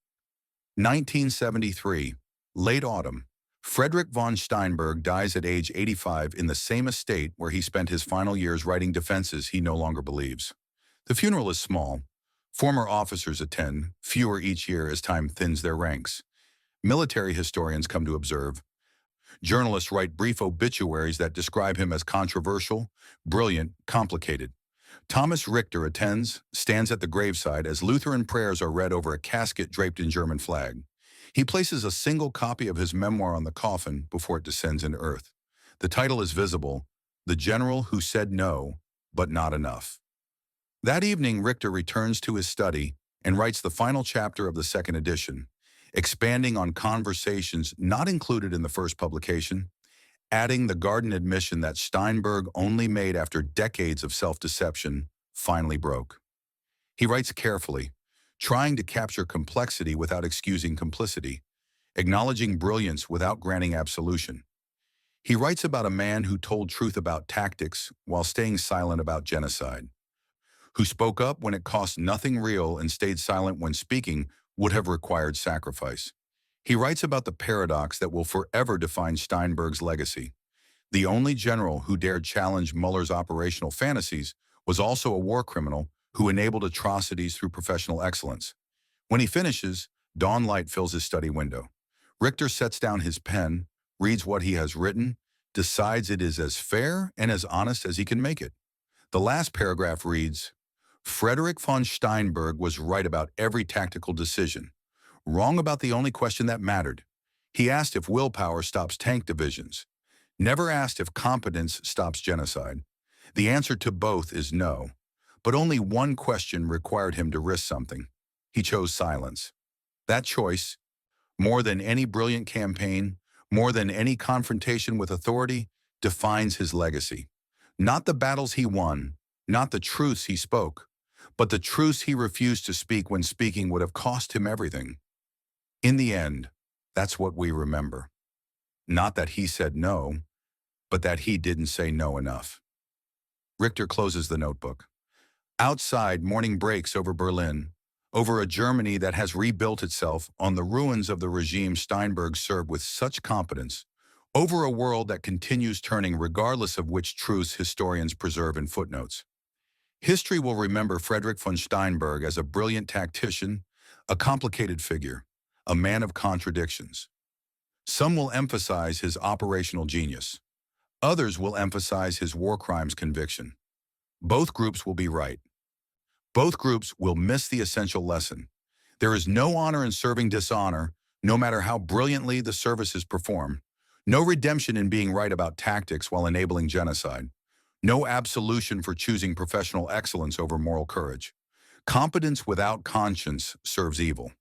1973. Late autumn, Frederick von Steinberg dies at age 85 in the same estate where he spent his final years writing defenses he no longer believes. The funeral is small. Former officers attend, fewer each year as time thins their ranks. Military historians come to observe. Journalists write brief obituaries that describe him as controversial, brilliant, complicated. Thomas Richter attends, stands at the graveside as Lutheran prayers are read over a casket draped in German flag. He places a single copy of his memoir on the coffin before it descends into earth. The title is visible, The General Who Said No, But Not Enough. That evening, Richter returns to his study and writes the final chapter of the second edition, expanding on conversations not included in the first publication, adding the garden admission that Steinberg only made after decades of self-deception finally broke. He writes carefully, trying to capture complexity without excusing complicity. acknowledging brilliance without granting absolution. He writes about a man who told truth about tactics while staying silent about genocide, who spoke up when it cost nothing real and stayed silent when speaking would have required sacrifice. He writes about the paradox that will forever define Steinberg's legacy. The only general who dared challenge Muller's operational fantasies was also a war criminal who enabled atrocities through professional excellence. When he finishes, dawn light fills his study window. Richter sets down his pen, reads what he has written, decides it is as fair and as honest as he can make it. The last paragraph reads, Frederick von Steinberg was right about every tactical decision, wrong about the only question that mattered. He asked if willpower stops tank divisions, never asked if competence stops genocide. The answer to both is no, but only one question required him to risk something. He chose silence. That choice, more than any brilliant campaign, more than any confrontation with authority, defines his legacy. Not the battles he won, not the truths he spoke, but the truths he refused to speak when speaking would have cost him everything. In the end, that's what we remember. Not that he said no, but that he didn't say no enough. Richter closes the notebook. Outside, morning breaks over Berlin, over a Germany that has rebuilt itself on the ruins of the regime Steinberg served with such competence, over a world that continues turning regardless of which truths historians preserve in footnotes. History will remember Frederick von Steinberg as a brilliant tactician, a complicated figure, a man of contradictions. Some will emphasize his operational genius. Others will emphasize his war crimes conviction. Both groups will be right. Both groups will miss the essential lesson. There is no honor in serving dishonor, no matter how brilliantly the service is performed. No redemption in being right about tactics while enabling genocide. No absolution for choosing professional excellence over moral courage. Competence without conscience serves evil.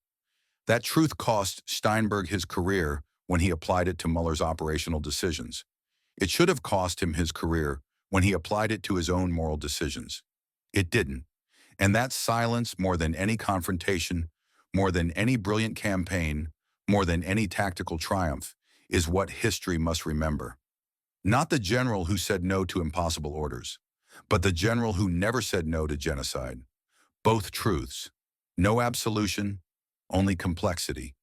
That truth cost Steinberg his career when he applied it to Muller's operational decisions. It should have cost him his career when he applied it to his own moral decisions. It didn't. And that silence, more than any confrontation, more than any brilliant campaign, more than any tactical triumph, is what history must remember. Not the general who said no to impossible orders, but the general who never said no to genocide. Both truths. No absolution, only complexity.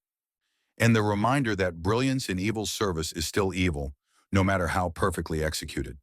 And the reminder that brilliance in evil service is still evil, no matter how perfectly executed.